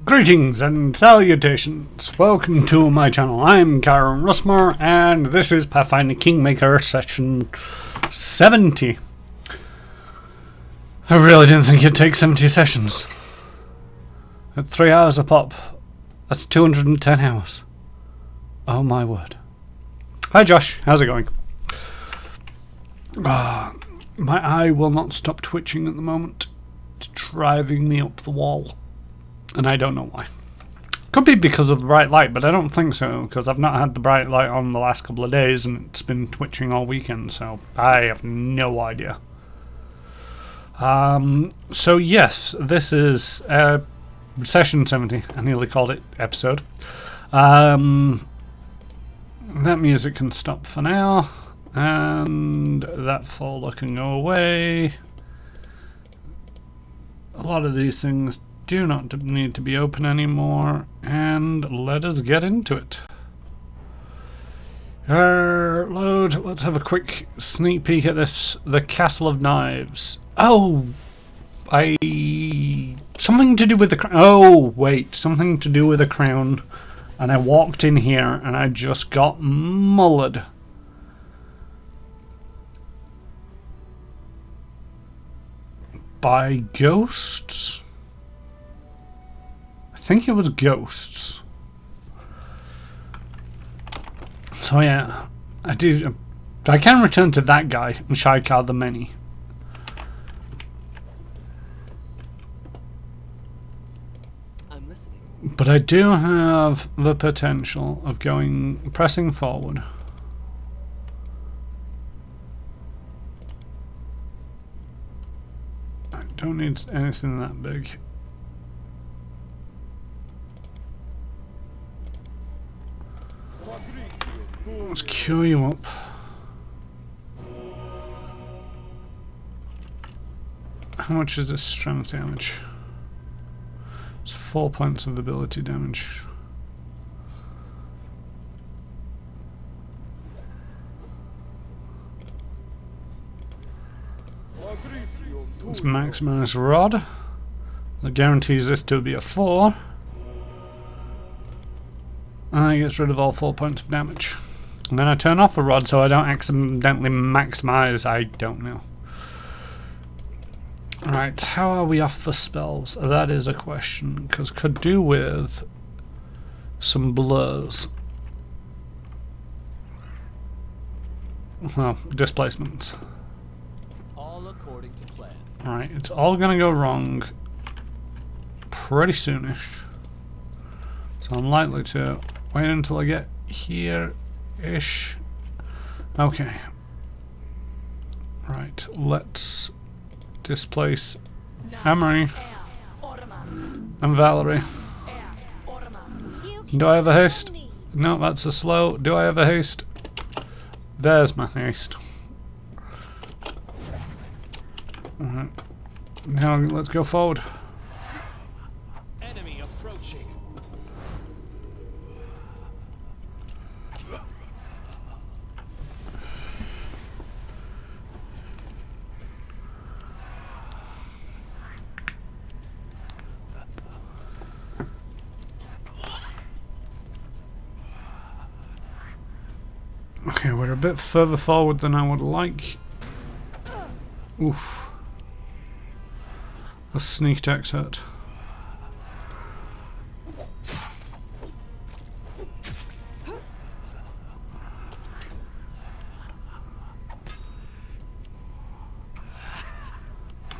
Greetings and salutations. Welcome to my channel. I'm Karen Russmore and this is Pathfinder Kingmaker session 70. I really didn't think it'd take 70 sessions. At 3 hours a pop, that's 210 hours. Oh my word. Hi Josh, how's it going? My eye will not stop twitching at the moment. It's driving me up the wall. And I don't know why. Could be because of the bright light, but I don't think so, because I've not had the bright light on the last couple of days and it's been twitching all weekend, so I have no idea. So yes, this is session 70. I nearly called it episode. That music can stop for now, and that folder can go away. A lot of these things do not need to be open anymore, and let us get into it. Load. Let's have a quick sneak peek at this. The Castle of Knives. Oh, something to do with the crown. Oh wait, something to do with the crown. And I walked in here and I just got mullered. By ghosts? I think it was ghosts. So yeah, I can return to that guy, Shaikar the Many. I'm listening. But I do have the potential of pressing forward. I don't need anything that big. Let's queue you up. How much is this strength damage? It's 4 points of ability damage. Let's maximize rod. That guarantees this to be a 4. And it gets rid of all 4 points of damage. And then I turn off the rod so I don't accidentally maximize. I don't know. Right, how are we off the spells? That is a question, because could do with some blurs. Well, displacements. All according to plan. Alright, it's all gonna go wrong pretty soonish. So I'm likely to wait until I get here-ish. Okay. Right, let's displace Emery and Valerie. Do I have a haste? No, that's a slow. Do I have a haste? There's my haste. Alright. Now let's go forward. Enemy approaching. Okay, we're a bit further forward than I would like. Oof. A sneak attack's hurt.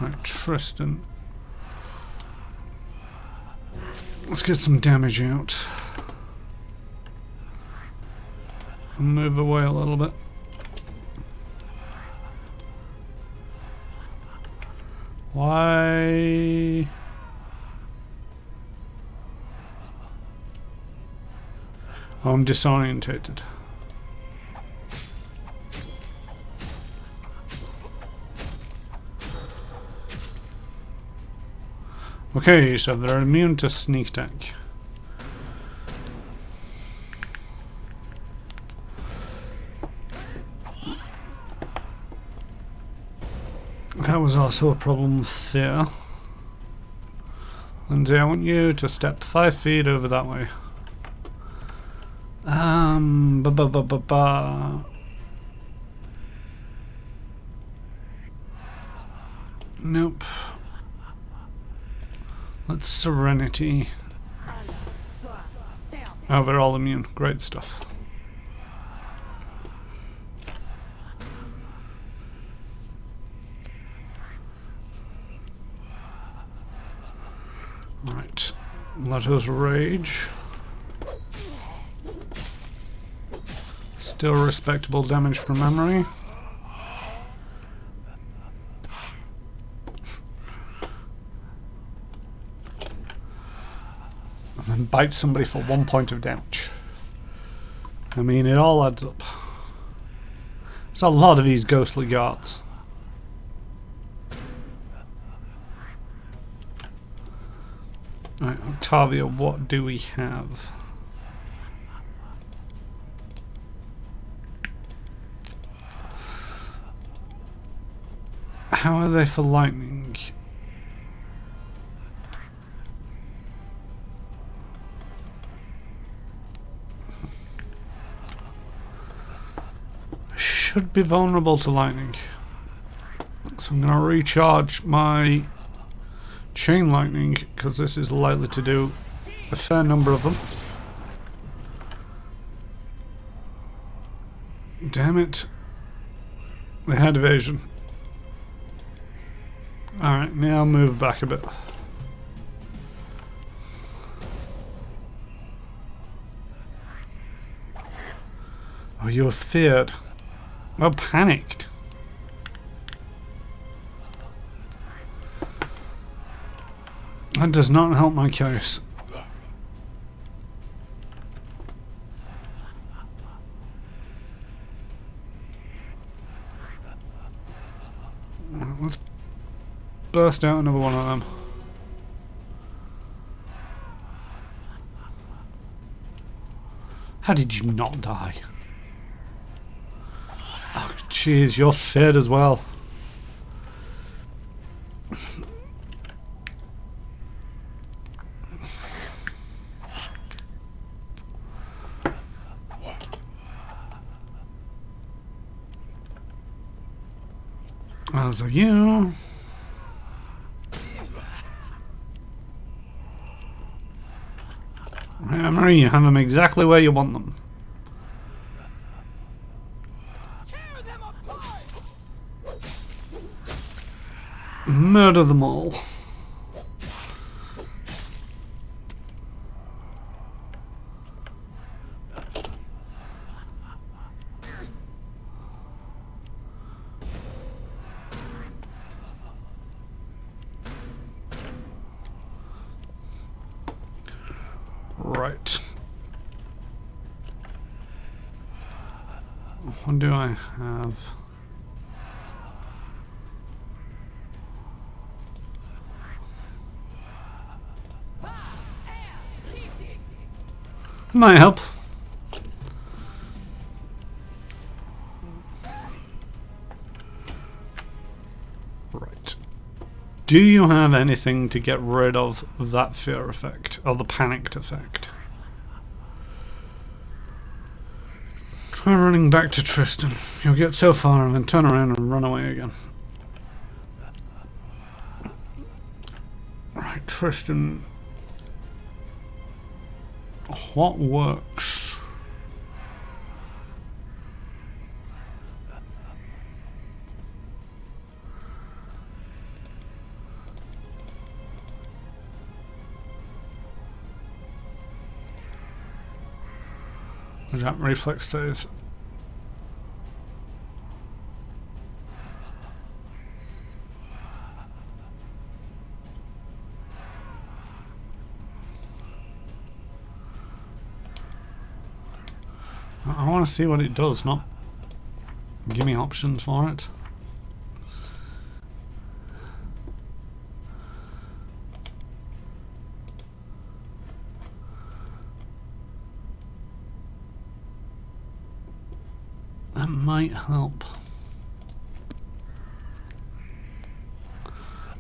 Right, Tristan. Let's get some damage out. Move away a little bit. Why? Oh, I'm disorientated. Okay, so they're immune to sneak attack. That was also a problem with fear. Lindsay, I want you to step 5 feet over that way. Nope. Let's Serenity. Oh, they're all immune. Great stuff. Right. Let us rage. Still respectable damage from memory. And then bite somebody for 1 point of damage. I mean, it all adds up. There's a lot of these ghostly guards. Right, Octavia, what do we have? How are they for lightning? Should be vulnerable to lightning. So I'm going to recharge my chain lightning because this is likely to do a fair number of them. Damn it. They had evasion. Alright, now move back a bit. Oh, you were feared. Oh, panicked. That does not help my case. Let's burst out another one of them. How did you not die? Oh, jeez, you're feared as well. As are you. Right, Marie, you have them exactly where you want them. Murder them all. Right. What do I have? Might help. Right. Do you have anything to get rid of that fear effect, or the panicked effect? Try running back to Tristan. You'll get so far and then turn around and run away again. Right, Tristan. What works? Is that reflex save? I want to see what it does, not give me options for it. That might help.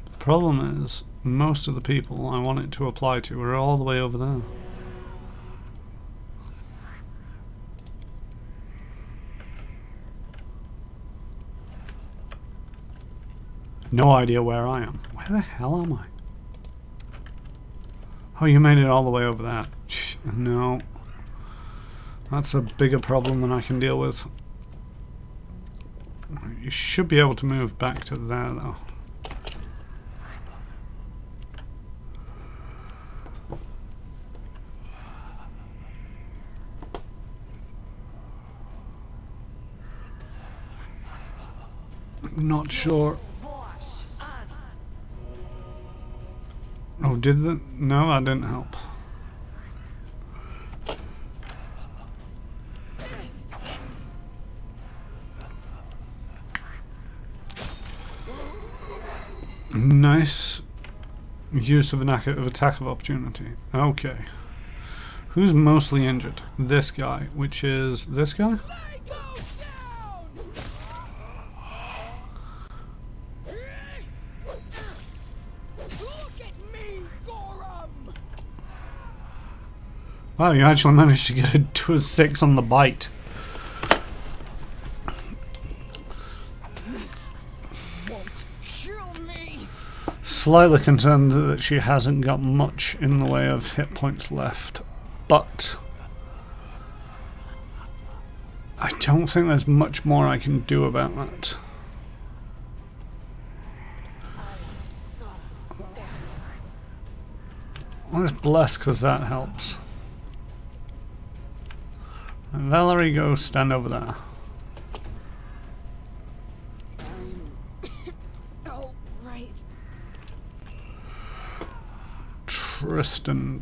The problem is, most of the people I want it to apply to are all the way over there. No idea where I am. Where the hell am I? Oh, you made it all the way over there. No. That's a bigger problem than I can deal with. You should be able to move back to there, though. Not sure. Oh, did that? No, that didn't help. Nice use of an attack of opportunity. Okay. Who's mostly injured? This guy, which is this guy? Wow, you actually managed to get it to a 6 on the bite. Slightly concerned that she hasn't got much in the way of hit points left, but I don't think there's much more I can do about that. Let's bless, because that helps. And Valerie, go stand over there. Tristan.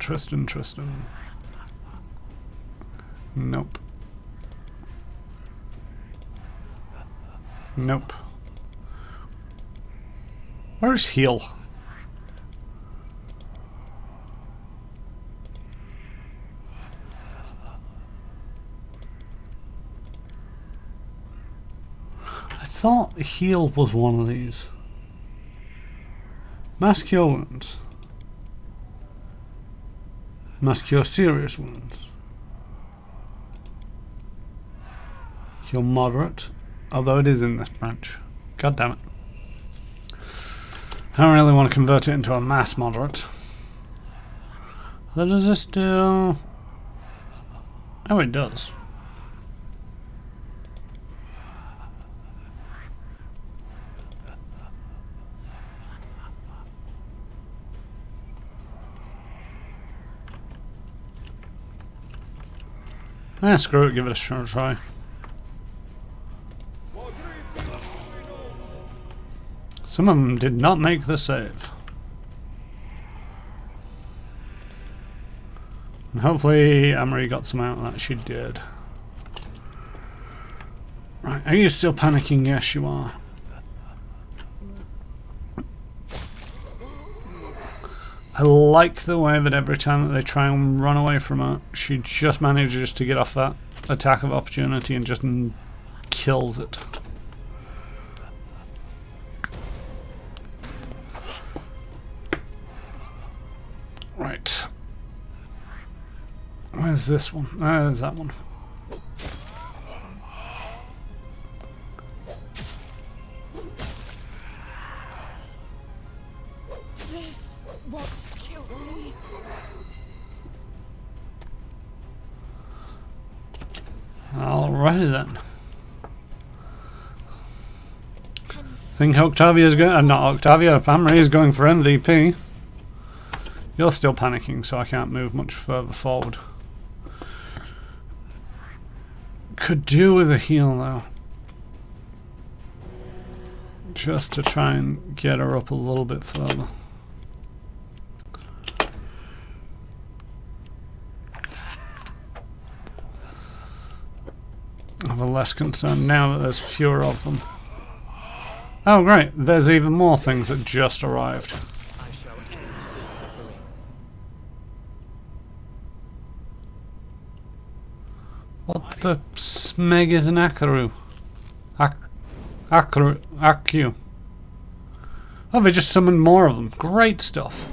Nope. Nope. Where's Heal? I thought Heal was one of these. Mask your wounds. Mask your serious wounds. Heal moderate. Although it is in this branch. God damn it. I don't really want to convert it into a mass moderate. What does this do? Oh, it does. Screw it, give it a try. Some of them did not make the save. And hopefully Amory got some out of that. She did. Right, are you still panicking? Yes, you are. I like the way that every time that they try and run away from her, she just manages to get off that attack of opportunity and just kills it. Right. Where's this one? There's that one. Alrighty then. I think Octavia's going. Not Octavia. Amory is going for MVP. You're still panicking, so I can't move much further forward. Could do with a heal though, just to try and get her up a little bit further. I'm less concerned now that there's fewer of them. Oh great, there's even more things that just arrived. I shall end this suffering. What the smeg is an Akaru? Aku. Oh, they just summoned more of them. Great stuff.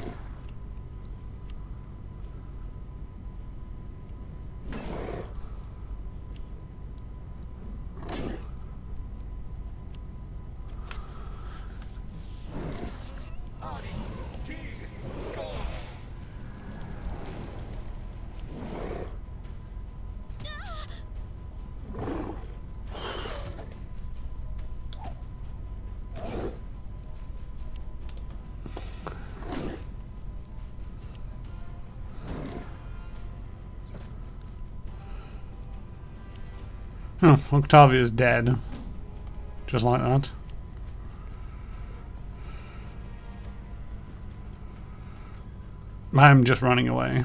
Oh, Octavia's dead. Just like that. I'm just running away.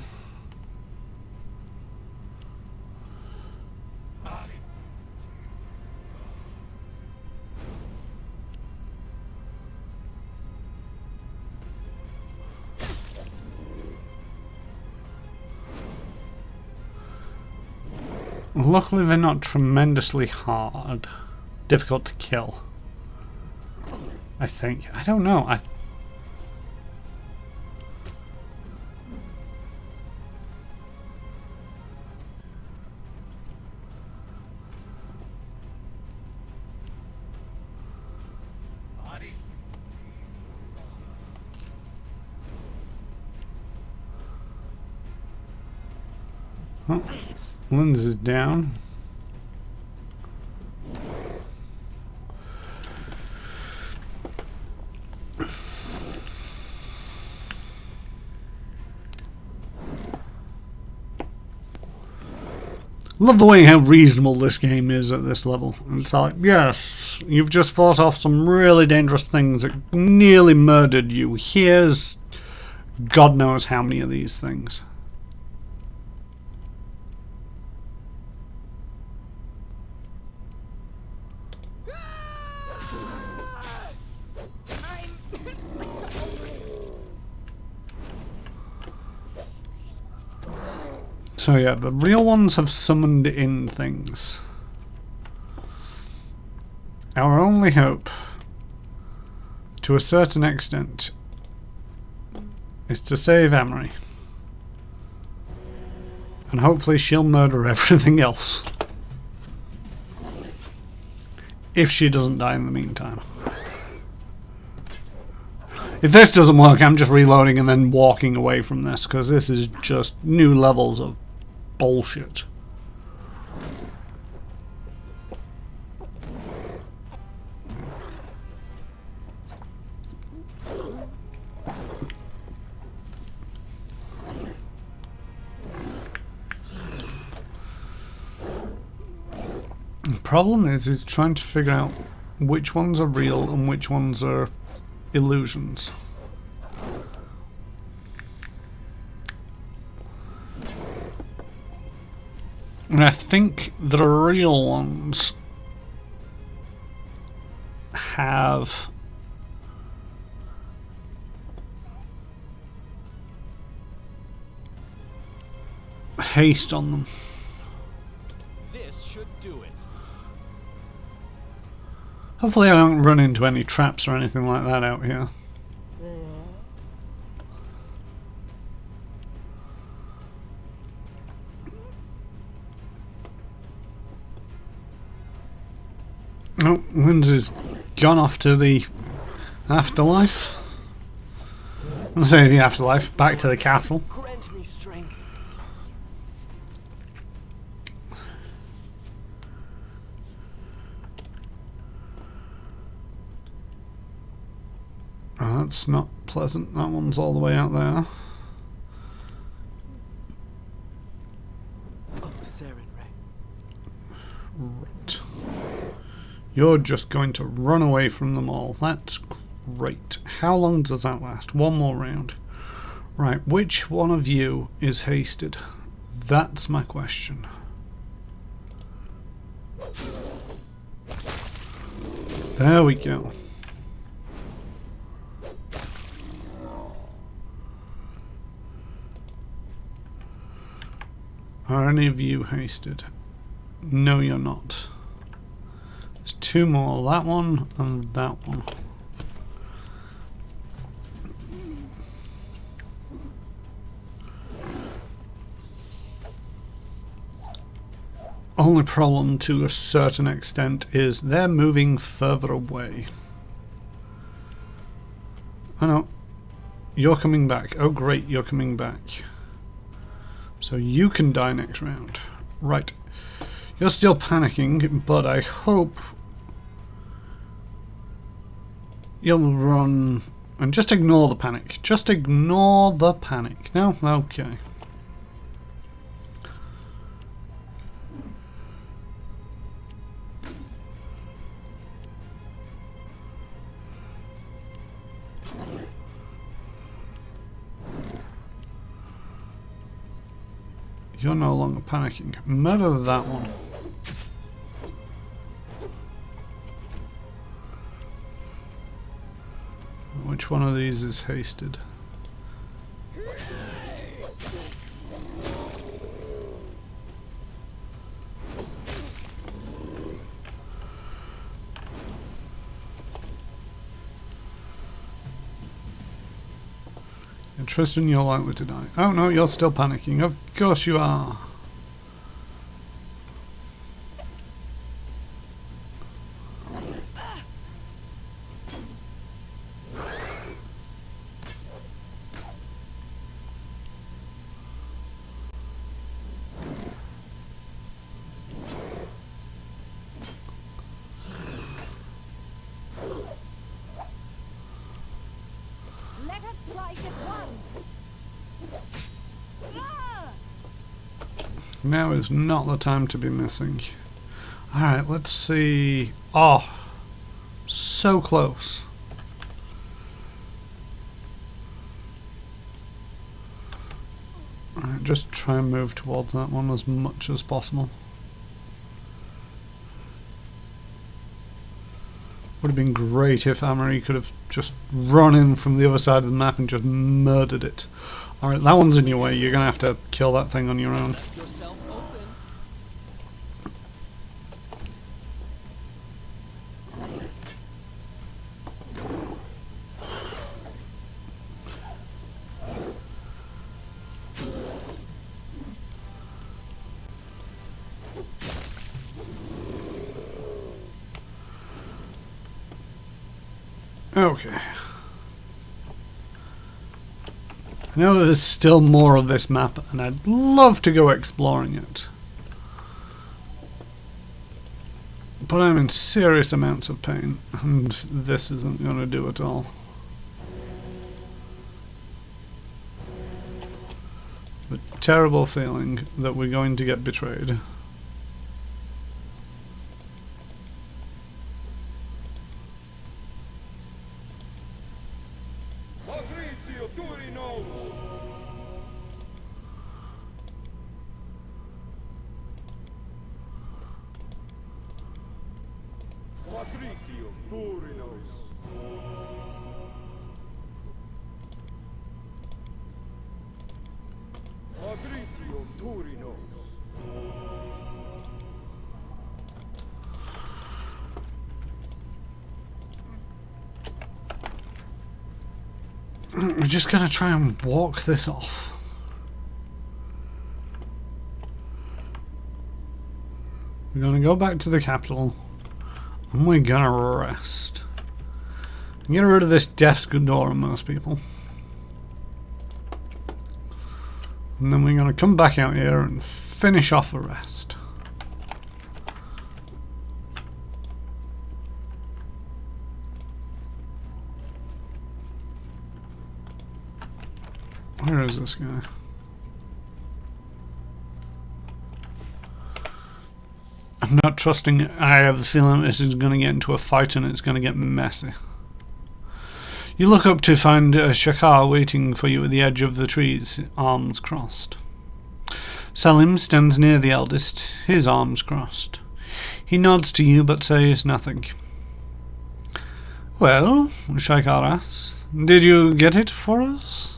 Luckily they're not tremendously hard. Difficult to kill. I think. I don't know. Oh, Lindsay's down. Love the way how reasonable this game is at this level. It's like, yes, you've just fought off some really dangerous things that nearly murdered you. Here's God knows how many of these things. So yeah, the real ones have summoned in things. Our only hope, to a certain extent, is to save Amory. And hopefully she'll murder everything else. If she doesn't die in the meantime. If this doesn't work, I'm just reloading and then walking away from this, because this is just new levels of bullshit. The problem is trying to figure out which ones are real and which ones are illusions. And I think the real ones have haste on them. This should do it. Hopefully I don't run into any traps or anything like that out here. Oh, Lindsay's gone off to the afterlife. I'm gonna say the afterlife, back to the castle. Grant me strength. Oh, that's not pleasant. That one's all the way out there. Oh, Saren Ray. Right. You're just going to run away from them all. That's great. How long does that last? One more round. Right, which one of you is hasted? That's my question. There we go. Are any of you hasted? No, you're not. There's two more, that one and that one. Only problem to a certain extent is they're moving further away. Oh no, you're coming back. Oh great, you're coming back. So you can die next round. Right. You're still panicking, but I hope you'll run and just ignore the panic. Just ignore the panic. No? Okay. You're no longer panicking. Murder that one. Which one of these is hasted? Tristan, you're likely to die. Oh no, you're still panicking. Of course you are. Let us strike as one. Now is not the time to be missing. Alright, let's see. Oh, so close. Alright, just try and move towards that one as much as possible. Would have been great if Amory could have just run in from the other side of the map and just murdered it. Alright, that one's in your way. You're going to have to kill that thing on your own. Yourself open. Okay. I know there's still more of this map, and I'd love to go exploring it. But I'm in serious amounts of pain, and this isn't going to do it all. The terrible feeling that we're going to get betrayed. We're just going to try and walk this off. We're going to go back to the capital and we're going to rest. And get rid of this death's good door on most people. And then we're going to come back out here and finish off the rest. Where is this guy? I'm not trusting it. I have a feeling this is going to get into a fight and it's going to get messy. You look up to find a Shakar waiting for you at the edge of the trees, arms crossed. Salim stands near the eldest, his arms crossed. He nods to you but says nothing. Well, Shakar asks, did you get it for us?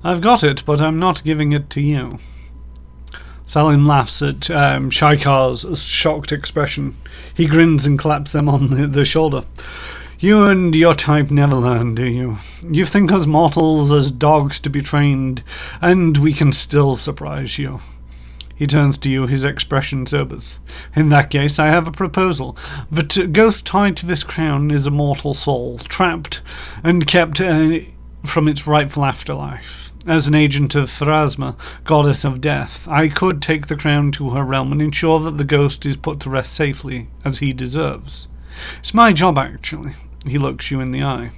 I've got it, but I'm not giving it to you. Salim laughs at Shaikar's shocked expression. He grins and claps them on the shoulder. You and your type never learn, do you? You think us mortals as dogs to be trained, and we can still surprise you. He turns to you, his expression sobers. In that case, I have a proposal. The ghost tied to this crown is a mortal soul, trapped and kept from its rightful afterlife. As an agent of Pharasma, goddess of death, I could take the crown to her realm and ensure that the ghost is put to rest safely, as he deserves. It's my job, actually. He looks you in the eye.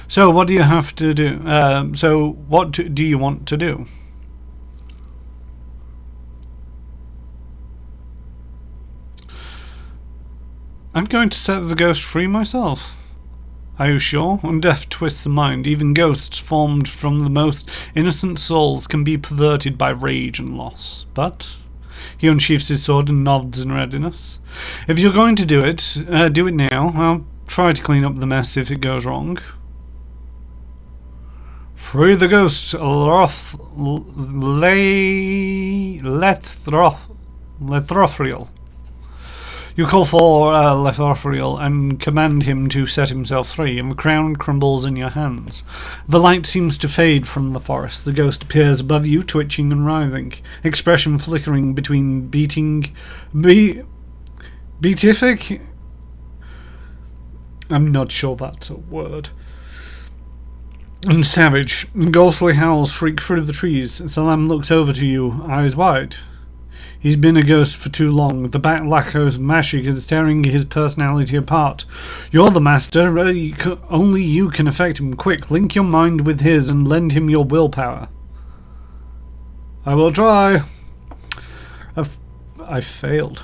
So, what do you have to do? What do you want to do? I'm going to set the ghost free myself. Are you sure? Death twists the mind. Even ghosts formed from the most innocent souls can be perverted by rage and loss. But he unsheaths his sword and nods in readiness. If you're going to do it now. I'll try to clean up the mess if it goes wrong. Free the ghost, Lethrothriel. You call for Lethrothriel and command him to set himself free, and the crown crumbles in your hands. The light seems to fade from the forest. The ghost appears above you, twitching and writhing, expression flickering between beatific. I'm not sure that's a word. And savage. Ghostly howls shriek through the trees. Salam looks over to you, eyes wide. He's been a ghost for too long. The Batlacos magic is tearing his personality apart. You're the master. Only you can affect him. Quick, link your mind with his and lend him your willpower. I will try. I failed.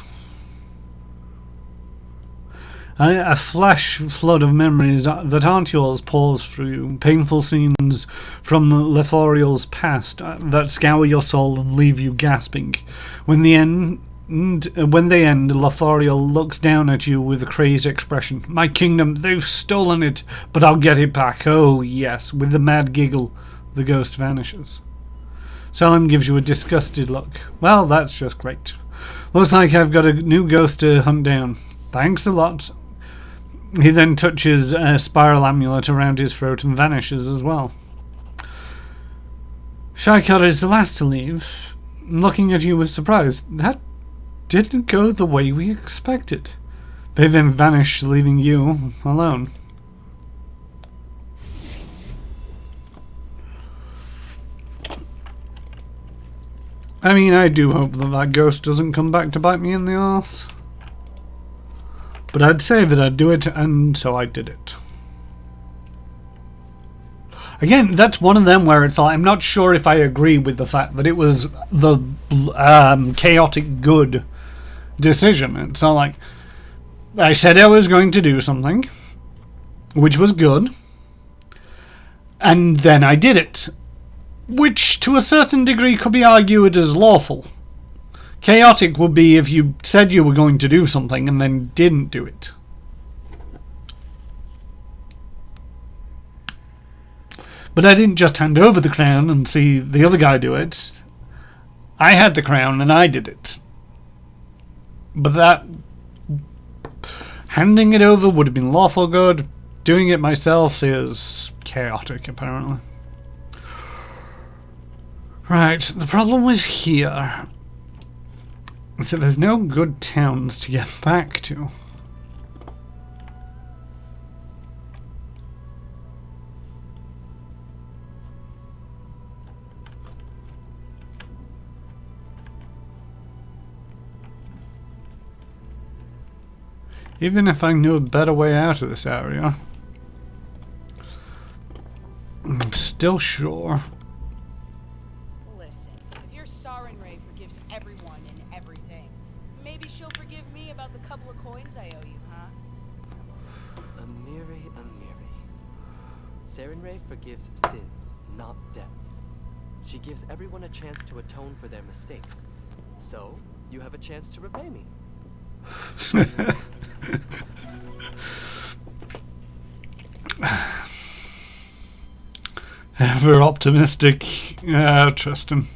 A flash flood of memories that aren't yours pours through you. Painful scenes from Lethoriel's past that scour your soul and leave you gasping. When they end, Lethoriel looks down at you with a crazed expression. My kingdom, they've stolen it, but I'll get it back. Oh, yes. With a mad giggle, the ghost vanishes. Salim gives you a disgusted look. Well, that's just great. Looks like I've got a new ghost to hunt down. Thanks a lot. He then touches a spiral amulet around his throat and vanishes as well. Shaikar is the last to leave, looking at you with surprise. That didn't go the way we expected. They then vanish, leaving you alone. I mean, I do hope that ghost doesn't come back to bite me in the arse. But I'd say that I'd do it, and so I did it. Again, that's one of them where it's like, I'm not sure if I agree with the fact that it was the chaotic good decision. It's not like, I said I was going to do something, which was good, and then I did it. Which, to a certain degree, could be argued as lawful. Chaotic would be if you said you were going to do something and then didn't do it. But I didn't just hand over the crown and see the other guy do it. I had the crown and I did it. But that... handing it over would have been lawful good. Doing it myself is chaotic, apparently. Right, the problem with here... so there's no good towns to get back to. Even if I knew a better way out of this area, I'm still sure. Listen, if your Sarenrae forgives everyone and everything, maybe she'll forgive me about the couple of coins I owe you, huh? Amiri. Sarenrae forgives sins, not debts. She gives everyone a chance to atone for their mistakes. So, you have a chance to repay me. Ever optimistic, Tristan.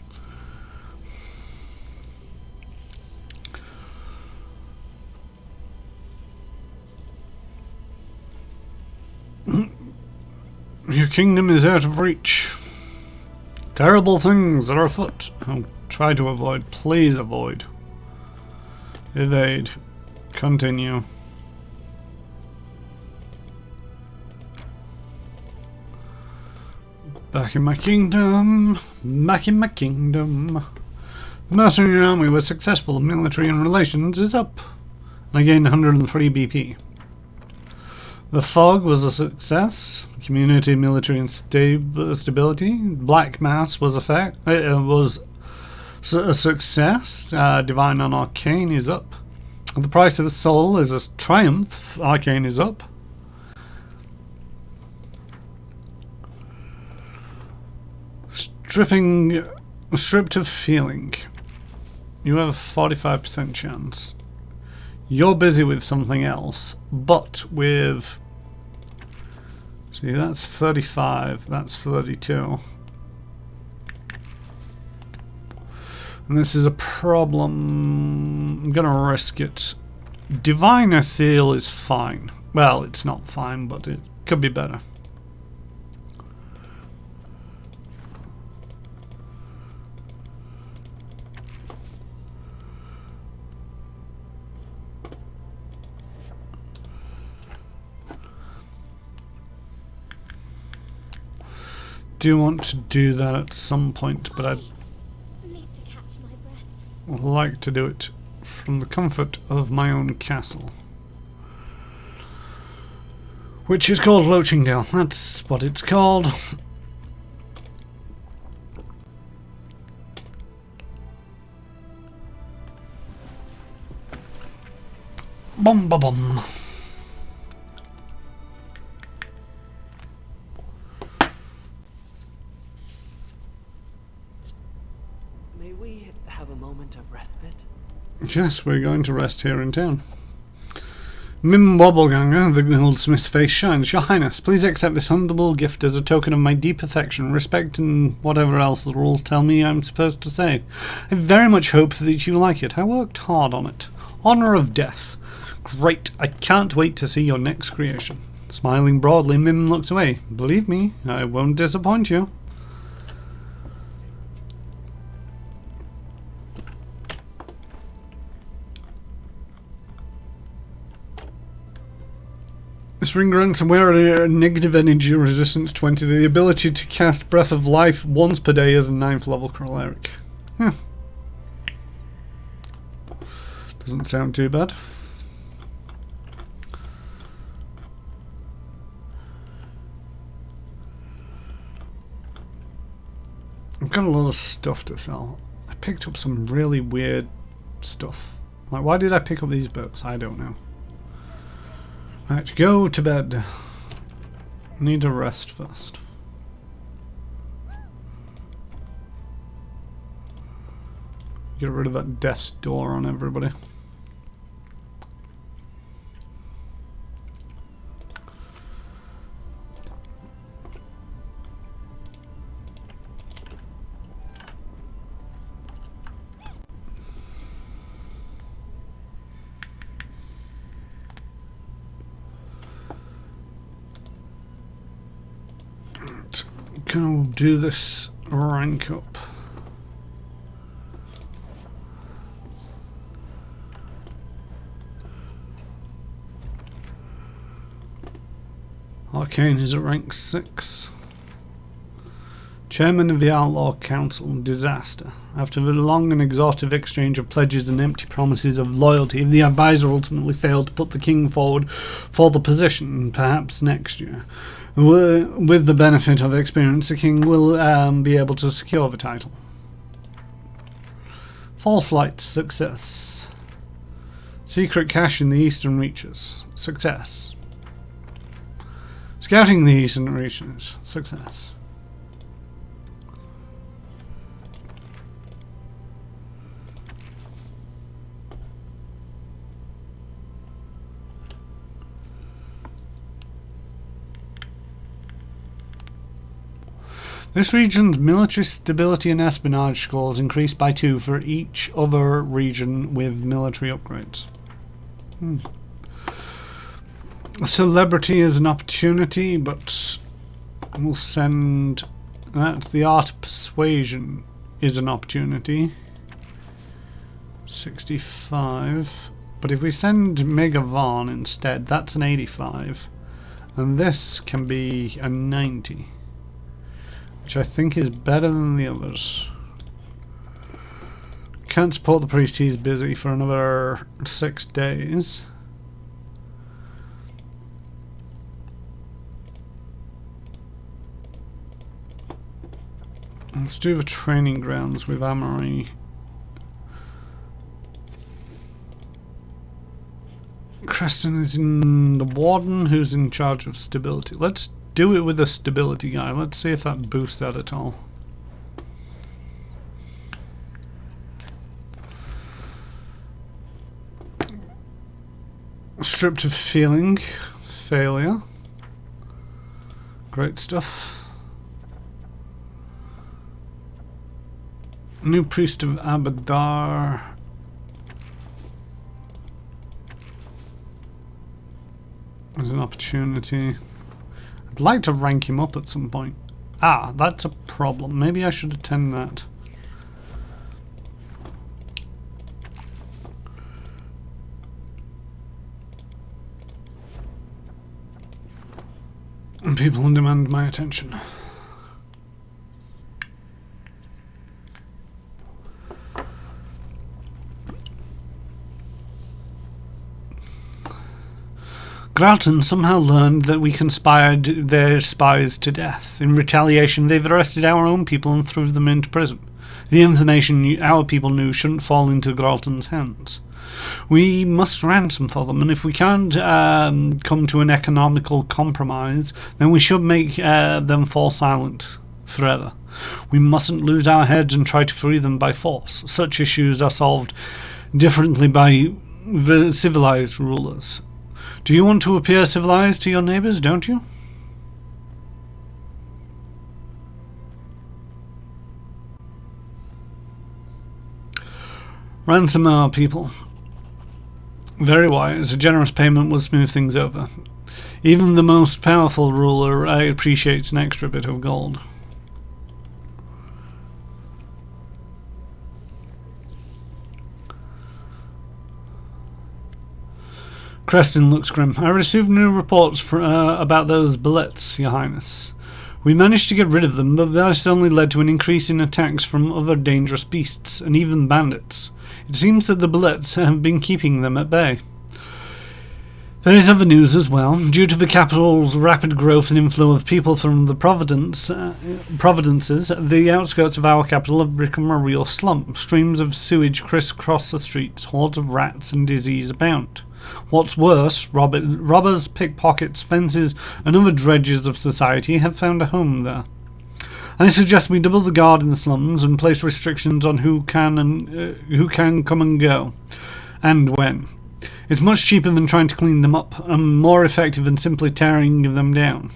Your kingdom is out of reach. Terrible things are afoot. I'll try to avoid. Please avoid. Evade. Continue. Back in my kingdom. Back in my kingdom. The mercenary army was successful. Military and relations is up. I gained 103 BP. The fog was a success. Community, military, and stability. Black mass was a success. Divine and arcane is up. The price of the soul is a triumph. Arcane is up. Stripped of feeling. You have a 45% chance. You're busy with something else, but with... See, that's 35, that's 32. And this is a problem. I'm gonna risk it. Divine Ethereal is fine. Well, it's not fine, but it could be better. Do want to do that at some point, but I'd like to do it from the comfort of my own castle, which is called Loachingdale. That's what it's called. Bum ba bum. May we have a moment of respite? Yes, we're going to rest here in town. Mim Wobbleganger, the goldsmith's face shines. Your Highness, please accept this humble gift as a token of my deep affection, respect, and whatever else the rules tell me I'm supposed to say. I very much hope that you like it. I worked hard on it. Honor of Death. Great. I can't wait to see your next creation. Smiling broadly, Mim looks away. Believe me, I won't disappoint you. This ring grants a negative energy resistance 20, the ability to cast Breath of Life once per day as a 9th level cleric. Doesn't sound too bad. I've got a lot of stuff to sell. I picked up some really weird stuff. Like, why did I pick up these books? I don't know. Right, go to bed. Need to rest first. Get rid of that death's door on everybody. Gonna do this rank up. Arcane is at rank 6. Chairman of the Outlaw Council, disaster. After the long and exhaustive exchange of pledges and empty promises of loyalty, the advisor ultimately failed to put the king forward for the position, perhaps next year. With the benefit of experience, the king will be able to secure the title. False Light, success. Secret cache in the Eastern Reaches, success. Scouting the Eastern Reaches, success. This region's military stability and espionage scores increased by 2 for each other region with military upgrades. Celebrity is an opportunity, but we'll send that. The Art of Persuasion is an opportunity. 65. But if we send Megavan instead, that's an 85. And this can be a 90. Which I think is better than the others. Can't support the priest, he's busy for another 6 days. Let's do the training grounds with Amory. Creston is in the warden, who's in charge of stability. Let's do it with the stability guy. Let's see if that boosts that at all. Stripped of feeling. Failure. Great stuff. New priest of Abadar. There's an opportunity. I'd like to rank him up at some point. Ah, that's a problem. Maybe I should attend that. And people demand my attention. Grauton somehow learned that we conspired their spies to death. In retaliation, they've arrested our own people and threw them into prison. The information our people knew shouldn't fall into Grauton's hands. We must ransom for them, and if we can't come to an economical compromise, then we should make them fall silent forever. We mustn't lose our heads and try to free them by force. Such issues are solved differently by the civilized rulers. Do you want to appear civilized to your neighbors, don't you? Ransom our people. Very wise. A generous payment will smooth things over. Even the most powerful ruler appreciates an extra bit of gold. Creston looks grim. I received new reports about those bullets, Your Highness. We managed to get rid of them, but this only led to an increase in attacks from other dangerous beasts, and even bandits. It seems that the bullets have been keeping them at bay. There is other news as well. Due to the capital's rapid growth and inflow of people from the provinces, the outskirts of our capital have become a real slump. Streams of sewage crisscross the streets, hordes of rats and disease abound. What's worse, robbers, pickpockets, fences, and other dredges of society have found a home there. I suggest we double the guard in the slums and place restrictions on who can come and go, and when. It's much cheaper than trying to clean them up, and more effective than simply tearing them down.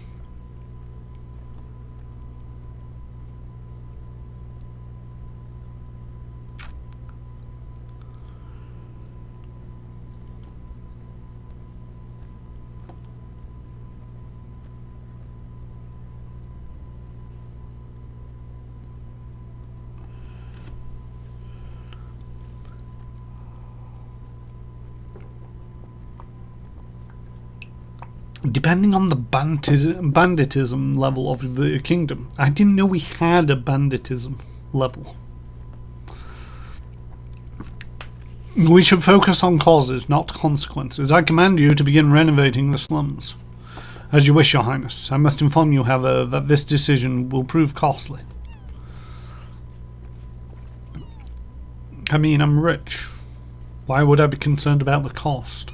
Depending on the banditism level of the kingdom. I didn't know we had a banditism level. We should focus on causes, not consequences. I command you to begin renovating the slums. As you wish, Your Highness. I must inform you, however, that this decision will prove costly. I mean, I'm rich. Why would I be concerned about the cost?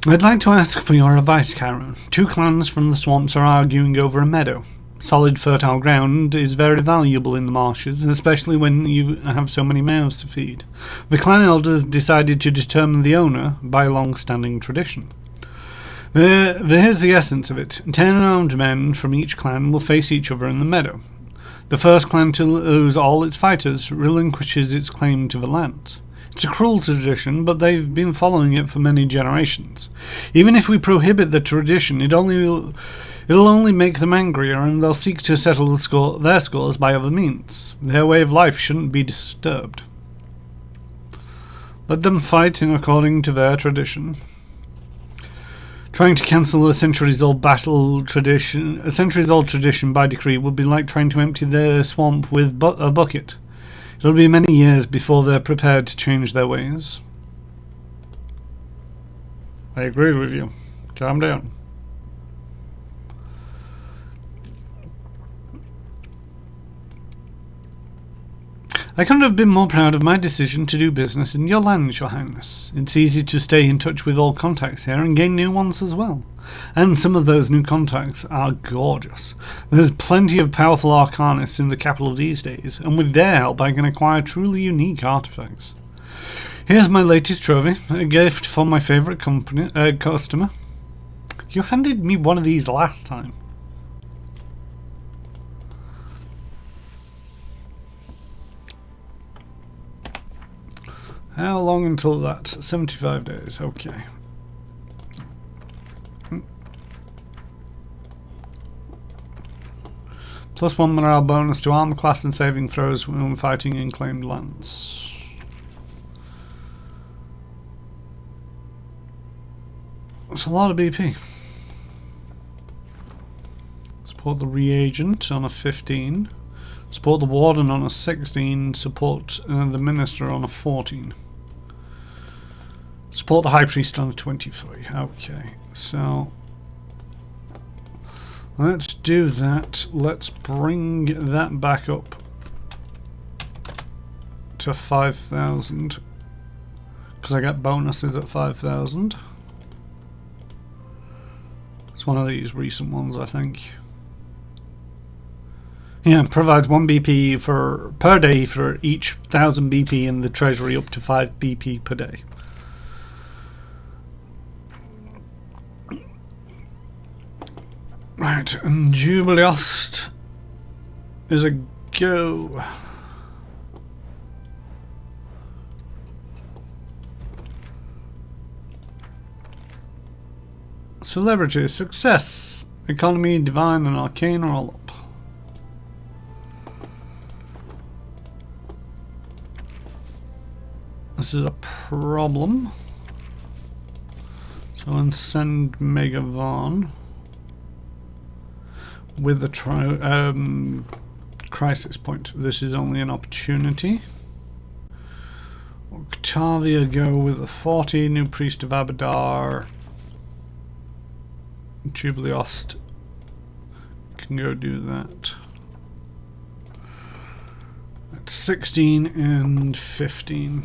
I'd like to ask for your advice, Chiron. 2 clans from the swamps are arguing over a meadow. Solid, fertile ground is very valuable in the marshes, especially when you have so many mouths to feed. The clan elders decided to determine the owner by a long-standing tradition. Here's the essence of it. 10 armed men from each clan will face each other in the meadow. The first clan to lose all its fighters relinquishes its claim to the land. It's a cruel tradition, but they've been following it for many generations. Even if we prohibit the tradition, it'll only make them angrier, and they'll seek to settle their scores by other means. Their way of life shouldn't be disturbed. Let them fight according to their tradition. Trying to cancel a centuries-old tradition by decree would be like trying to empty the swamp with a bucket. It'll be many years before they're prepared to change their ways. I agree with you. Calm down. I couldn't have been more proud of my decision to do business in your lands, Your Highness. It's easy to stay in touch with all contacts here and gain new ones as well. And some of those new contacts are gorgeous. There's plenty of powerful arcanists in the capital these days, and with their help I can acquire truly unique artifacts. Here's my latest trophy, a gift from my favourite customer. You handed me one of these last time. How long until that? 75 days, okay. +1 morale bonus to armor class and saving throws when fighting in claimed lands. That's a lot of BP. Support the reagent on a 15. Support the warden on a 16. Support the minister on a 14. Support the high priest on a 23. Okay, so let's do that. Let's bring that back up to 5,000 because I get bonuses at 5,000. It's one of these recent ones, I think. Yeah, provides 1 BP per day for each 1,000 BP in the treasury, up to 5 BP per day. Right, and Jubileost is a go. Celebrity, success, economy, divine, and arcane are all up. This is a problem. So I'll send Megavan with the crisis point. This is only an opportunity. Octavia go with the 40. New priest of Abadar. Jubileost can go do that. At 16 and 15.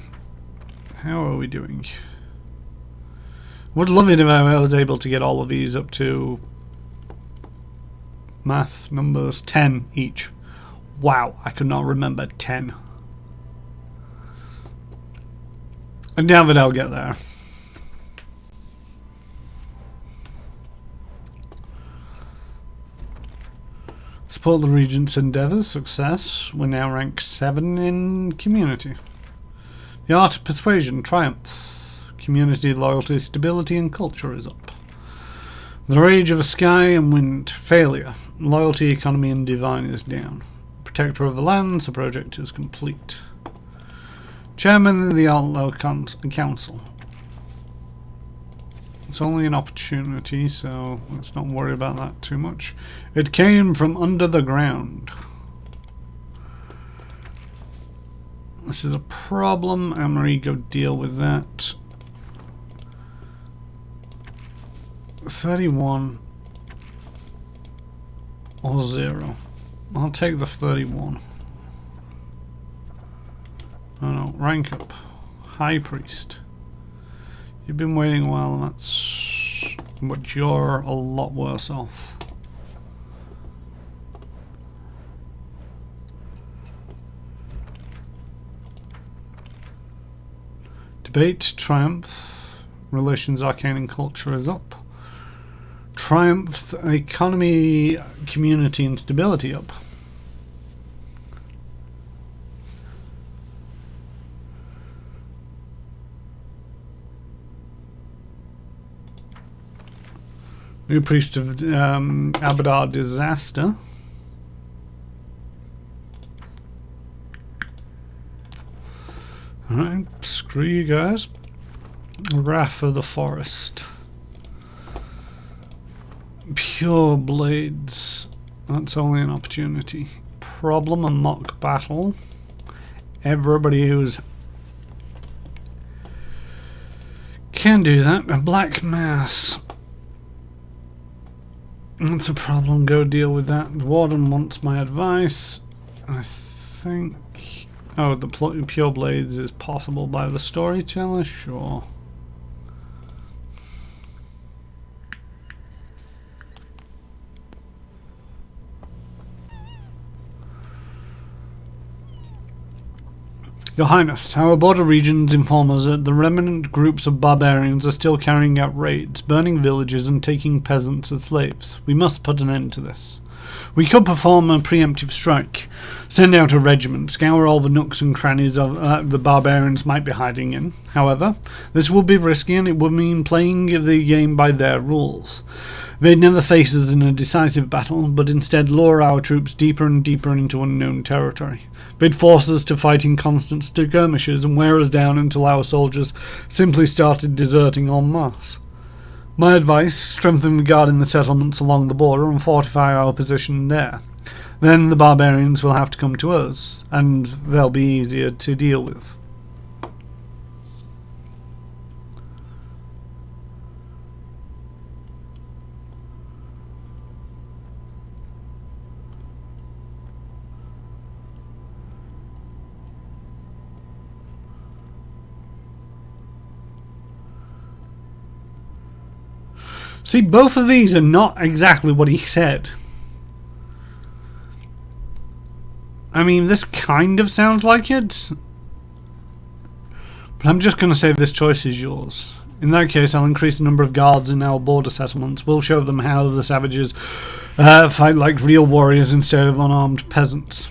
How are we doing? Would love it if I was able to get all of these up to math numbers 10 each. Wow, I could not remember 10. I doubt I'll get there. Support the Regent's endeavours, success. We're now ranked 7 in community. The art of persuasion, triumph. Community, loyalty, stability and culture is up. The rage of a sky and wind, failure. Loyalty, economy and divine is down. Protector of the lands, the project is complete. Chairman of the Outlaw Council. It's only an opportunity, so let's not worry about that too much. It came from under the ground. This is a problem. Amory, go deal with that. 31 or 0. I'll take the 31. Oh no, rank up. High Priest. You've been waiting a while, and but you're a lot worse off. Debate, triumph, relations, arcane and culture is up. Triumph, economy, community and stability up. New priest of Abadar disaster. Alright, screw you guys. Wrath of the Forest. Pure Blades. That's only an opportunity. Problem and mock battle. Everybody who's can do that. A black mass. That's a problem. Go deal with that. The warden wants my advice. I think. Oh, the Pure Blades is possible by the storyteller? Sure. Your Highness, our border regions inform us that the remnant groups of barbarians are still carrying out raids, burning villages and taking peasants as slaves. We must put an end to this. We could perform a preemptive strike, send out a regiment, scour all the nooks and crannies of the barbarians might be hiding in. However, this would be risky and it would mean playing the game by their rules. They'd never face us in a decisive battle, but instead lure our troops deeper and deeper into unknown territory. They'd force us to fight in constant skirmishes and wear us down until our soldiers simply started deserting en masse. My advice, strengthen the guard in the settlements along the border and fortify our position there. Then the barbarians will have to come to us, and they'll be easier to deal with. See, both of these are not exactly what he said. I mean, this kind of sounds like it. But I'm just going to say this choice is yours. In that case, I'll increase the number of guards in our border settlements. We'll show them how the savages fight like real warriors instead of unarmed peasants.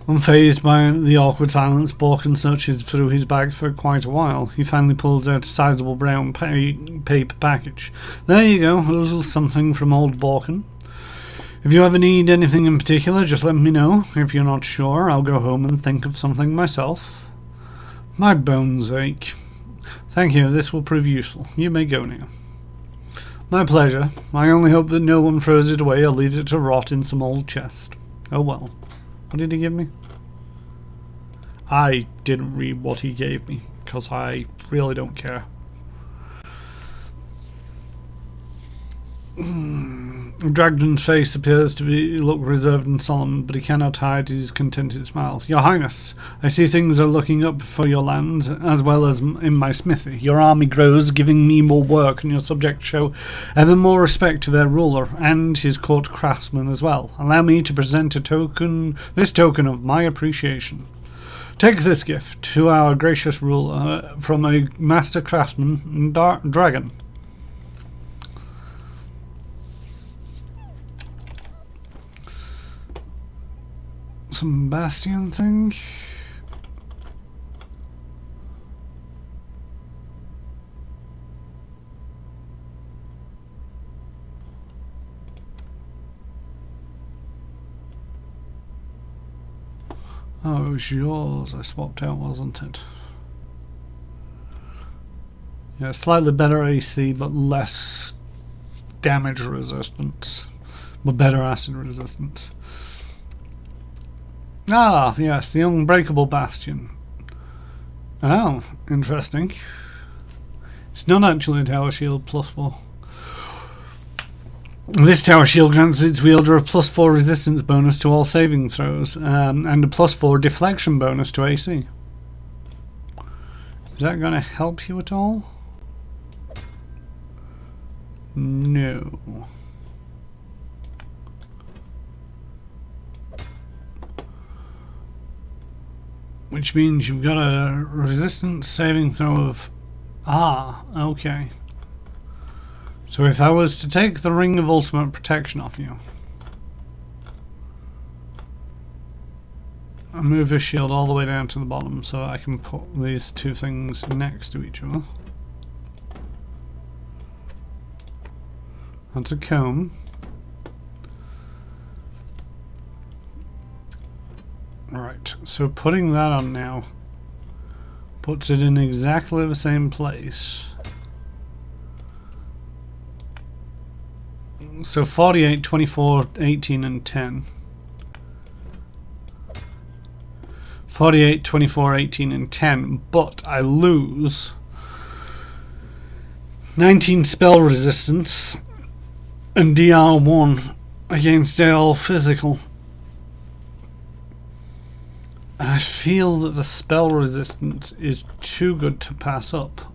Unfazed by the awkward silence, Borkin searches through his bag for quite a while. He finally pulls out a sizable brown paper package. There you go, a little something from old Borkin. If you ever need anything in particular, just let me know. If you're not sure, I'll go home and think of something myself. My bones ache. Thank you, this will prove useful. You may go now. My pleasure. I only hope that no one throws it away or leaves it to rot in some old chest. Oh well. What did he give me? I didn't read what he gave me, because I really don't care. Dragdon's face appears to look reserved and solemn, but he cannot hide his contented smiles. Your Highness, I see things are looking up for your land, as well as in my smithy. Your army grows, giving me more work, and your subjects show ever more respect to their ruler, and his court craftsmen as well. Allow me to present this token of my appreciation. Take this gift to our gracious ruler from a master craftsman, Dragon. Some Bastion thing. Oh, it was yours I swapped out, wasn't it? Yeah, slightly better AC, but less damage resistance. But better acid resistance. Ah, yes, the Unbreakable Bastion. Oh, interesting. It's not actually a tower shield +4. This tower shield grants its wielder a +4 resistance bonus to all saving throws, and a +4 deflection bonus to AC. Is that going to help you at all? No. Which means you've got a resistance saving throw of... Ah, okay. So if I was to take the Ring of Ultimate Protection off you, and move this shield all the way down to the bottom so I can put these two things next to each other. That's a comb. Right, so putting that on now puts it in exactly the same place. So 48, 24, 18 and 10. 48, 24, 18 and 10, but I lose 19 spell resistance and DR1 against all physical. I feel that the spell resistance is too good to pass up.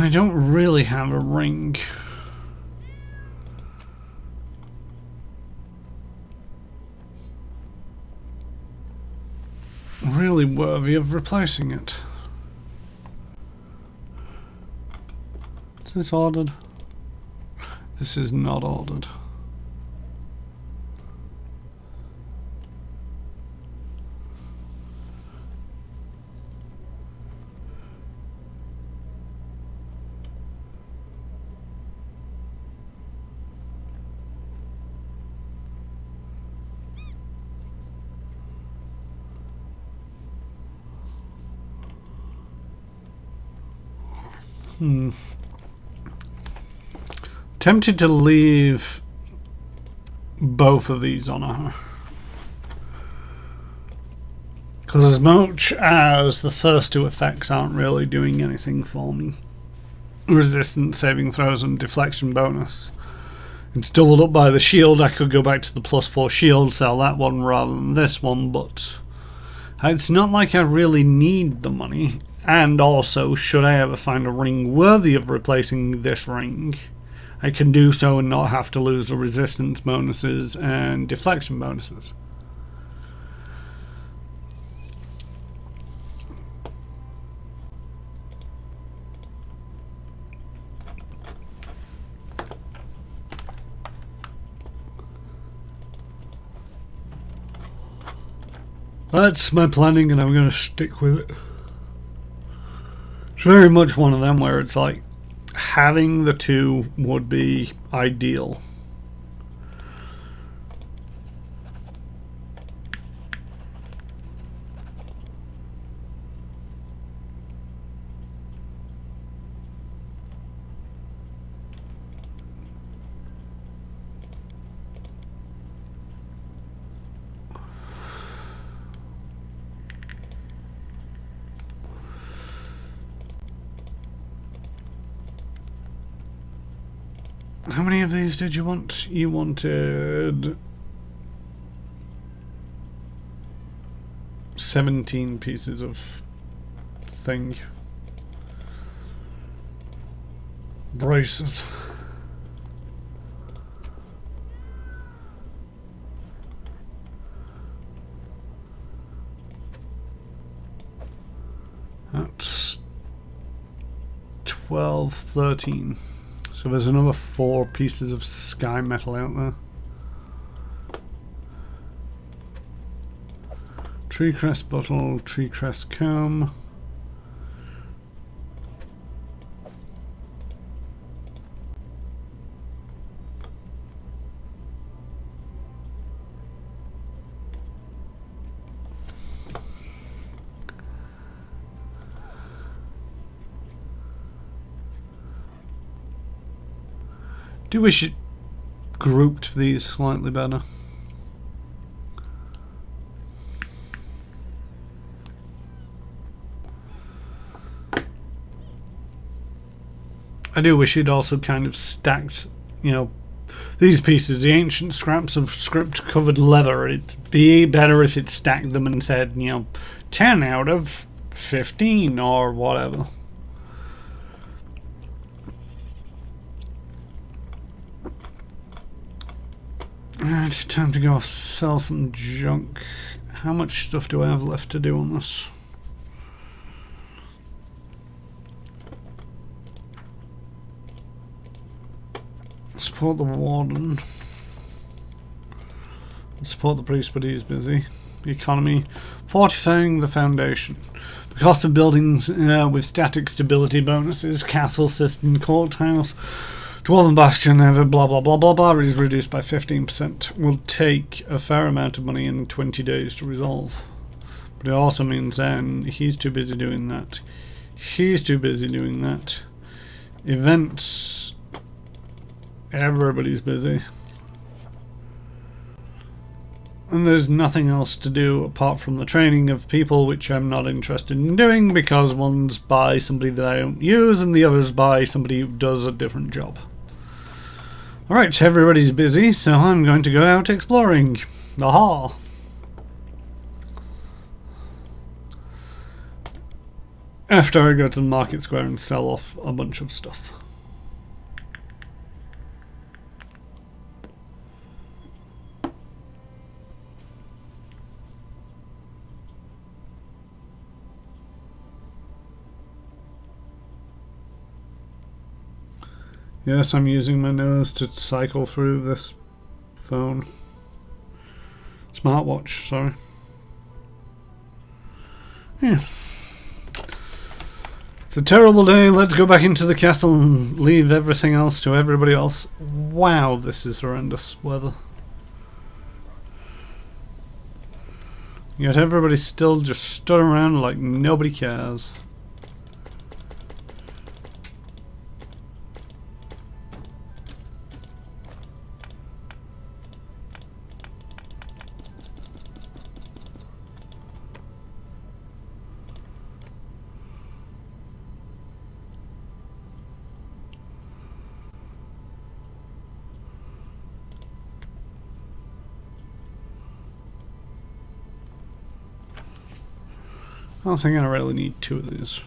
I don't really have a ring. Really worthy of replacing it. Is this ordered? This is not ordered. Tempted to leave both of these on her. Because as much as the first two effects aren't really doing anything for me, resistance, saving throws and deflection bonus, it's doubled up by the shield. I could go back to the +4 shield, sell that one rather than this one, but it's not like I really need the money. And also, should I ever find a ring worthy of replacing this ring, I can do so and not have to lose the resistance bonuses and deflection bonuses. That's my planning and I'm going to stick with it. It's very much one of them where it's like having the two would be ideal. How many of these did you want? You wanted 17 pieces of thing. Braces. That's 12, 13. So there's another 4 pieces of sky metal out there. Tree crest bottle, tree crest comb. Do wish it grouped these slightly better. I do wish it also kind of stacked, you know, these pieces, the ancient scraps of script covered leather. It'd be better if it stacked them and said, you know, 10 out of 15 or whatever. It's time to go sell some junk. How much stuff do I have left to do on this? Support the warden. Support the priest, but he's busy. Economy. Fortifying the foundation. The cost of buildings with static stability bonuses, castle system, courthouse, Dwarven Bastion, blah blah blah blah blah, is reduced by 15%. Will take a fair amount of money in 20 days to resolve. But it also means then he's too busy doing that. He's too busy doing that. Events. Everybody's busy. And there's nothing else to do apart from the training of people, which I'm not interested in doing because one's by somebody that I don't use and the other's by somebody who does a different job. Alright, everybody's busy, so I'm going to go out exploring. Aha! after I go to the market square and sell off a bunch of stuff. Yes, I'm using my nose to cycle through this phone. Smartwatch, sorry. Yeah. It's a terrible day. Let's go back into the castle and leave everything else to everybody else. Wow, this is horrendous weather. Yet everybody's still just stood around like nobody cares. I don't think I really need two of these.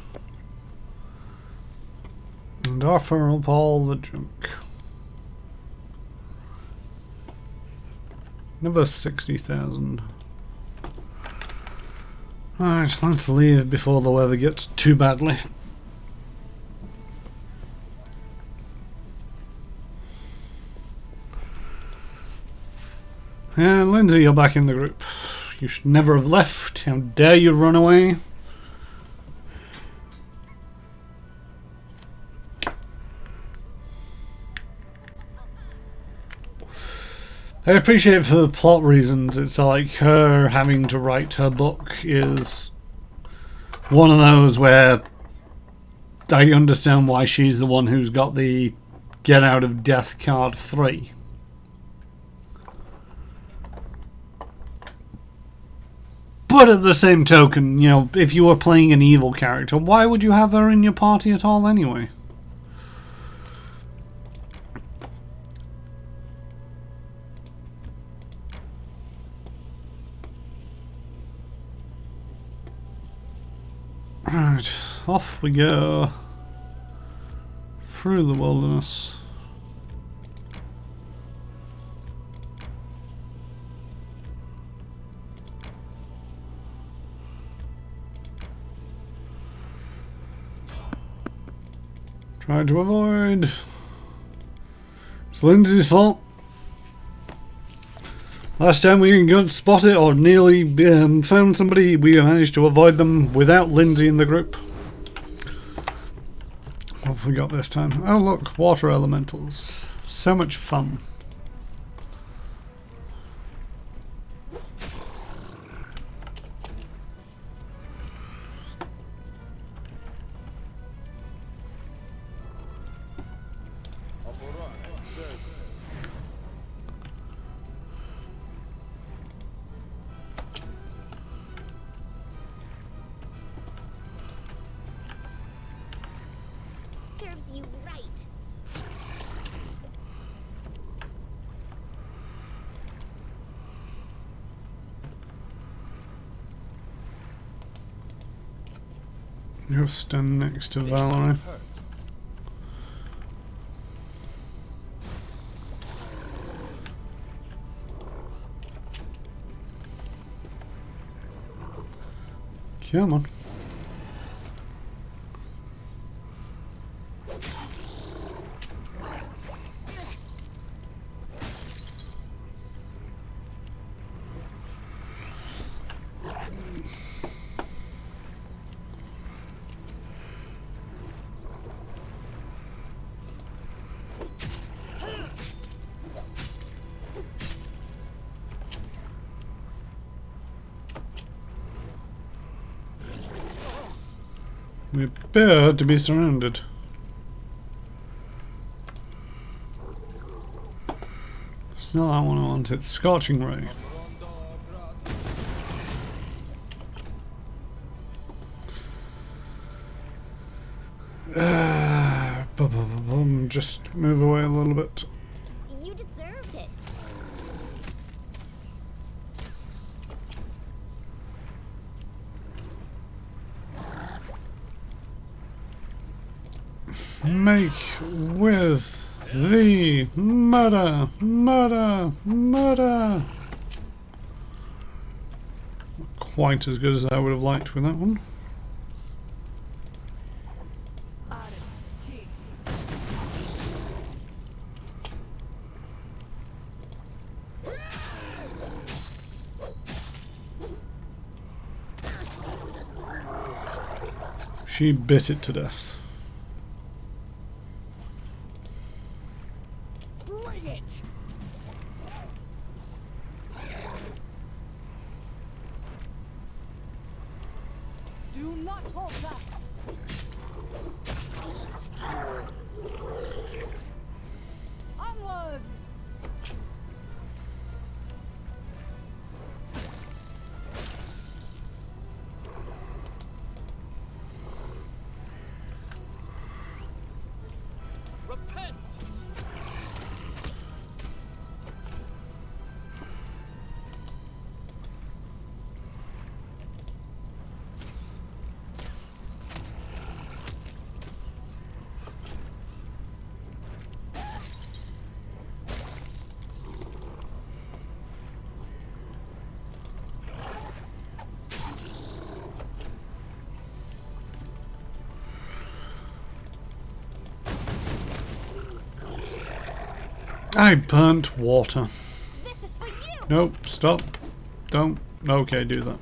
And offer up all the junk. Another 60,000. Alright, let's leave before the weather gets too badly. Yeah, Lindsay, you're back in the group. You should never have left. How dare you run away? I appreciate it for the plot reasons. It's like her having to write her book is one of those where I understand why she's the one who's got the get out of death card 3. But at the same token, you know, if you were playing an evil character, why would you have her in your party at all anyway? Right, off we go. Through the wilderness. Try to avoid. It's Lindsay's fault. Last time we got spot it or nearly found somebody, we managed to avoid them without Lindsay in the group. What have we got this time? Oh look, water elementals. So much fun. You'll stand next to Valerie. Come on. We appear to be surrounded. It's not that one I wanted. Scorching Ray. Just move away a little bit. You deserved it. make with the murder, murder, murder. Not quite as good as I would have liked with that one. She bit it to death. Bring it! Do not hold back! Onwards! Repent! I burnt water. This is for you! Nope, stop. Don't. Okay, do that.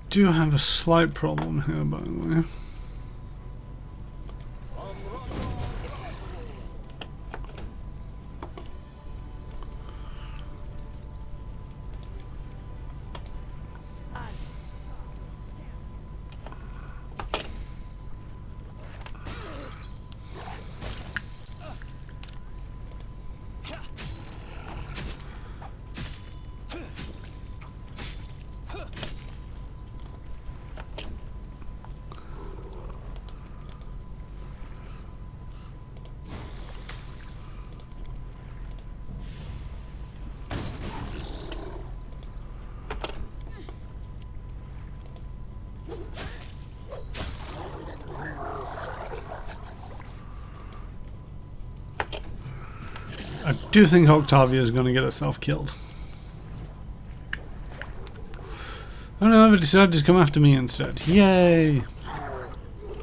Do have a slight problem here, by the way. I do think Octavia is going to get herself killed. Oh no, they decided to come after me instead. Yay!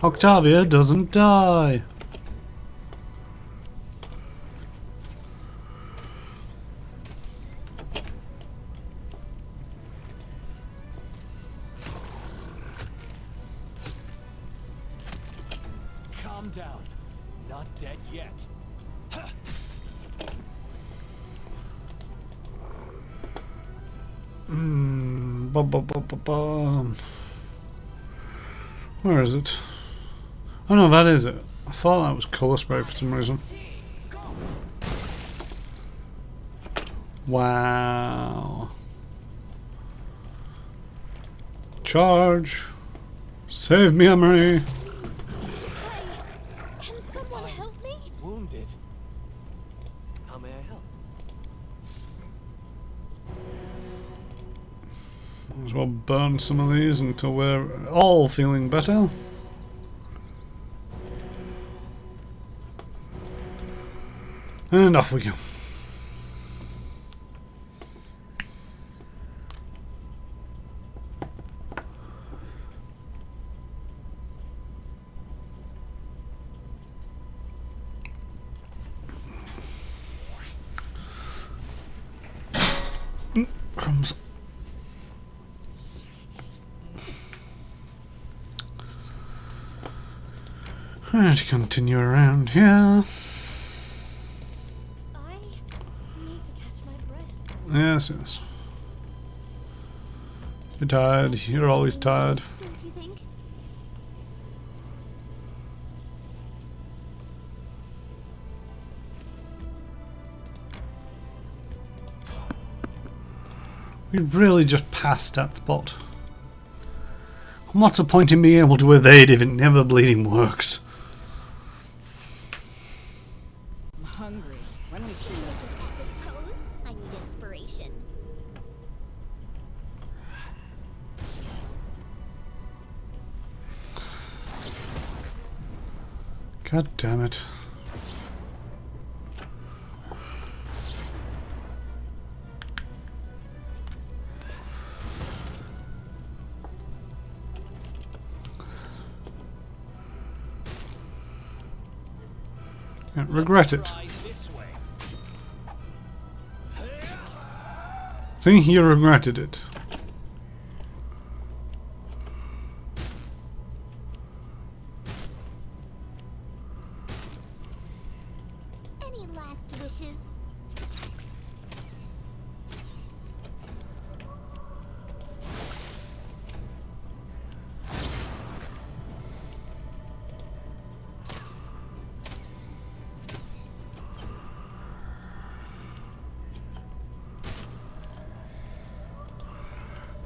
Octavia doesn't die. Calm down. Not dead yet. Where is it? Oh no, that is it. I thought that was colour spray for some reason. Wow. Charge. Save me, Emery. Can someone help me? Wounded. How may I help? Might as well burn some of these until we're all feeling better. And off we go. Crumbs. Right, continue around here. I need to catch my breath. Yes, yes. You're tired. You're always tired. Don't you think? We really just passed that spot. And what's the point in being able to evade if it never bleeding works? I'm hungry. When we see Pose? I need inspiration. God damn it. I regret it. See, you regretted it. Any last wishes?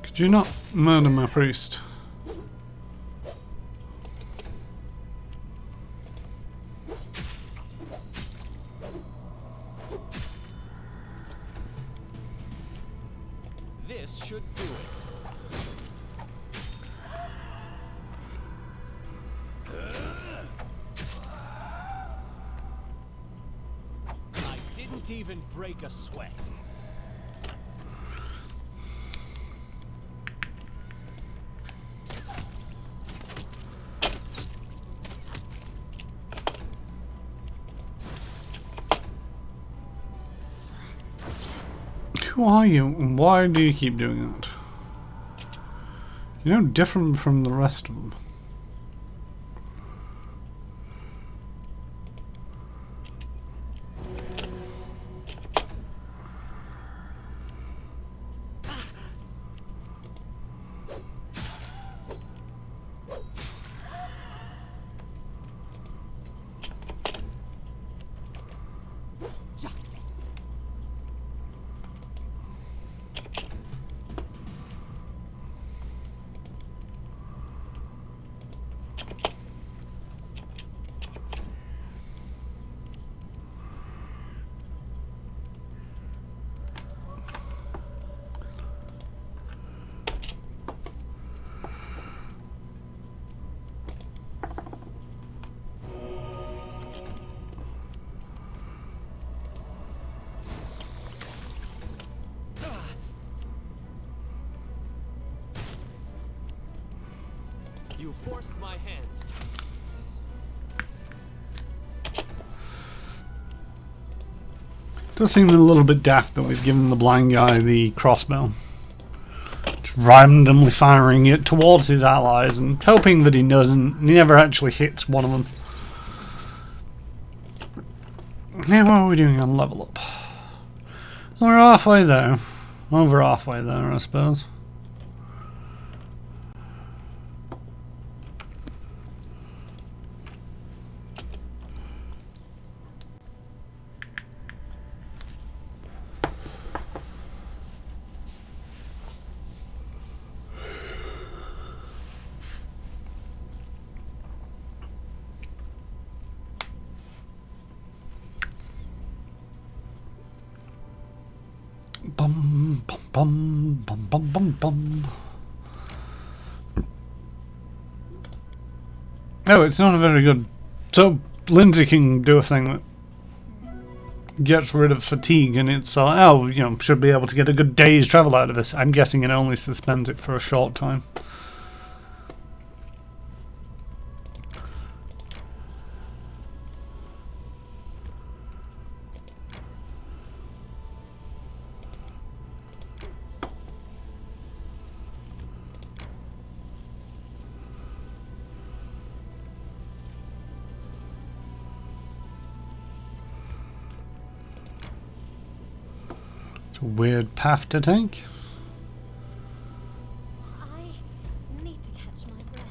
Could you not murder my priest? This should do it. I didn't even break a sweat. Who are you and why do you keep doing that? You're no different from the rest of them. You forced my hand. Does seem a little bit daft that we've given the blind guy the crossbow. Just randomly firing it towards his allies and hoping that he never actually hits one of them. Now what are we doing on level up? We're halfway there. Over halfway there, I suppose. Bum bum bum bum bum bum bum. Oh, it's not a very good. So Lindsay can do a thing that gets rid of fatigue, and it's should be able to get a good day's travel out of this. I'm guessing it only suspends it for a short time. A weird path to take. I need to catch my breath.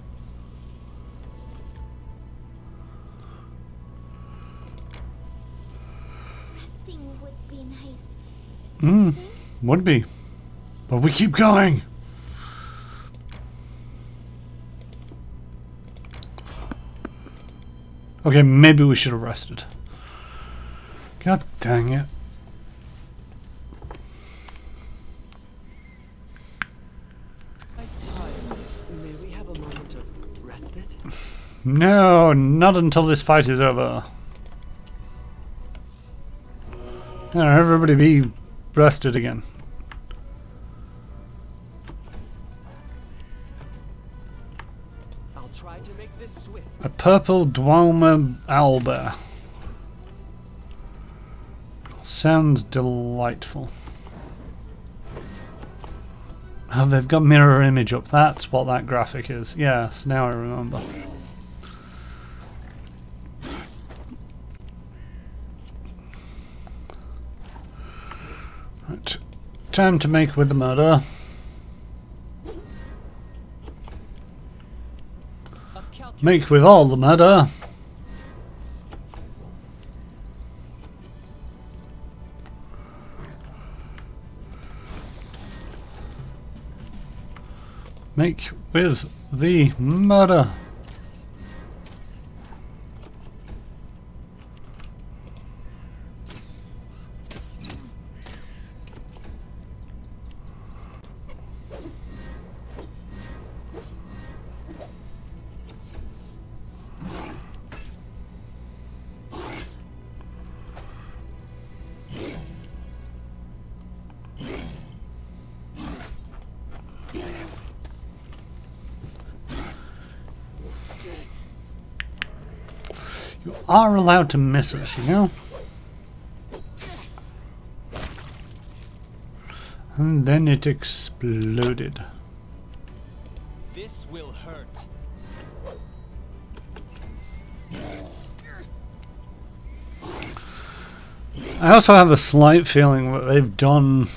Resting would be nice. Would be. But we keep going. Okay, maybe we should have rested. God dang it. I'm tired. May we have a moment of respite? No, not until this fight is over. Everybody be rested again. I'll try to make this swift. A purple Dwemer owlbear. Sounds delightful. Oh, they've got mirror image up. That's what that graphic is. Yes, now I remember. Right. Time to make with the murder. Make with all the murder. Make with the murder. You are allowed to miss us, you know? And then it exploded. This will hurt. I also have a slight feeling that they've done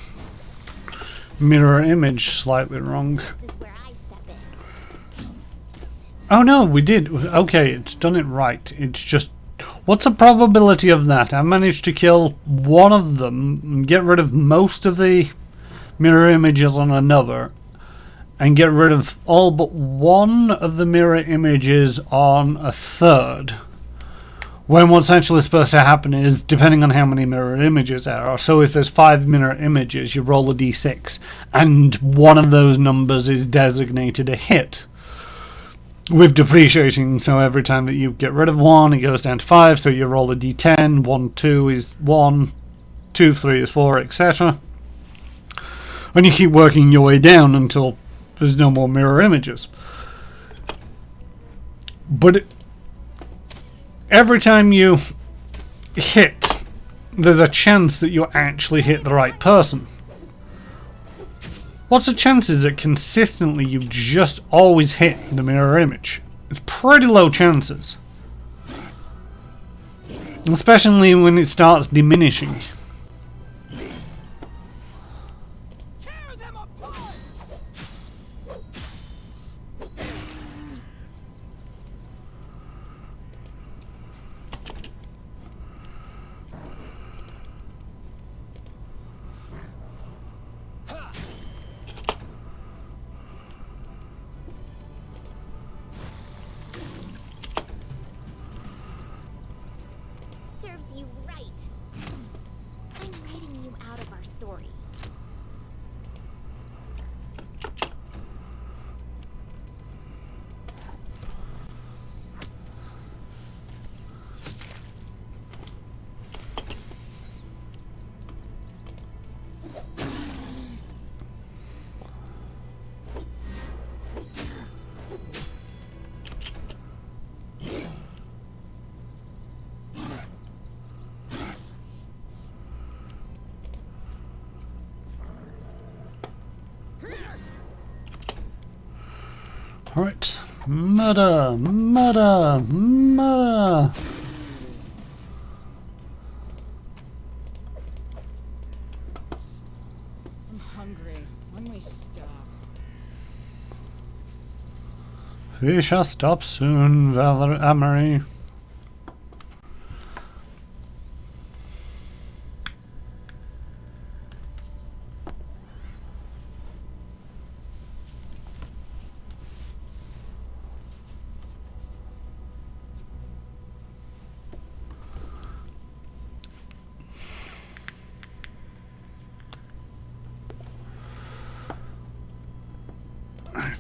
mirror image slightly wrong. This is where I step in. Oh no, we did. Okay, it's done it right. It's just, what's the probability of that? I managed to kill one of them and get rid of most of the mirror images on another, and get rid of all but one of the mirror images on a third. When what's actually supposed to happen is, depending on how many mirror images there are, so if there's 5 mirror images, you roll a d6, and one of those numbers is designated a hit. With depreciating, so every time that you get rid of one, it goes down to 5, so you roll a d10, 1, 2 is 1, 2, 3 is 4, etc. And you keep working your way down until there's no more mirror images. But every time you hit, there's a chance that you actually hit the right person. What's the chances that consistently you just always hit the mirror image? It's pretty low chances. Especially when it starts diminishing. Tear them apart! Serves you right. I'm writing you out of our story. Alright. Murder! Murder! Murder! I'm hungry. When we stop. We shall stop soon, Valor Amory.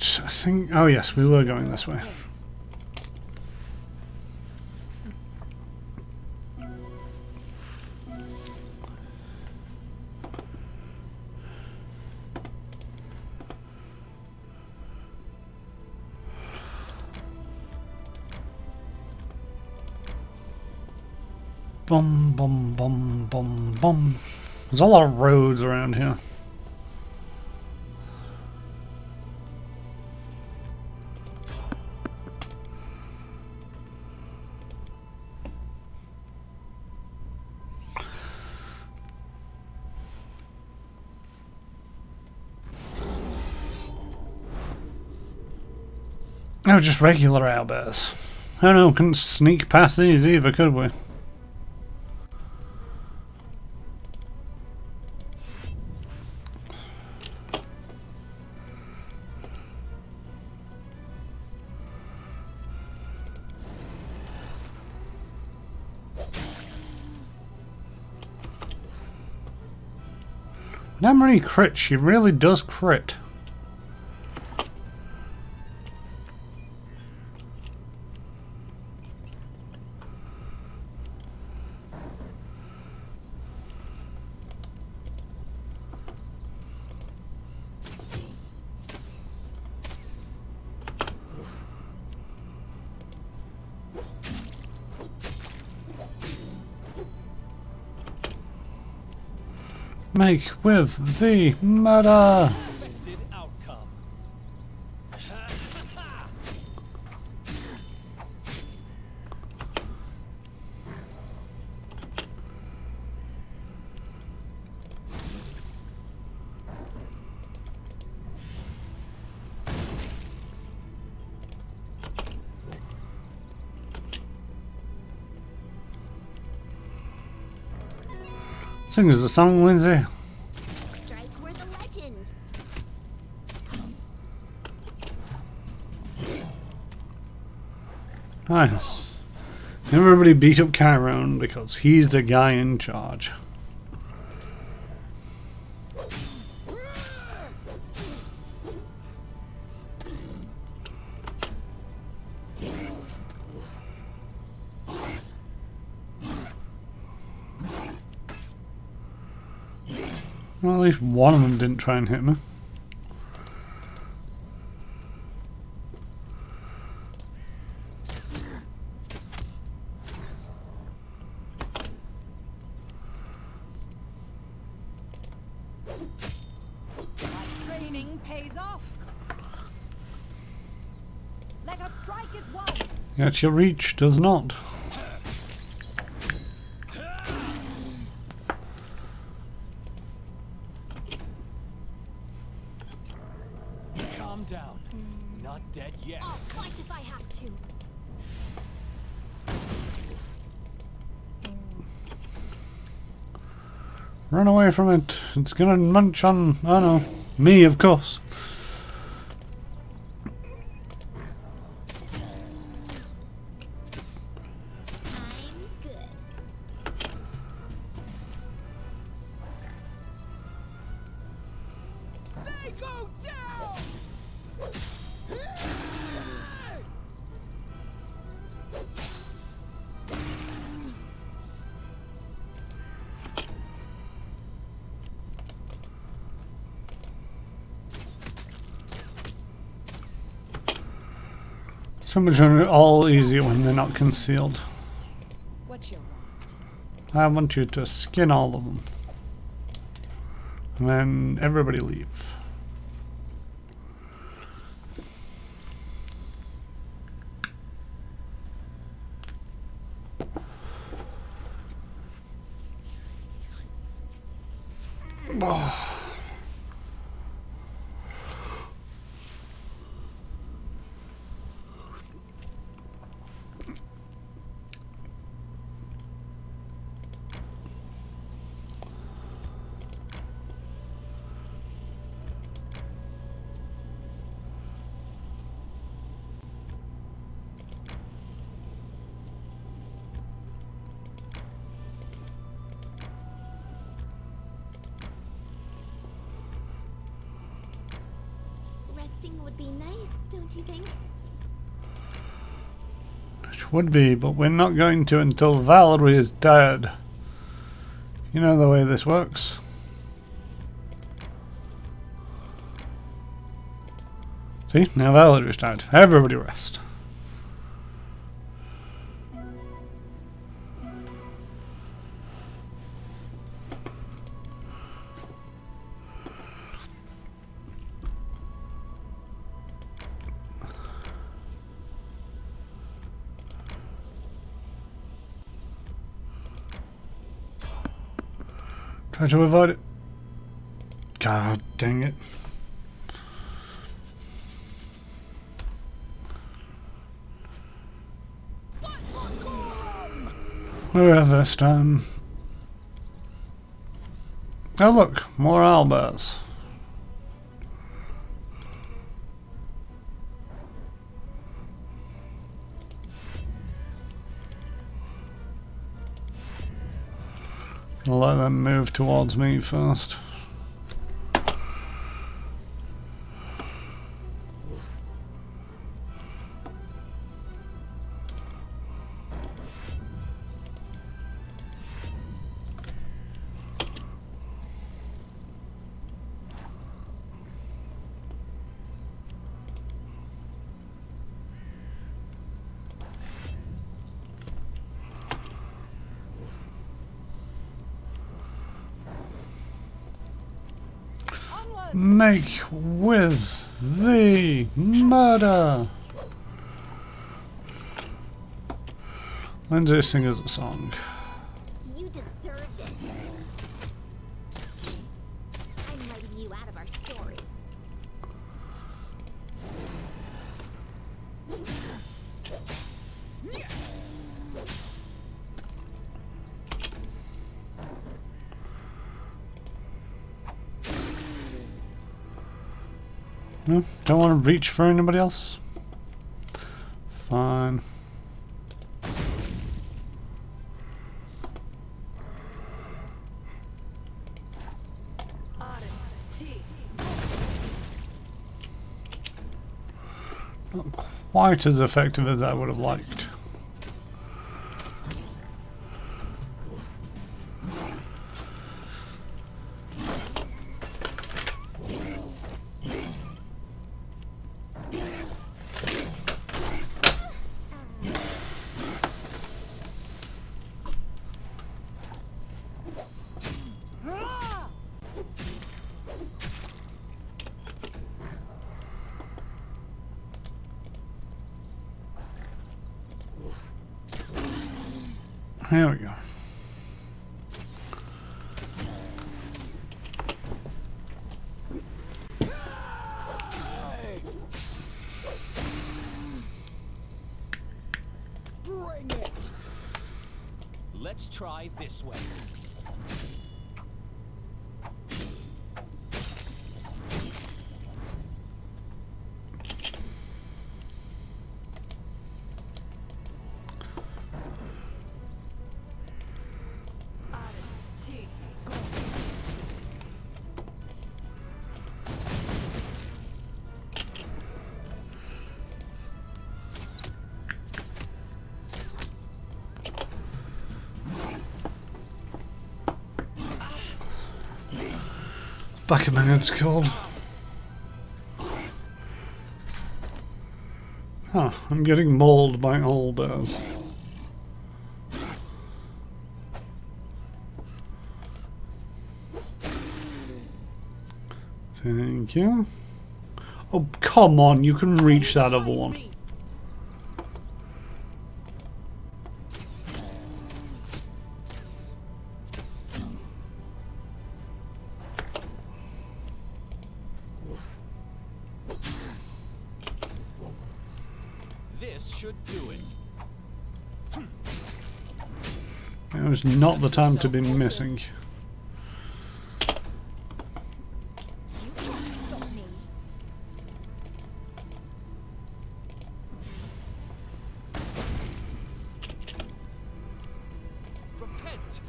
Right, I think... Oh yes, we were going this way. Bum, bum, bum, bum, bum. There's a lot of roads around here. Oh, just regular owlbears. Oh no, couldn't sneak past these either, could we? That many crits, she really does crit. Make with the murder. Expected outcome. Sing us the song, Lindsay. Strike worth a legend. Nice. Everybody beat up Chiron because he's the guy in charge. Well, at least one of them didn't try and hit me. My training pays off. Let us strike as one. Yet your reach does not. Calm down. Not dead yet. I'll fight if I have to. Run away from it. It's gonna munch on... Oh no. Me, of course. I'm good. They go down. So much all easier when they're not concealed. What you want? I want you to skin all of them. And then everybody leave. don't you think? It would be, but we're not going to until Valerie is dead. You know the way this works. See, now Valerie's died. Everybody rest. Try to avoid it. God dang it. We're at this time. Oh look, more owlbears. I'll let them move towards me first. Make with the murder. Lindsay sings a song. You deserved it. I'm writing you out of our story. No, don't want to reach for anybody else. Fine. Not quite as effective as I would have liked. There we go. Bring it. Let's try this way. Back of my head's cold. Huh, I'm getting mauled by owlbears. Thank you. Oh, come on, you can reach that other one. This should do it. It was not the time to be missing. Repent.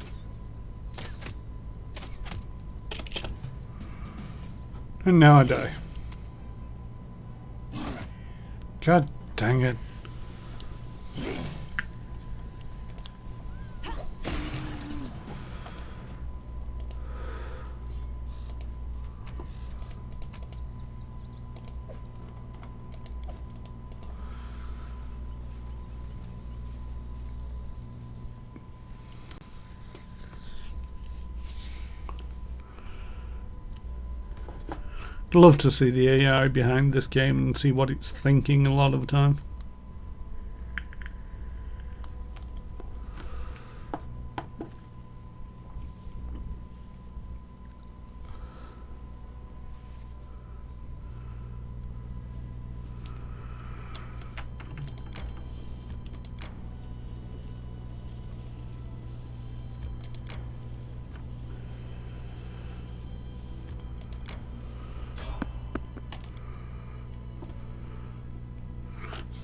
And now I die. God dang it. Love to see the AI behind this game and see what it's thinking a lot of the time.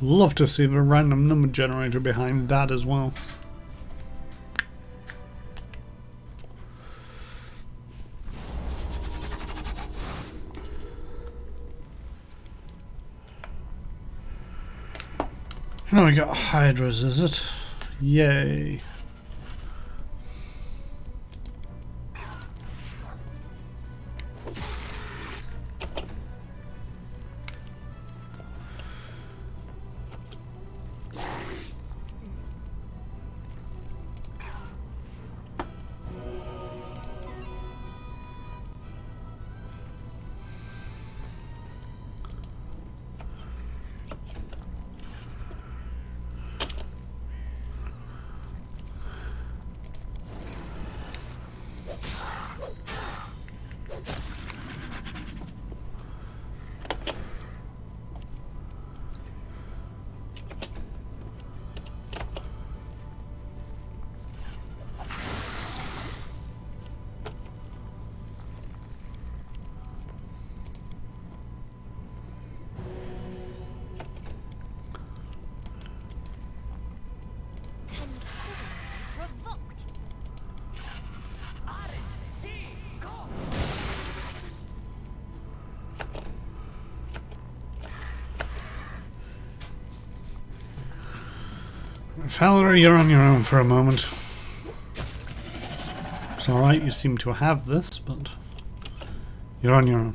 Love to see the random number generator behind that as well. Now we got Hydras, is it? Yay. Familar, you're on your own for a moment. It's alright, you seem to have this, but you're on your own.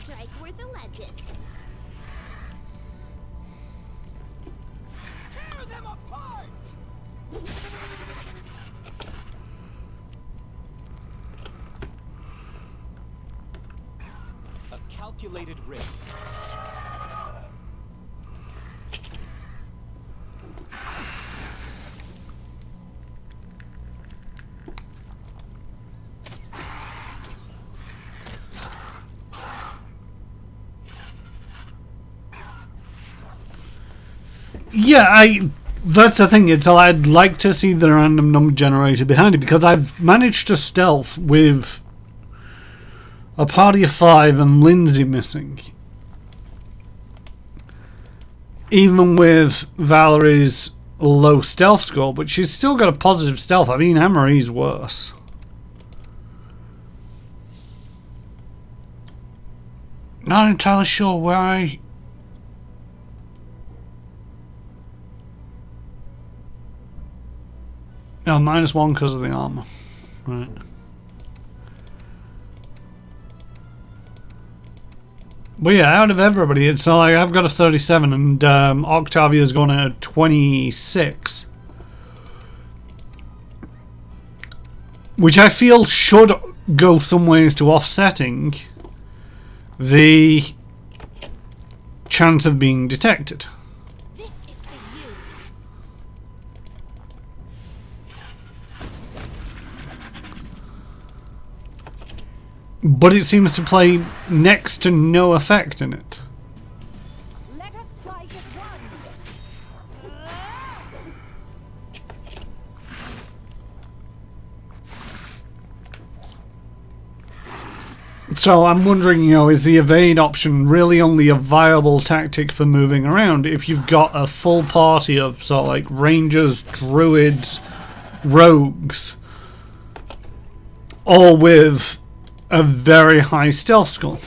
Strike worth a legend. Tear them apart! A calculated risk. Yeah, that's the thing. I'd like to see the random number generator behind it, because I've managed to stealth with a party of 5 and Lindsay missing. Even with Valerie's low stealth score, but she's still got a positive stealth. I mean, Anne-Marie's worse. Not entirely sure why. No, -1 because of the armor. Right. But yeah, out of everybody, it's like I've got a 37 and Octavia's gone at a 26. Which I feel should go some ways to offsetting the chance of being detected. This is for you. But it seems to play next to no effect in it. Let us strike as one. So I'm wondering, you know, is the evade option really only a viable tactic for moving around if you've got a full party of sort of like rangers, druids, rogues, all with a very high stealth score?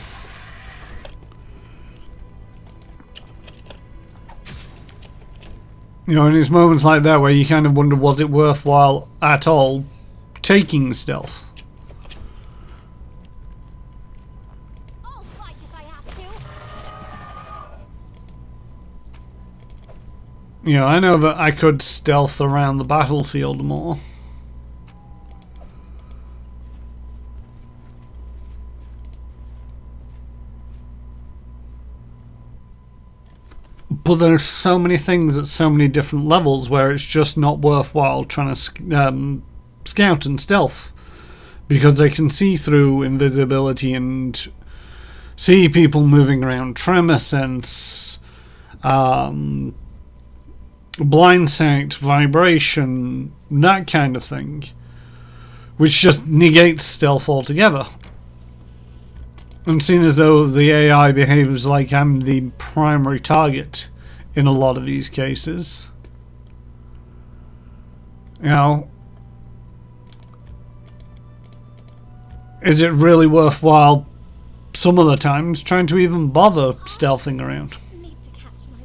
You know, and it's moments like that where you kind of wonder, was it worthwhile at all taking stealth? I'll fight if I have to. You know, I know that I could stealth around the battlefield more. But there's so many things at so many different levels where it's just not worthwhile trying to scout and stealth, because they can see through invisibility and see people moving around, tremor sense, blind sight, vibration, that kind of thing, which just negates stealth altogether. And seen as though the AI behaves like I'm the primary target in a lot of these cases. You know, is it really worthwhile some of the times trying to even bother stealthing around? I need to catch my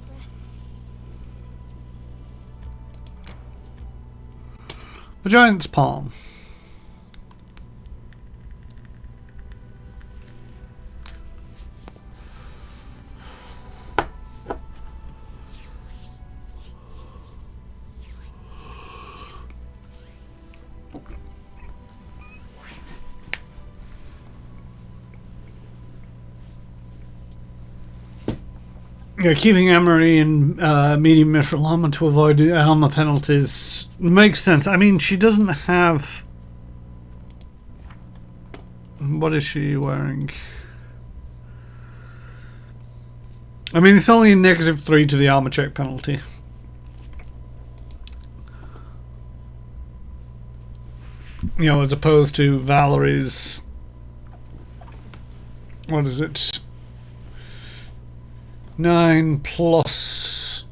breath. The Giant's Palm. Yeah, keeping Emery in medium mithril armor to avoid armor penalties makes sense. I mean, she doesn't have... What is she wearing? I mean, it's only a -3 to the armor check penalty. You know, as opposed to Valerie's... What is it? 9 plus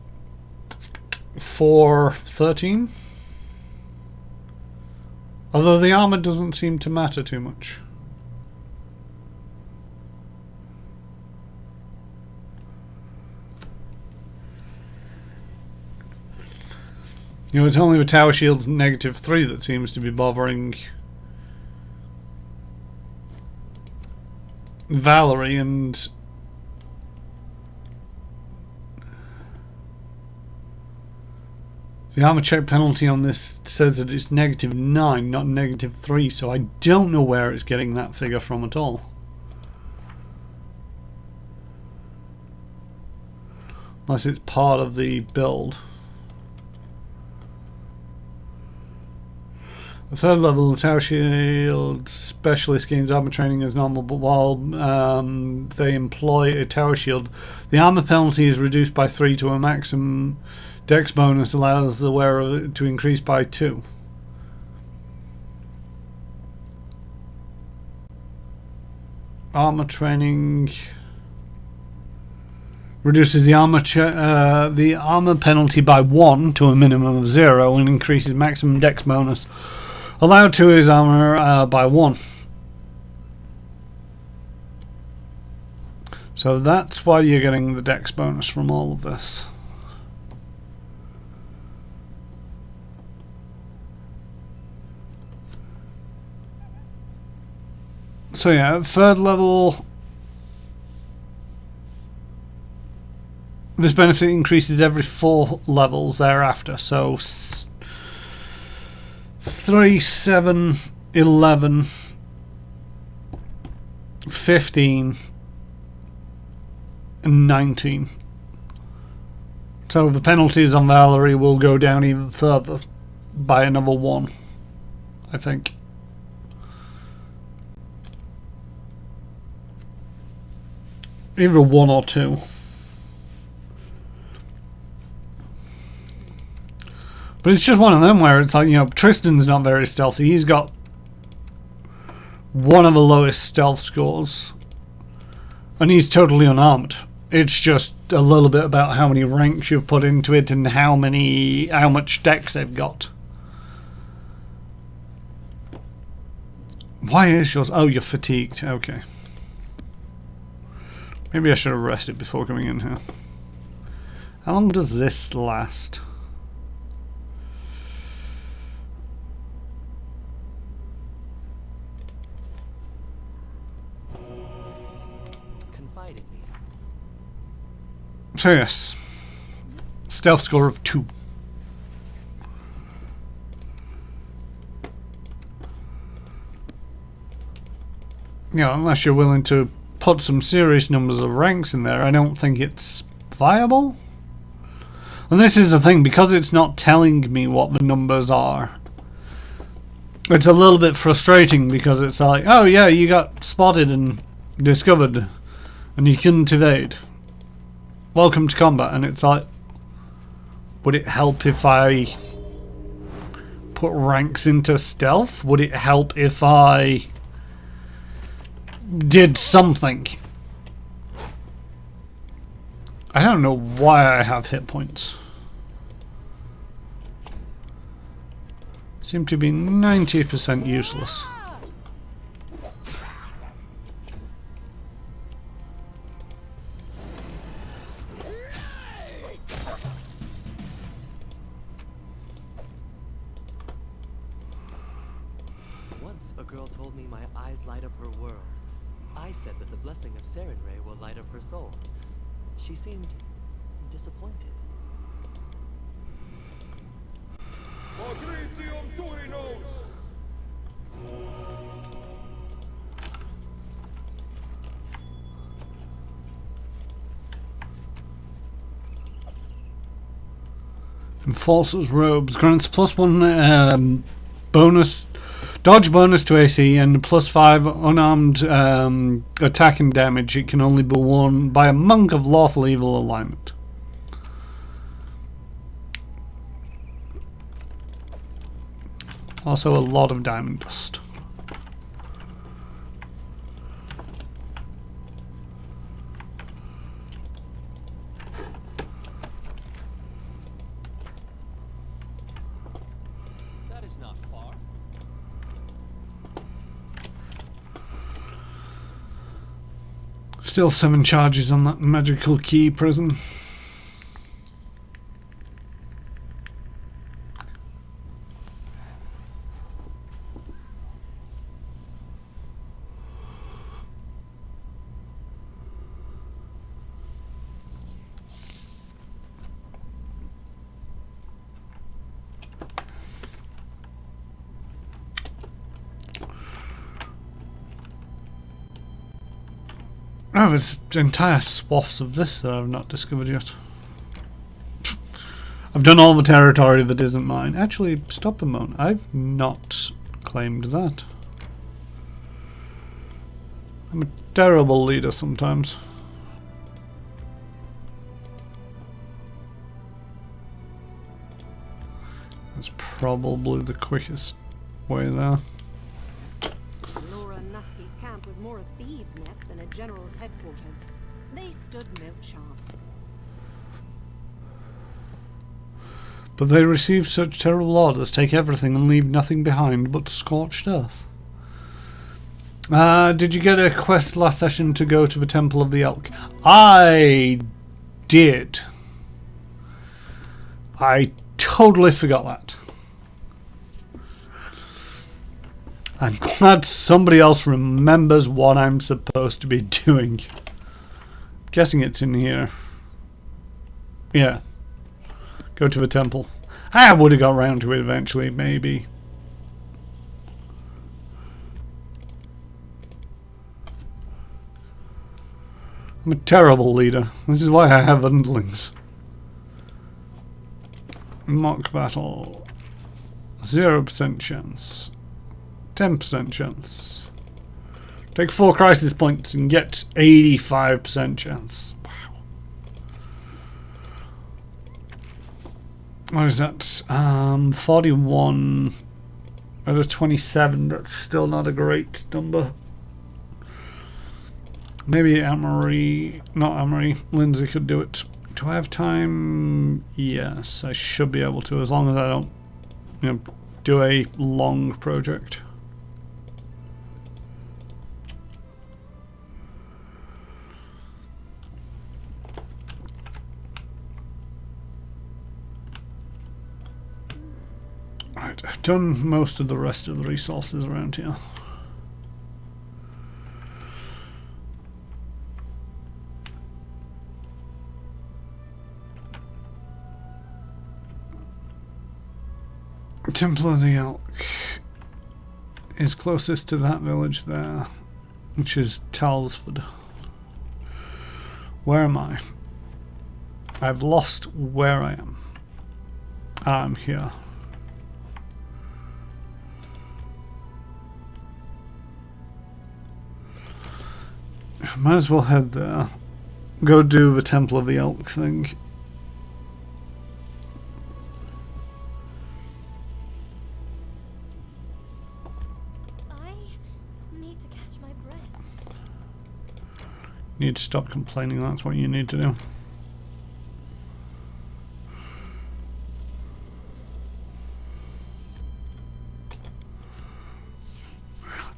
4, 13. Although the armor doesn't seem to matter too much. You know, it's only with Tower Shield's -3 that seems to be bothering Valerie, and the armor check penalty on this says that it's -9, not -3, so I don't know where it's getting that figure from at all. Unless it's part of the build. The third level, the Tower Shield specialist gains armor training as normal, but while they employ a Tower Shield, the armor penalty is reduced by 3 to a maximum. Dex bonus allows the wearer to increase by 2. Armor training reduces the armor penalty by 1 to a minimum of 0 and increases maximum Dex bonus allowed to his armor by 1. So that's why you're getting the Dex bonus from all of this. So yeah, third level, this benefit increases every 4 levels thereafter. So 3, 7, 11, 15, and 19. So the penalties on Valerie will go down even further by another 1, I think. Either 1 or 2. But it's just one of them where it's like, you know, Tristan's not very stealthy. He's got one of the lowest stealth scores. And he's totally unarmed. It's just a little bit about how many ranks you've put into it and how much dex they've got. Why is yours? Oh, you're fatigued. Okay. Maybe I should have rested before coming in here. How long does this last? Confide in me. So yes. Stealth score of 2. Yeah, unless you're willing to put some serious numbers of ranks in there, I don't think it's viable. And this is the thing, because it's not telling me what the numbers are. It's a little bit frustrating because it's like, oh yeah, you got spotted and discovered and you couldn't evade. Welcome to combat. And it's like, would it help if I put ranks into stealth? Would it help if I did something? I don't know why I have hit points. Seem to be 90% useless. Once a girl told me my eyes light up her world. I said that the blessing of Sarenrae will light up her soul. She seemed disappointed. Enforcer's robes grants +1 bonus, dodge bonus to AC and +5 unarmed attack and damage. It can only be worn by a monk of lawful evil alignment. Also a lot of diamond dust. That is not far. Still 7 charges on that magical key prison. Oh, there's entire swaths of this that I've not discovered yet. I've done all the territory that isn't mine. Actually, stop a moment. I've not claimed that. I'm a terrible leader sometimes. That's probably the quickest way there. Nuski's camp was more a thieves' nest than a general's headquarters. They stood no chance. But they received such terrible orders, take everything and leave nothing behind but scorched earth. Did you get a quest last session to go to the Temple of the Elk? I did. I totally forgot that. I'm glad somebody else remembers what I'm supposed to be doing. I'm guessing it's in here. Yeah. Go to the temple. I would have got round to it eventually, maybe. I'm a terrible leader. This is why I have underlings. Mock battle. 0% chance. 10% chance. Take 4 crisis points and get 85% chance. Wow. What is that? 41 Out of 27, that's still not a great number. Maybe Lindsay could do it. Do I have time? Yes, I should be able to, as long as I don't, do a long project. Right, I've done most of the rest of the resources around here. Temple of the Elk is closest to that village there, which is Talsford. Where am I? I've lost where I am. I'm here. Might as well head there. Go do the Temple of the Elk thing. Need to stop complaining, that's what you need to do.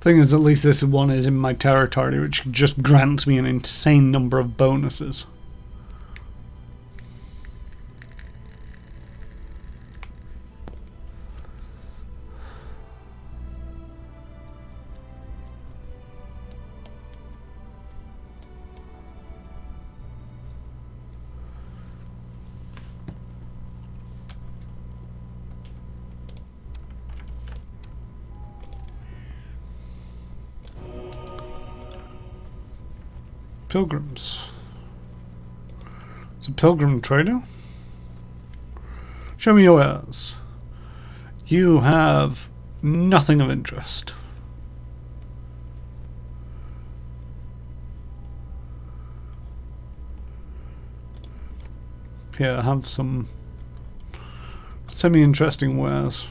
Thing is, at least this one is in my territory, which just grants me an insane number of bonuses. Pilgrims. It's a pilgrim trader? Show me your wares. You have nothing of interest. Here, I have some semi-interesting wares.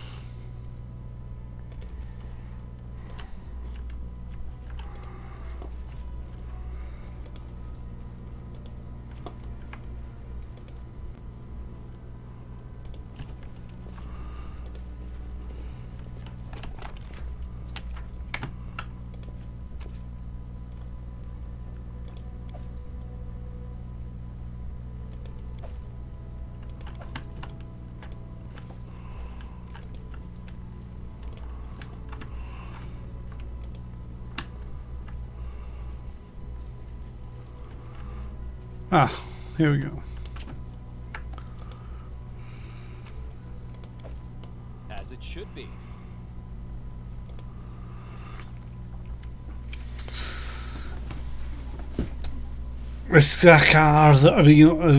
Ah, here we go. As it should be. The Skakar of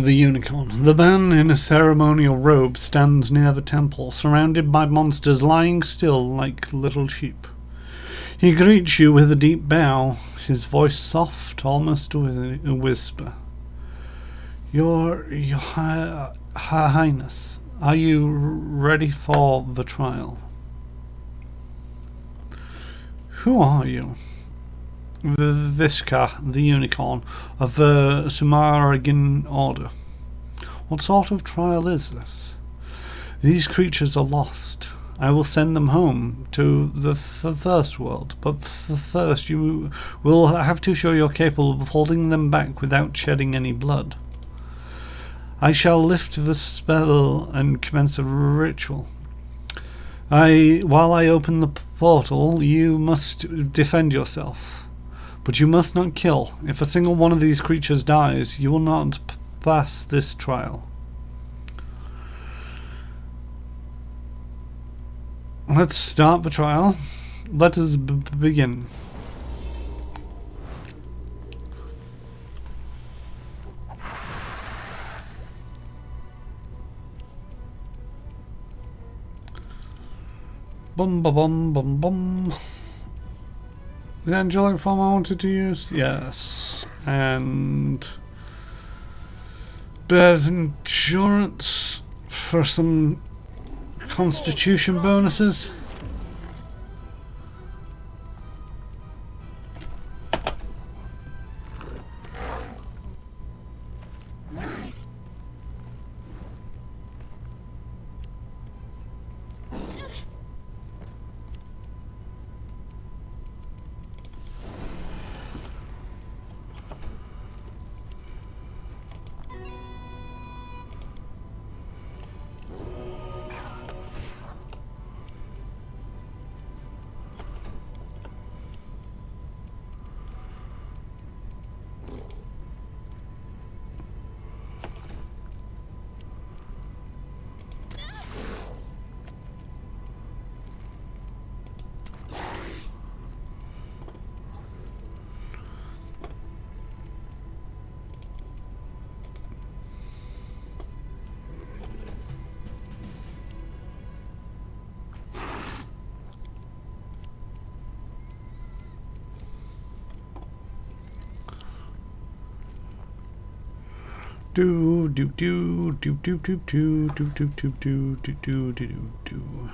the unicorn. The man in a ceremonial robe stands near the temple, surrounded by monsters lying still like little sheep. He greets you with a deep bow, his voice soft, almost a whisper. Your Highness, are you ready for the trial? Who are you? The Vishka, the unicorn, of the Sumerian order. What sort of trial is this? These creatures are lost. I will send them home to the first world, but first you will have to show you're capable of holding them back without shedding any blood. I shall lift the spell and commence a ritual. While I open the portal, you must defend yourself. But you must not kill. If a single one of these creatures dies, you will not pass this trial. Let's start the trial. Let us begin. Bum ba bum bum bum. The angelic form I wanted to use? Yes. And there's insurance for some constitution bonuses. Do do do do do do do do do do do do do do do.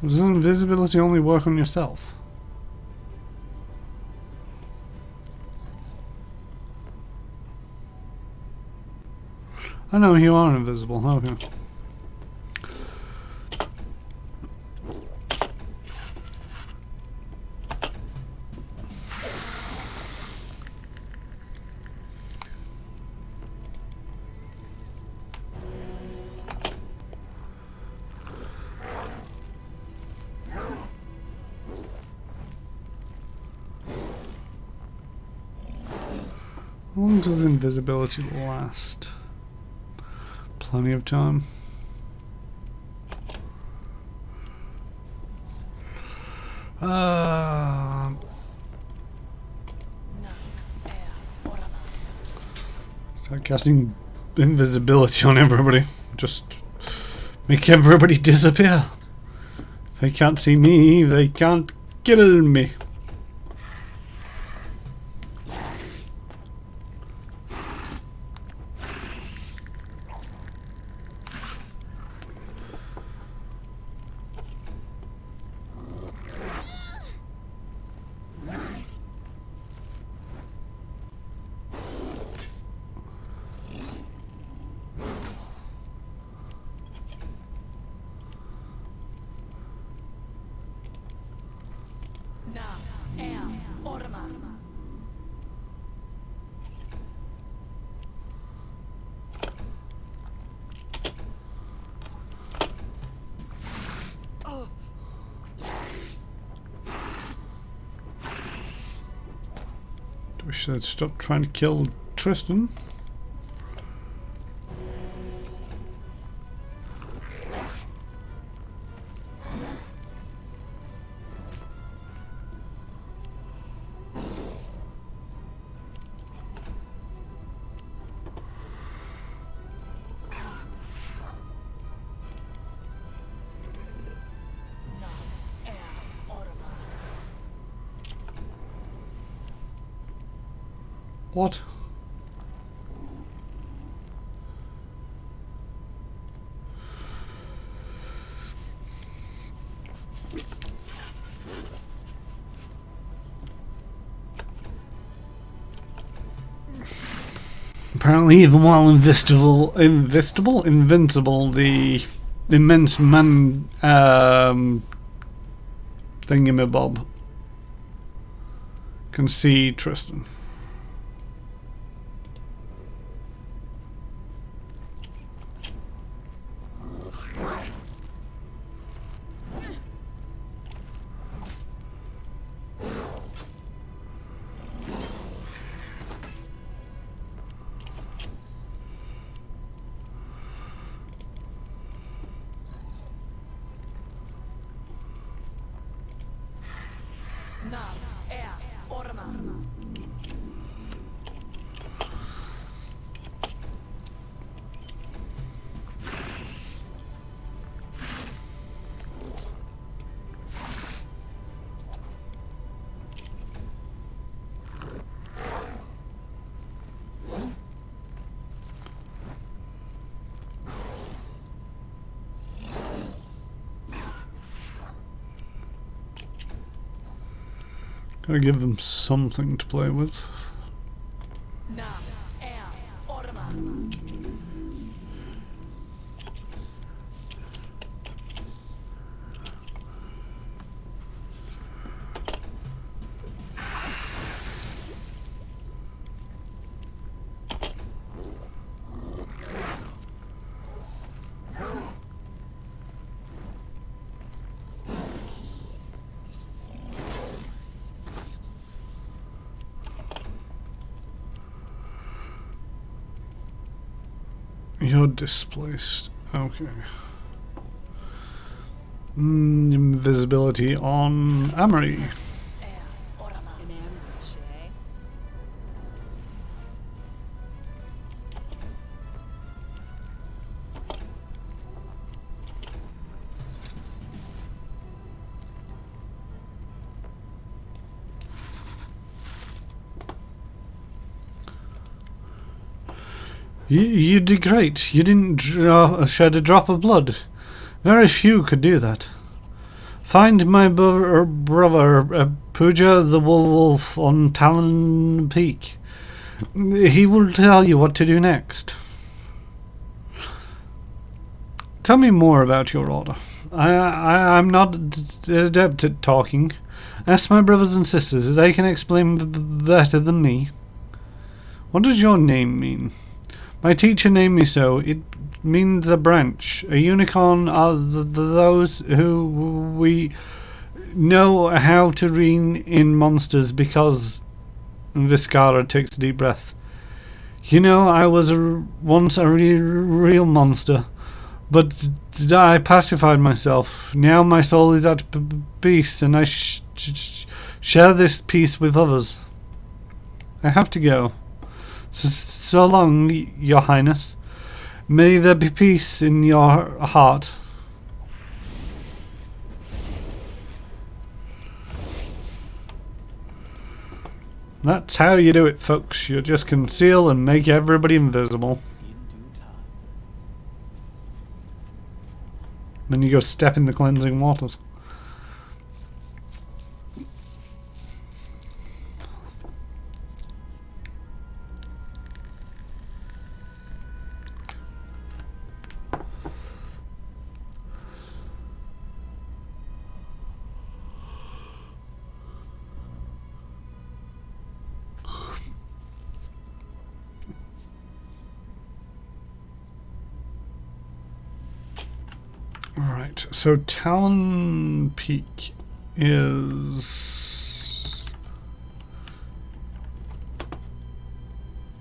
Does invisibility only work on yourself? I know you are invisible, okay. How long does invisibility last? Plenty of time. Start casting invisibility on everybody. Just make everybody disappear. If they can't see me, they can't kill me. We should stop trying to kill Tristan. What? Apparently, even while invincible, the immense man thingamabob can see Tristan. Gotta give them something to play with. You're displaced. Okay. Invisibility on Amory. In ambush, eh? You did great. You didn't shed a drop of blood. Very few could do that. Find my brother, Pooja the Wolf on Talon Peak. He will tell you what to do next. Tell me more about your order. I'm not adept at talking. Ask my brothers and sisters. They can explain better than me. What does your name mean? My teacher named me so. It means a branch. A unicorn are those who we know how to rein in monsters because... Viscara takes a deep breath. You know, I was once a real monster, but I pacified myself. Now my soul is at peace, and I share this peace with others. I have to go. So long, Your Highness. May there be peace in your heart. That's how you do it, folks. You just conceal and make everybody invisible. Then you go step in the cleansing waters. Alright, so Talon Peak is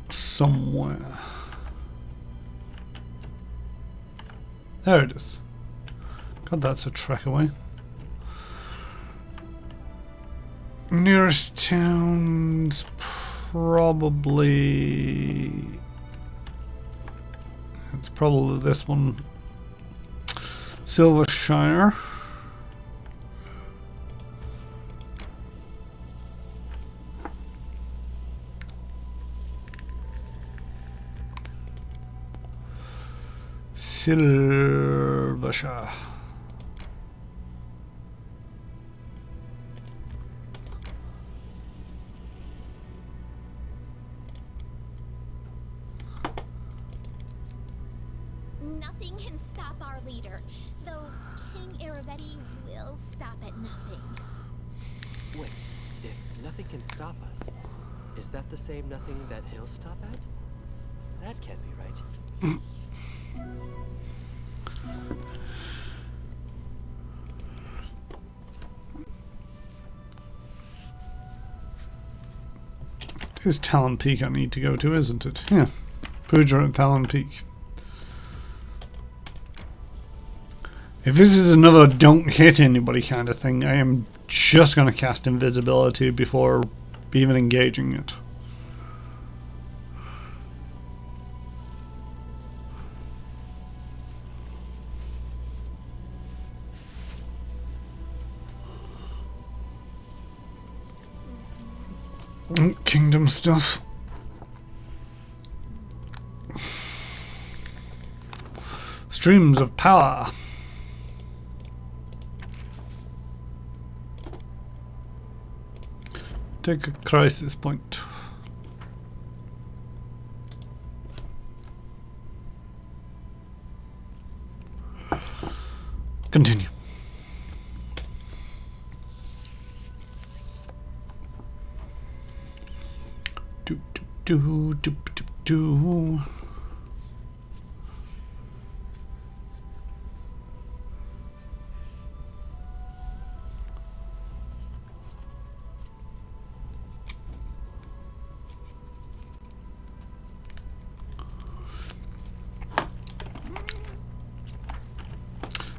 somewhere. There it is. God, that's a trek away. Nearest town's probably... It's probably this one. Silvershire. Silvershire. Nothing can stop our leader, though King Iravetti will stop at nothing. Wait, if nothing can stop us, is that the same nothing that he'll stop at? That can't be right. It is Talon Peak I need to go to, isn't it? Yeah. Pooja at Talon Peak. If this is another don't hit anybody kind of thing, I am just going to cast invisibility before even engaging it. Kingdom stuff. Streams of power. Take a crisis point. Continue. Do do do do do do.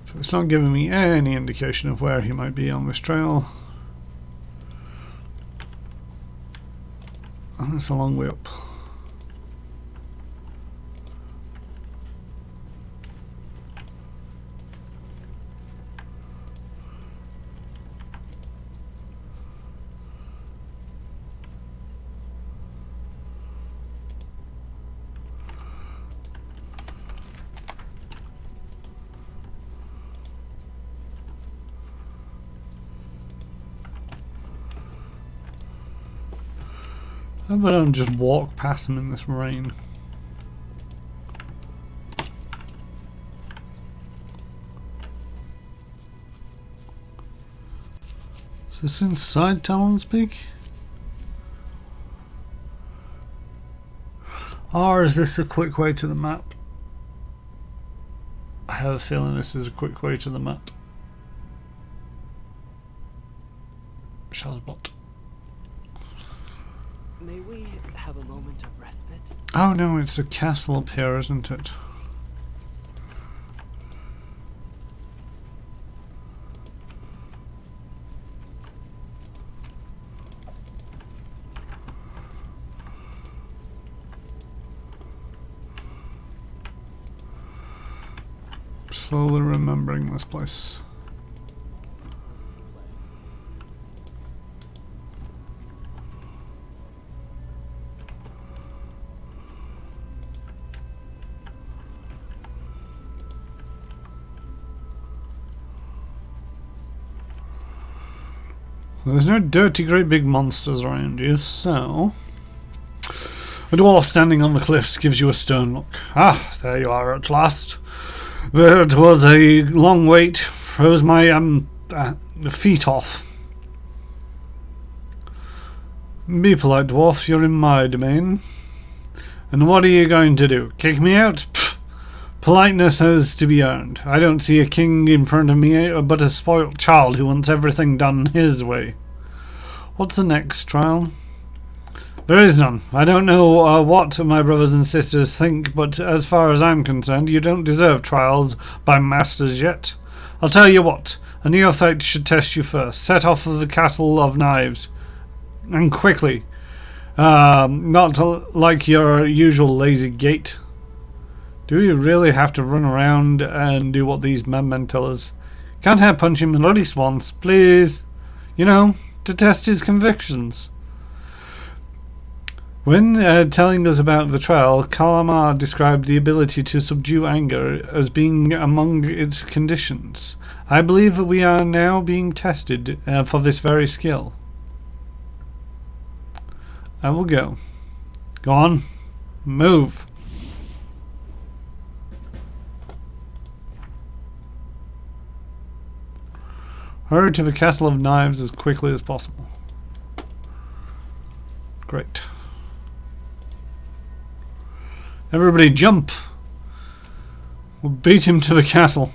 So it's not giving me any indication of where he might be on this trail. And it's a long way up. How about I don't just walk past him in this rain? Is this inside Talon's Peak? Or is this a quick way to the map? I have a feeling this is a quick way to the map. Shellsbot. May we have a moment of respite? Oh no, it's a castle up here, isn't it? Slowly remembering this place. There's no dirty great big monsters around you, so... A dwarf standing on the cliffs gives you a stern look. Ah, there you are at last. It was a long wait. Froze my feet off. Be polite, dwarf. You're in my domain. And what are you going to do? Kick me out? Pfft. Politeness has to be earned. I don't see a king in front of me, but a spoilt child who wants everything done his way. What's the next trial? There is none. I don't know what my brothers and sisters think, but as far as I'm concerned, you don't deserve trials by masters yet. I'll tell you what. A neophyte should test you first. Set off of the Castle of Knives. And quickly. Not like your usual lazy gait. Do you really have to run around and do what these madmen tell us? Can't I punch him at least once, please? You know, to test his convictions. When telling us about the trial, Kalamar described the ability to subdue anger as being among its conditions. I believe that we are now being tested for this very skill. I will go. Go on. Move. Hurry to the Castle of Knives as quickly as possible. Great. Everybody jump! We'll beat him to the castle.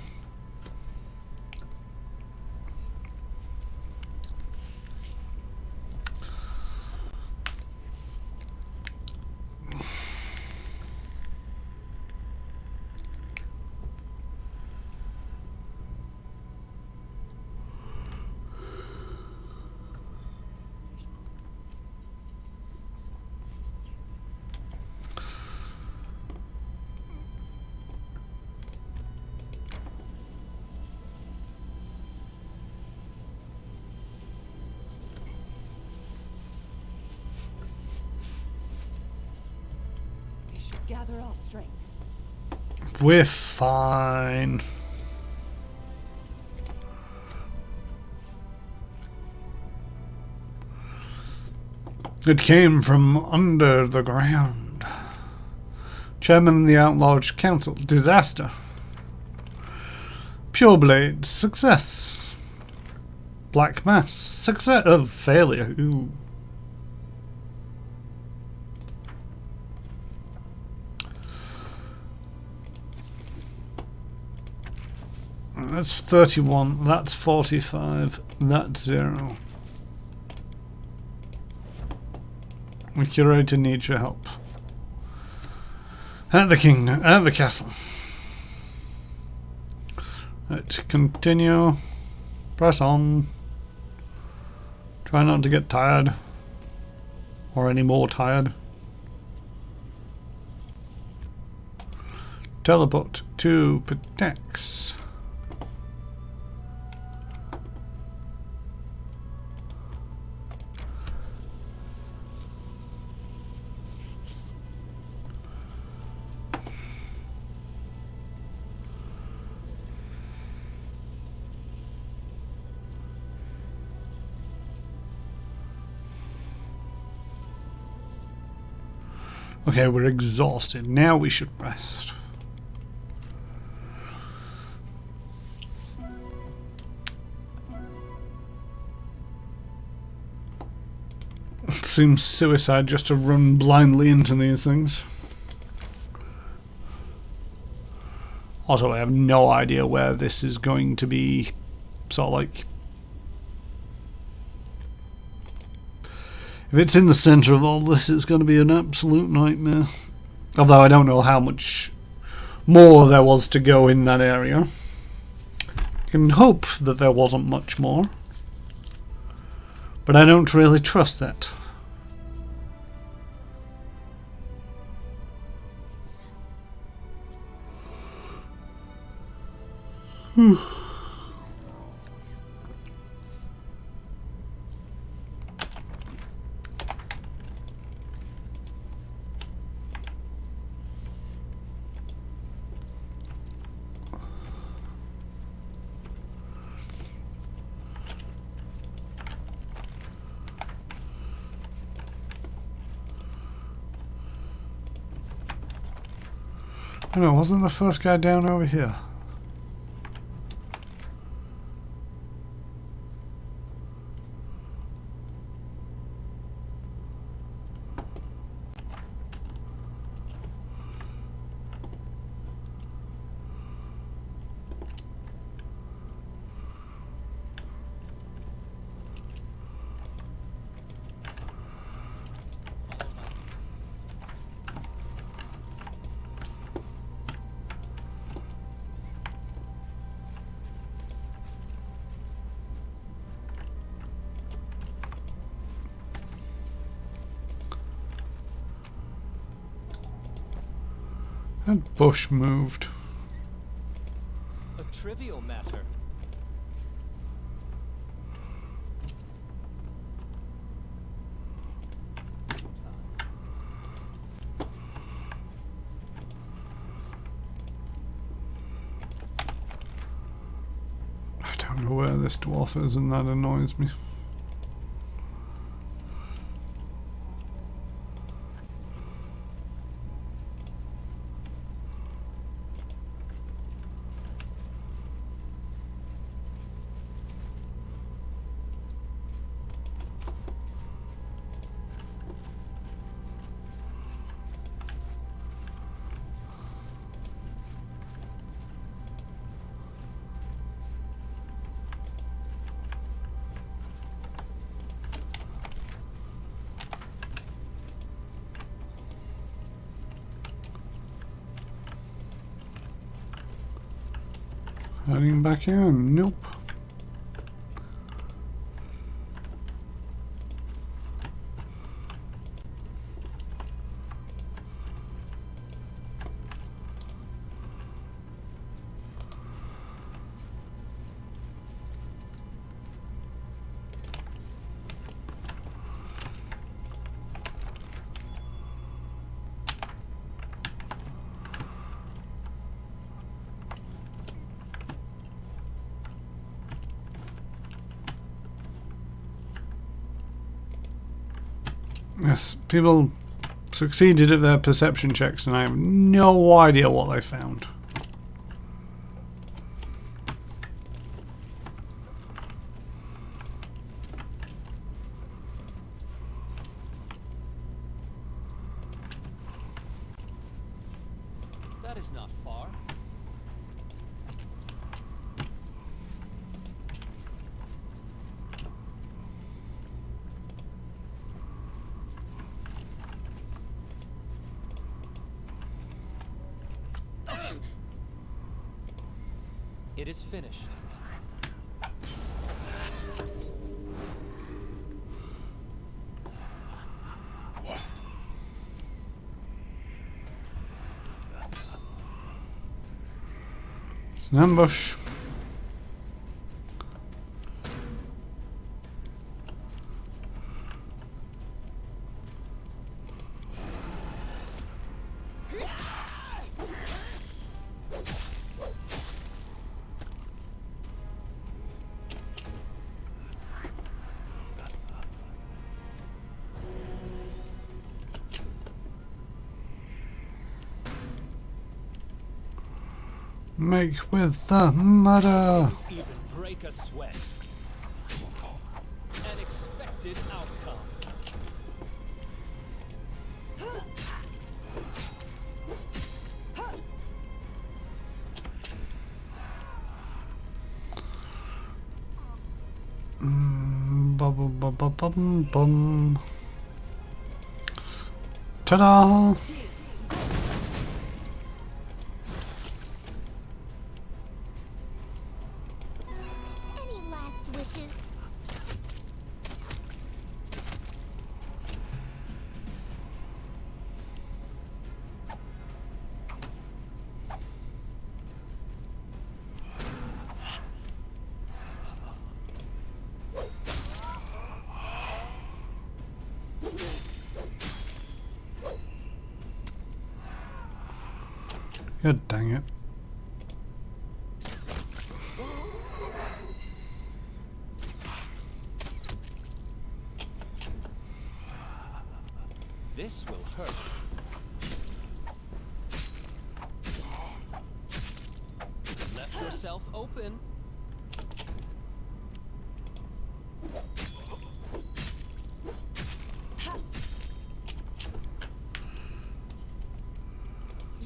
Gather our strength. We're fine. It came from under the ground. Chairman of the Outlawed Council. Disaster. Pureblade. Success. Black Mass. Success of failure. Ooh. That's 31. That's 45. That's 0. The curator needs your help. At the castle. Let's continue. Press on. Try not to get tired. Or any more tired. Teleport to Patex. Okay, we're exhausted. Now we should rest. It seems suicide just to run blindly into these things. Also, I have no idea where this is going to be sort of like... If it's in the centre of all this, it's going to be an absolute nightmare. Although I don't know how much more there was to go in that area. I can hope that there wasn't much more. But I don't really trust that. I don't know, wasn't the first guy down over here? That bush moved. A trivial matter. I don't know where this dwarf is, and that annoys me. Heading back in. Nope. Yes, people succeeded at their perception checks and I have no idea what they found. That is not far. It is finished. It's an ambush. Make with the murder. Even break a sweat. An expected outcome. Bum, bum, bum, bum, bum. Ta-da! Any last wishes? God dang it. This will hurt. Left yourself open.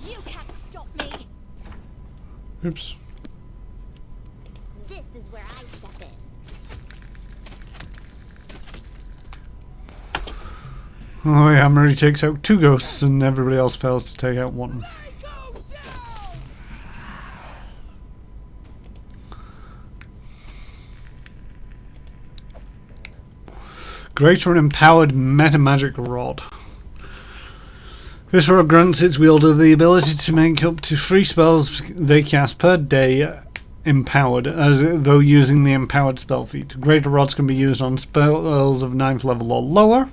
You can't stop me! Oops. This is where I step in. Oh yeah, Murray takes out 2 ghosts and everybody else fails to take out 1. Greater and empowered meta-magic rod. This rod grants its wielder the ability to make up to 3 spells they cast per day empowered, as though using the empowered spell feat. Greater rods can be used on spells of 9th level or lower.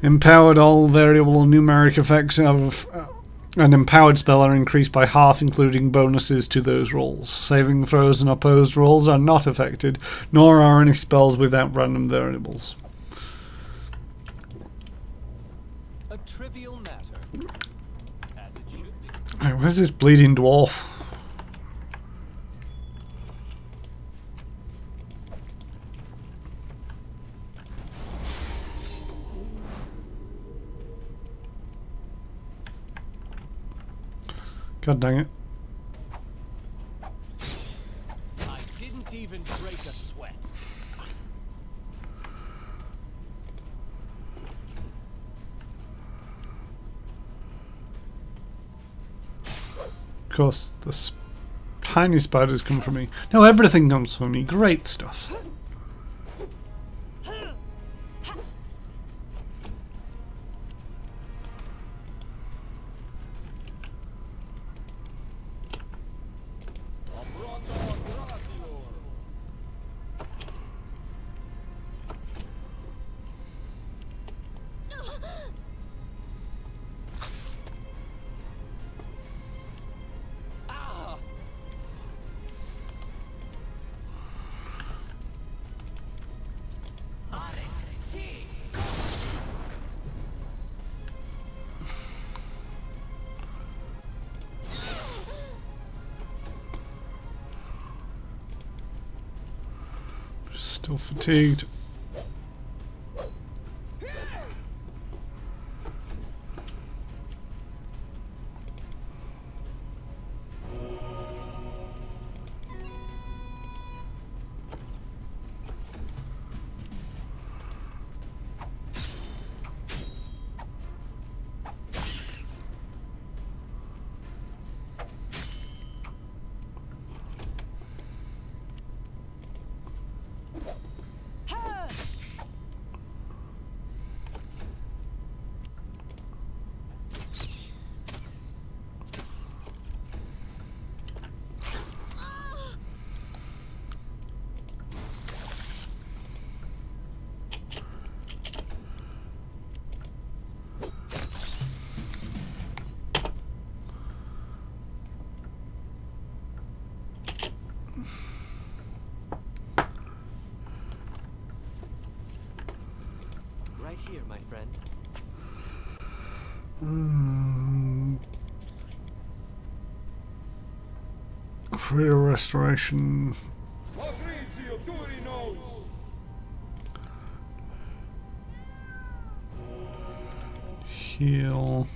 Empowered, all variable numeric effects of an empowered spell are increased by half, including bonuses to those rolls. Saving throws and opposed rolls are not affected, nor are any spells without random variables. A trivial matter. As it should be. Right, where's this bleeding dwarf? God dang it. I didn't even break a sweat. Of course, the tiny spiders come from me. No, everything comes from me. Great stuff. Still fatigued. Right here, my friend. Career restoration. Heal.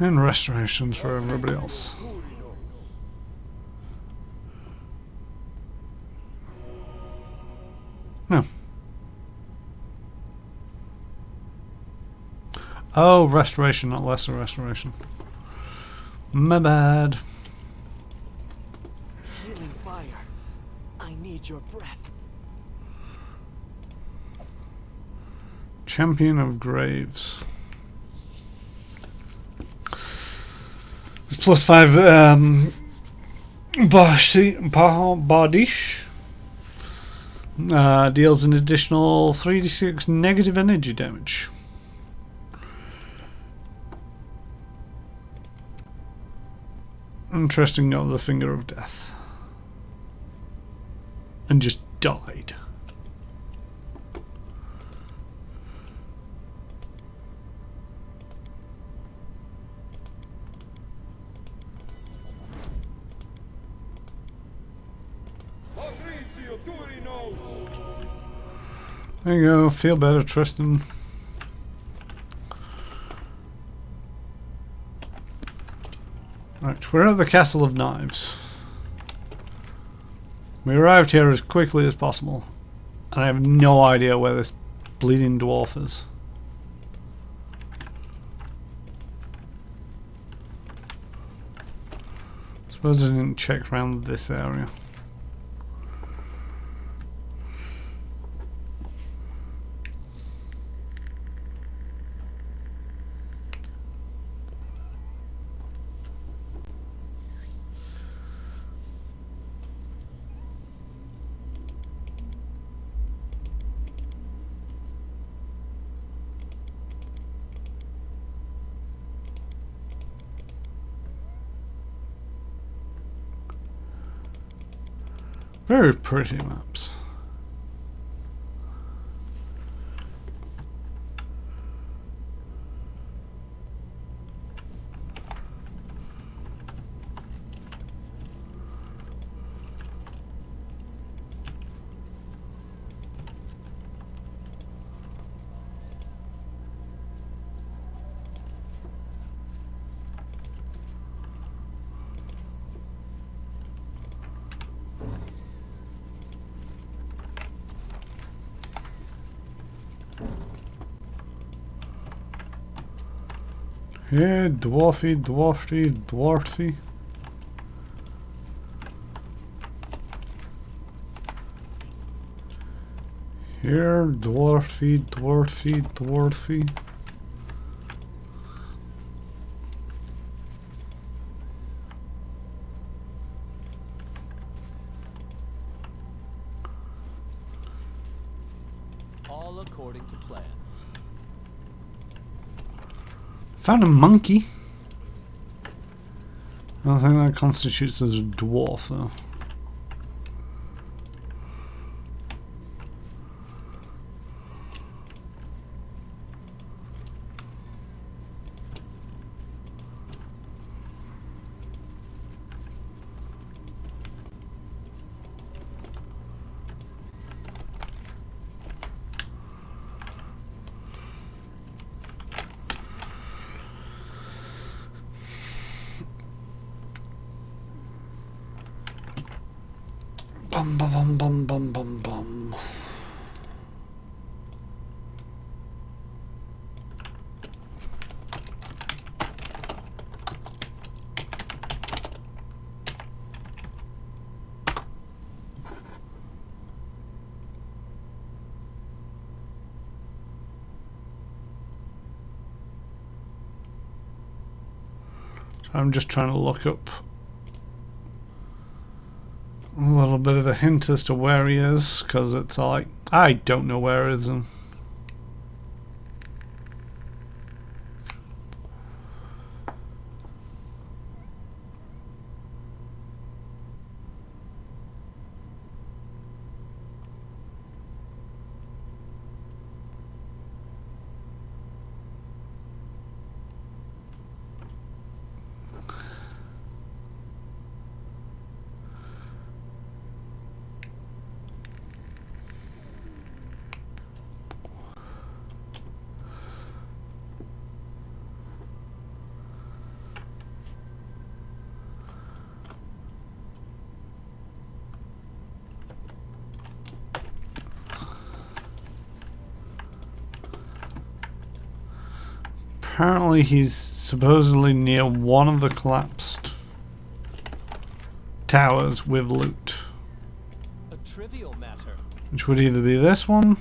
And restorations for everybody else. No. Oh, restoration, not lesser restoration. My bad. Healing fire. I need your breath. Champion of Graves. It's +5 Bardish. Deals an additional 3d6 negative energy damage. Interesting, got the Finger of Death. And just died. There you go, feel better, Tristan. Right, we're at the Castle of Knives. We arrived here as quickly as possible, and I have no idea where this bleeding dwarf is. Suppose I didn't check around this area. Very pretty maps. Yeah, dwarfy, dwarfy, dwarfy. Here, dwarfy, dwarfy, dwarfy. All according to plan. Found a monkey. I don't think that constitutes as a dwarf, though. Bum bum bum bum bum bum. I'm just trying to look up a little bit of a hint as to where he is, because it's like, I don't know where he is. And apparently he's supposedly near one of the collapsed towers with loot, A trivial matter. which would either be this one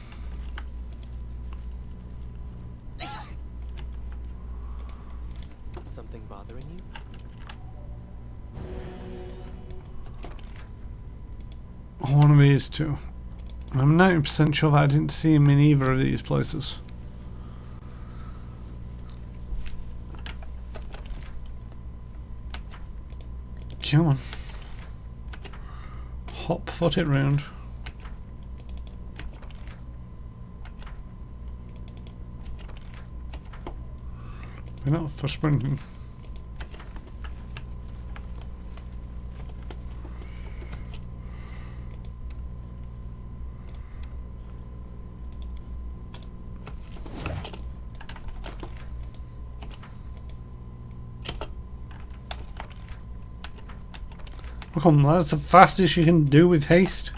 Something bothering you? or one of these two. I'm 90% sure that I didn't see him in either of these places. Come on. Hop foot it round. We're not for sprinting. Oh, come on, that's the fastest you can do with haste.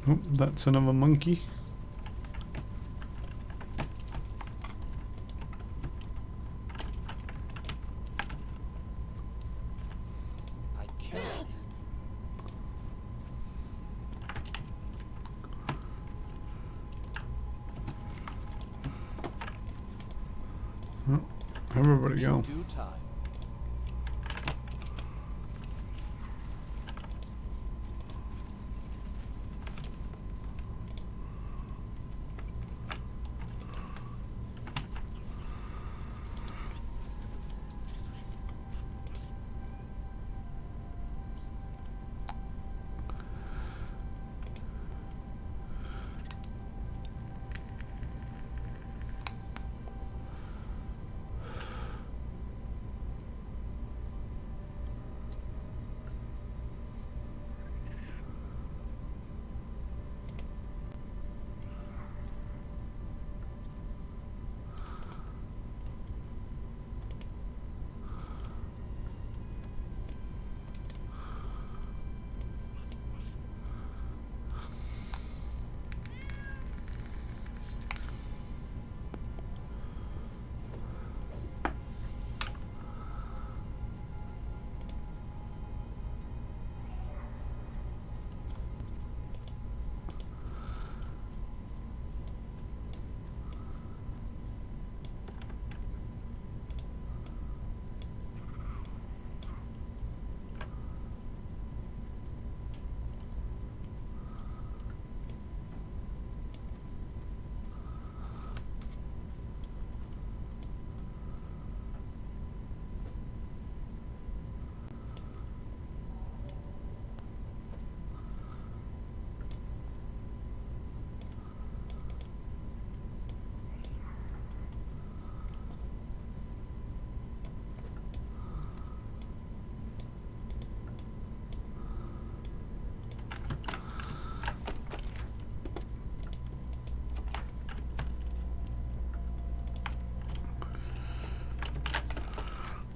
Oh, that's another monkey. I can't. Oh, everybody go. Due time.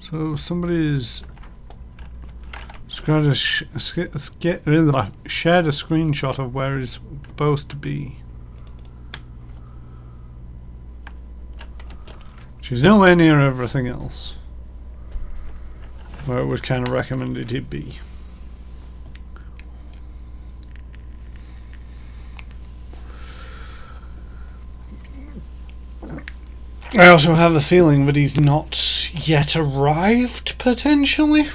So somebody's shared a screenshot of where he's supposed to be. She's nowhere near everything else where it was kind of recommended he'd be. I also have a feeling that he's not yet arrived, potentially.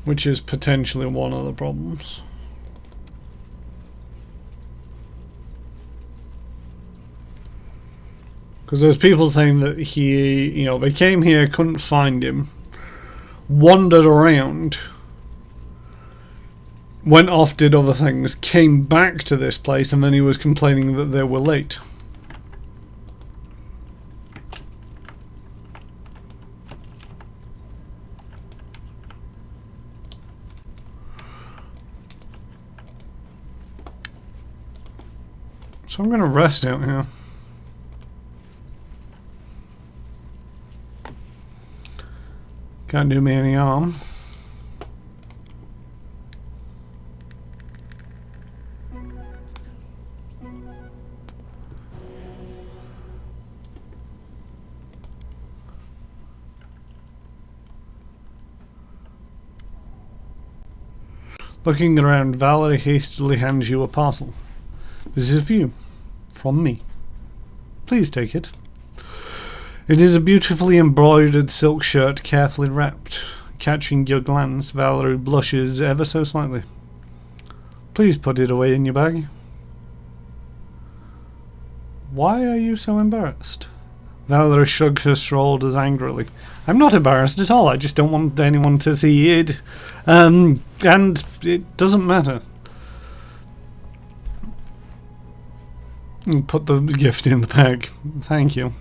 Which is potentially one of the problems. Because there's people saying that he, you know, they came here, couldn't find him, wandered around, went off, did other things, came back to this place, and then he was complaining that they were late. So I'm going to rest out here. Can't do me any harm. Looking around, Valerie hastily hands you a parcel. This is for you. From me. Please take it. It is a beautifully embroidered silk shirt, carefully wrapped. Catching your glance, Valerie blushes ever so slightly. Please put it away in your bag. Why are you so embarrassed? Valerie shrugs her shoulders angrily. I'm not embarrassed at all. I just don't want anyone to see it. And it doesn't matter. Put the gift in the bag. Thank you.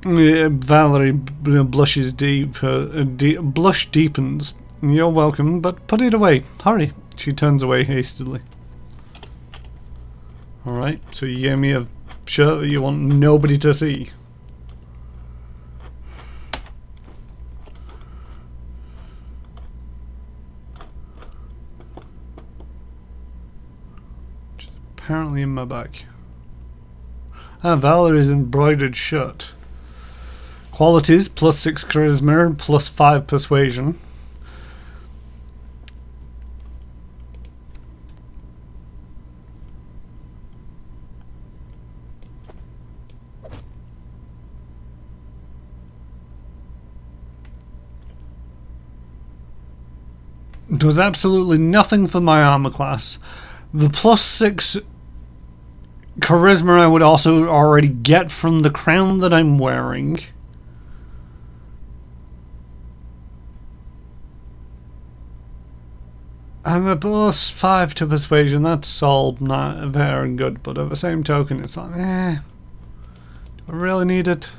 Valerie blushes deep. Blush deepens. You're welcome, but put it away. Hurry. She turns away hastily. Alright, so you gave me a shirt that you want nobody to see. Which is apparently in my bag. Ah, Valerie's embroidered shirt. Qualities, +6 charisma, +5 persuasion. Does absolutely nothing for my armor class. The +6 charisma I would also already get from the crown that I'm wearing. And the +5 to persuasion, that's all not very good, but at the same token it's like, do I really need it?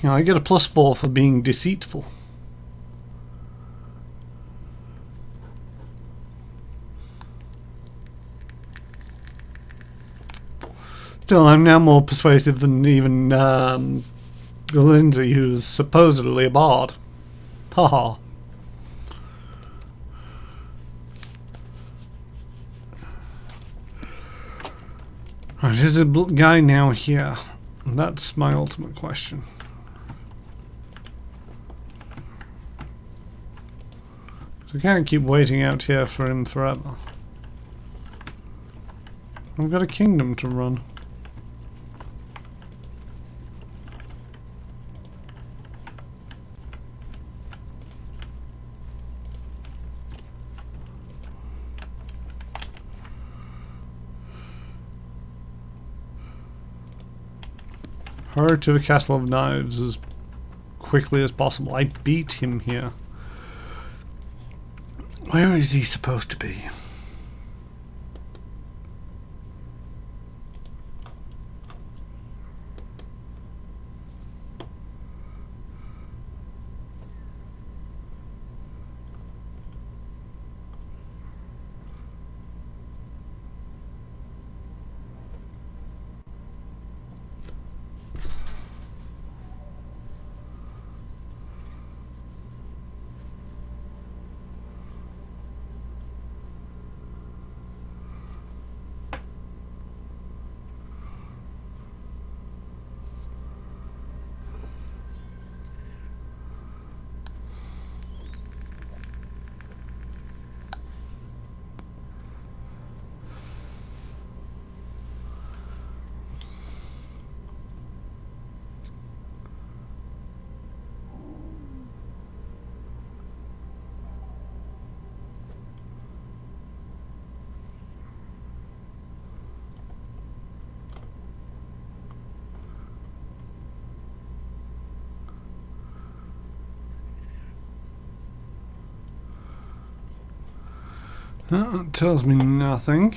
You know, I get a +4 for being deceitful. Still, I'm now more persuasive than even Lindsay, who's supposedly a bard. Haha. Right, there's a guy now here. That's my ultimate question. I can't keep waiting out here for him forever. I've got a kingdom to run. Hurry to the Castle of Knives as quickly as possible. I beat him here. Where is he supposed to be? That tells me nothing.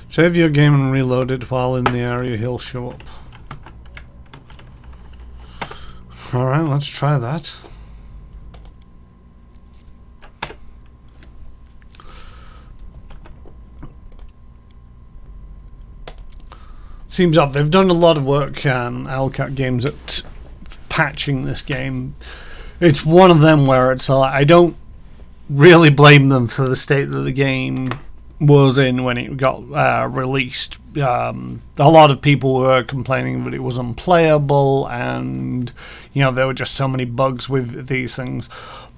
Save your game and reload it while in the area, he'll show up. Alright, let's try that. Seems odd. They've done a lot of work on Owlcat Games at patching this game. It's one of them where it's I don't really blame them for the state that the game was in when it got released. A lot of people were complaining that it was unplayable, and there were just so many bugs with these things.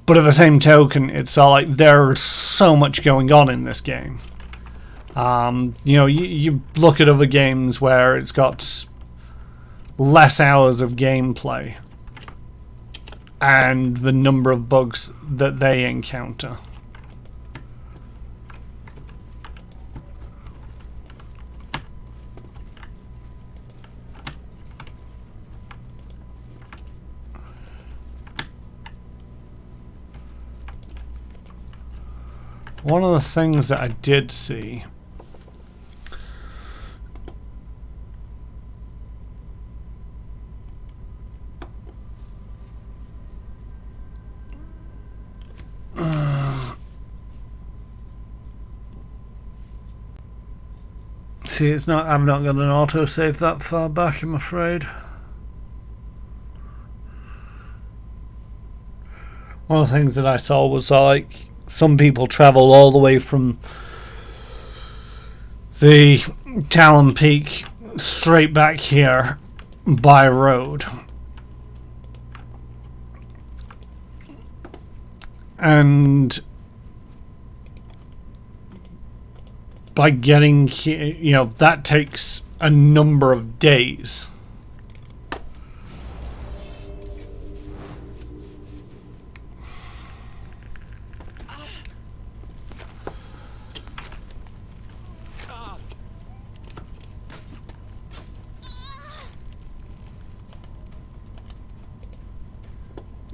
But at the same token, it's there's so much going on in this game. You look at other games where it's got less hours of gameplay and the number of bugs that they encounter. One of the things that I did see see, I've not got an autosave that far back, I'm afraid. One of the things that I saw was some people travel all the way from the Talon Peak straight back here by road. And by getting here, that takes a number of days.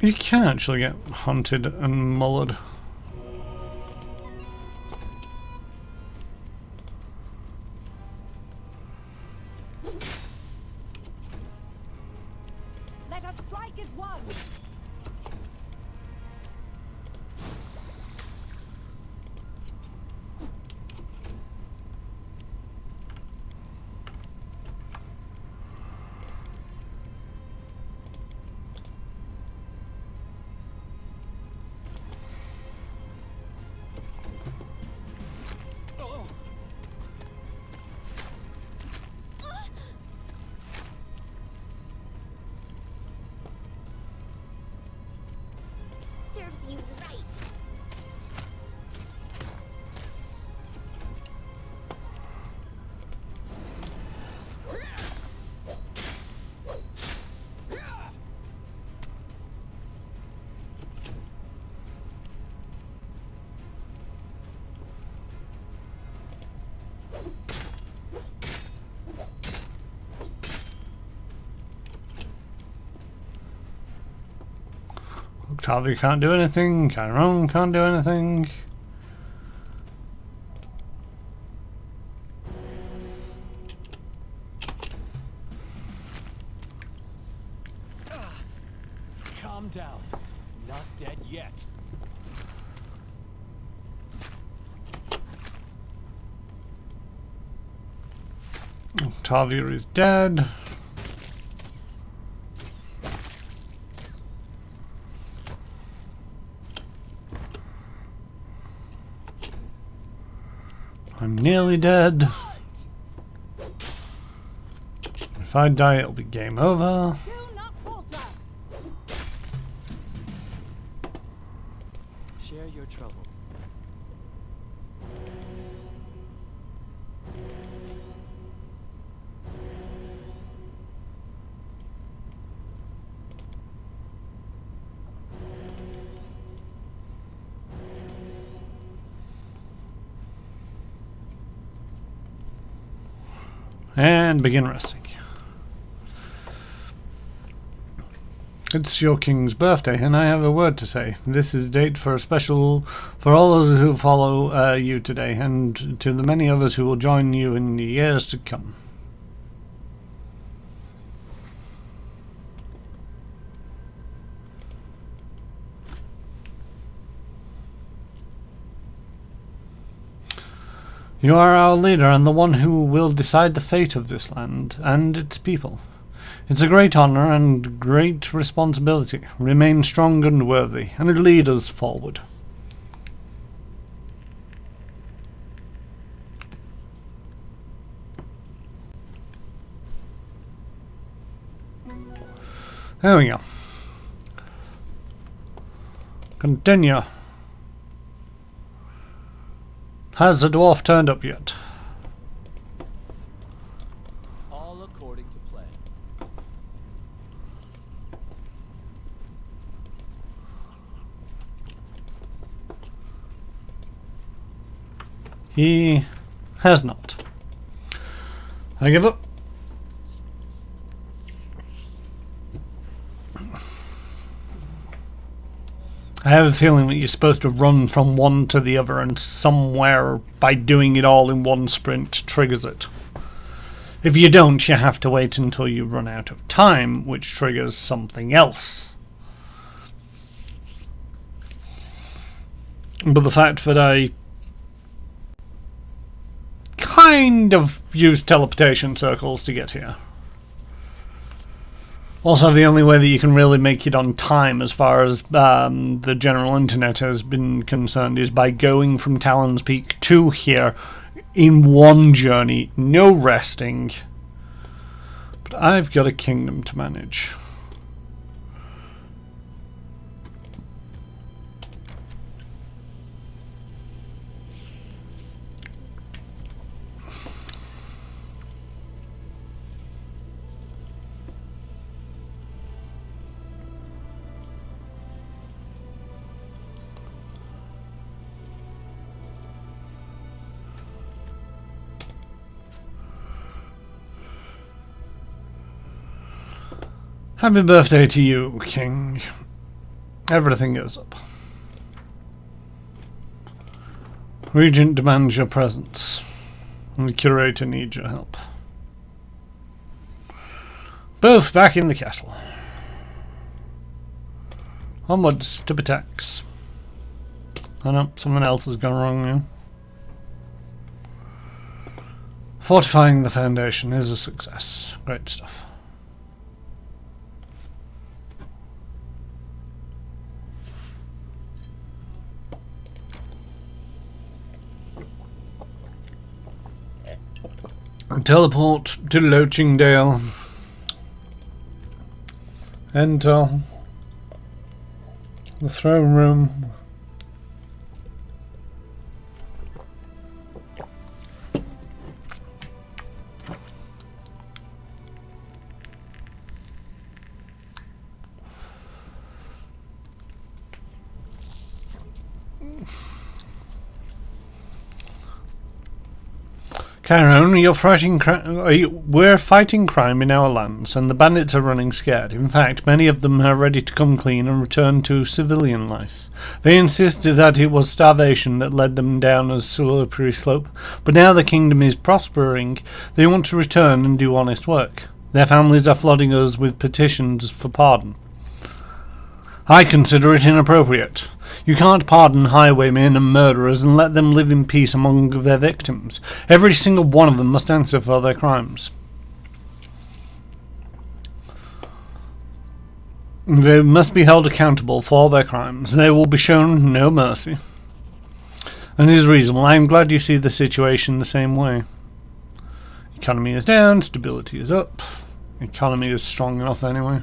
You can actually get hunted and mullered. Let us strike as one. Serves you right. Octavia can't do anything. Chiron can't do anything. Calm down. Not dead yet. Octavia is dead. I'm nearly dead. If I die, it'll be game over. Do not falter. Share your troubles. And begin resting. It's your king's birthday, and I have a word to say. This is a date for a special for all those who follow you today, and to the many others who will join you in the years to come. You are our leader and the one who will decide the fate of this land and its people. It's a great honor and great responsibility. Remain strong and worthy, and lead us forward. There we go. Continue. Has the dwarf turned up yet? All according to plan. He has not. I give up. I have a feeling that you're supposed to run from one to the other, and somewhere by doing it all in one sprint triggers it. If you don't, you have to wait until you run out of time, which triggers something else. But the fact that I kind of used teleportation circles to get here. Also, the only way that you can really make it on time as far as the general internet has been concerned is by going from Talon's Peak to here in one journey, no resting. But I've got a kingdom to manage. Happy birthday to you, King. Everything goes up. Regent demands your presence, and the curator needs your help. Both back in the castle. Onwards to attacks. Oh no, something else has gone wrong now. Fortifying the foundation is a success. Great stuff. Teleport to Lochingdale. Enter the throne room. Chiron, we're fighting crime in our lands, and the bandits are running scared. In fact, many of them are ready to come clean and return to civilian life. They insisted that it was starvation that led them down a slippery slope, but now the kingdom is prospering. They want to return and do honest work. Their families are flooding us with petitions for pardon. I consider it inappropriate. You can't pardon highwaymen and murderers and let them live in peace among their victims. Every single one of them must answer for their crimes. They must be held accountable for their crimes. They will be shown no mercy. And it is reasonable. I am glad you see the situation the same way. Economy is down, stability is up. Economy is strong enough anyway.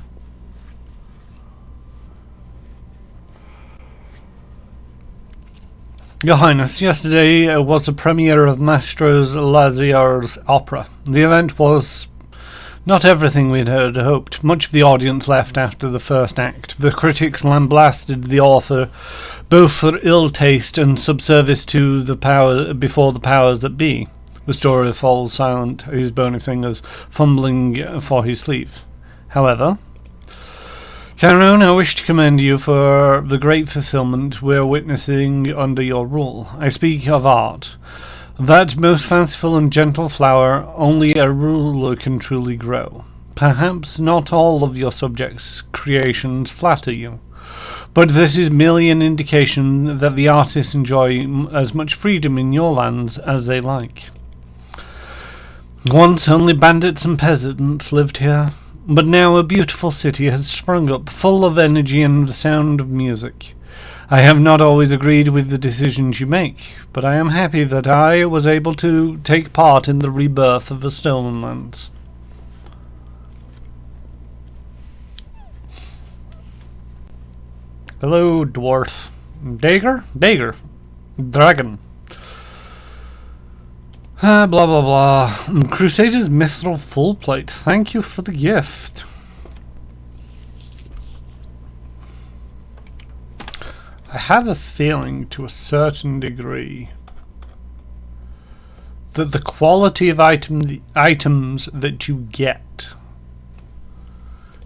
Your Highness, yesterday was the premiere of Maestro Laziar's opera. The event was not everything we'd hoped. Much of the audience left after the first act. The critics lambasted the author both for ill taste and subservice to the power before the powers that be. The story falls silent, his bony fingers fumbling for his sleeve. However, Cameron, I wish to commend you for the great fulfillment we're witnessing under your rule. I speak of art. That most fanciful and gentle flower only a ruler can truly grow. Perhaps not all of your subjects' creations flatter you, but this is merely an indication that the artists enjoy as much freedom in your lands as they like. Once only bandits and peasants lived here, but now a beautiful city has sprung up, full of energy and the sound of music. I have not always agreed with the decisions you make, but I am happy that I was able to take part in the rebirth of the Stolen Lands. Hello, dwarf. Dagger? Dagger. Dragon. Blah blah blah. Crusader's Mithril Full Plate. Thank you for the gift. I have a feeling, to a certain degree, that the quality of items that you get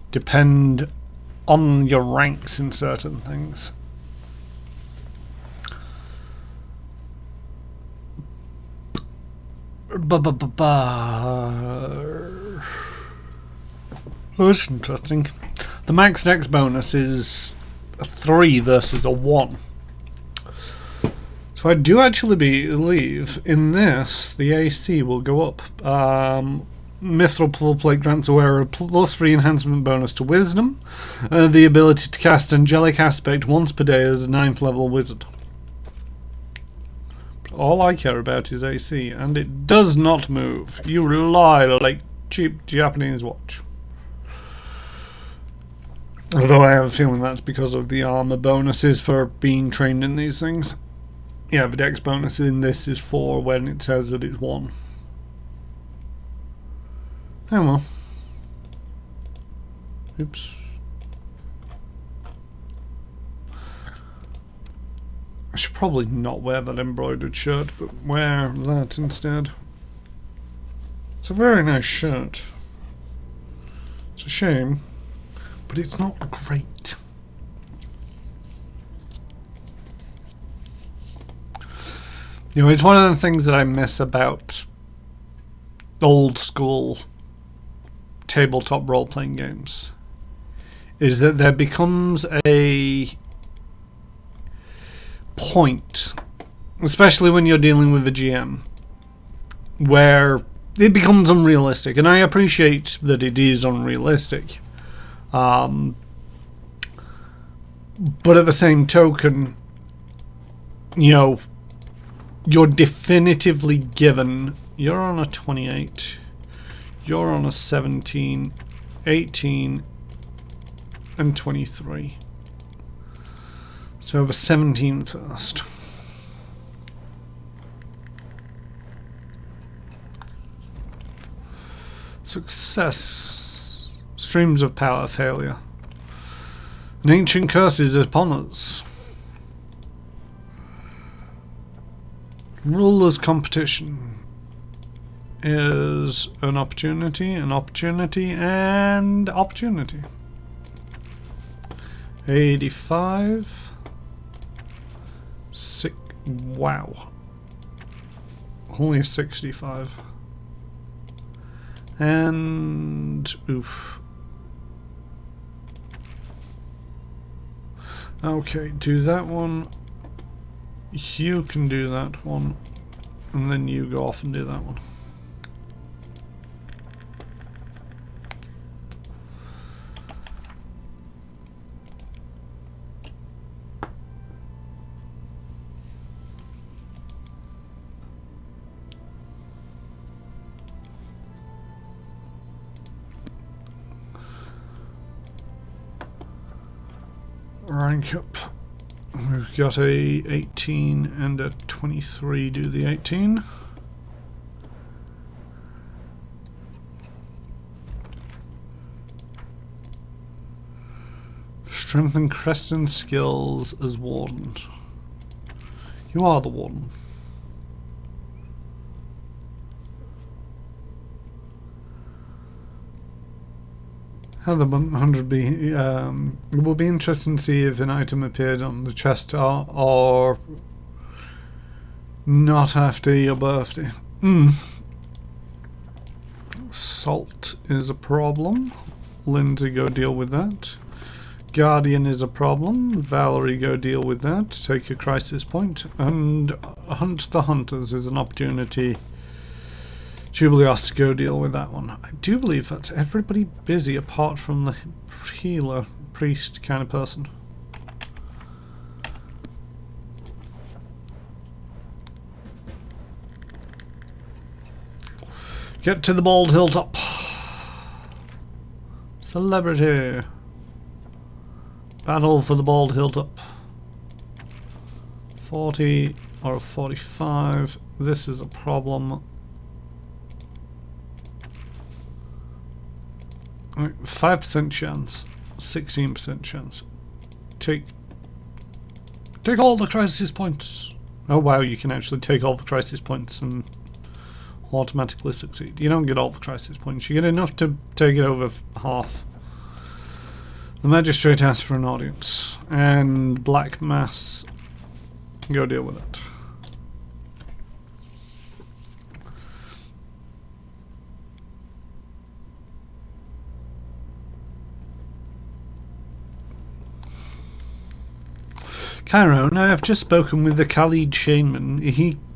depend on your ranks in certain things. Oh, that's interesting. The max dex bonus is a 3 versus a 1. So I do actually believe in this the AC will go up. Mithril Full Plate grants a wearer a +3 enhancement bonus to Wisdom, the ability to cast Angelic Aspect once per day as a 9th level wizard. All I care about is AC, and it does not move. You lie like cheap Japanese watch. Although I have a feeling that's because of the armor bonuses for being trained in these things. Yeah, the dex bonus in this is 4 when it says that it's 1. Oh well. Oops. I should probably not wear that embroidered shirt, but wear that instead. It's a very nice shirt. It's a shame, but it's not great. You know, it's one of the things that I miss about old school tabletop role-playing games, is that there becomes a point, especially when you're dealing with a GM, where it becomes unrealistic, and I appreciate that it is unrealistic, but at the same token, you know, you're definitively given, you're on a 28, you're on a 17, 18 and 23. So the 17 first. Success. Streams of power failure. An ancient curse is upon us. Ruler's competition is an opportunity, and opportunity. 85. Wow. Only a 65. And oof. Okay, do that one. You can do that one. And then you go off and do that one. Rank up. We've got a 18 and a 23. Do the 18. Strengthen Creston's skills as Warden. You are the Warden. How the 100 be? It will be interesting to see if an item appeared on the chest or not after your birthday. Salt is a problem. Lindsay, go deal with that. Guardian is a problem. Valerie, go deal with that. Take a crisis point. And Hunt the Hunters is an opportunity. Jubilios, go deal with that one. I do believe that's everybody busy apart from the healer, priest kind of person. Get to the bald hilltop. Celebrity. Battle for the bald hilltop. 40 or 45. This is a problem. 5% chance, 16% chance. Take all the crisis points. Oh wow, you can actually take all the crisis points and automatically succeed. You don't get all the crisis points. You get enough to take it over half. The magistrate asks for an audience, and Black Mass, go deal with it. Chiron, I have just spoken with the Khalid Shaman,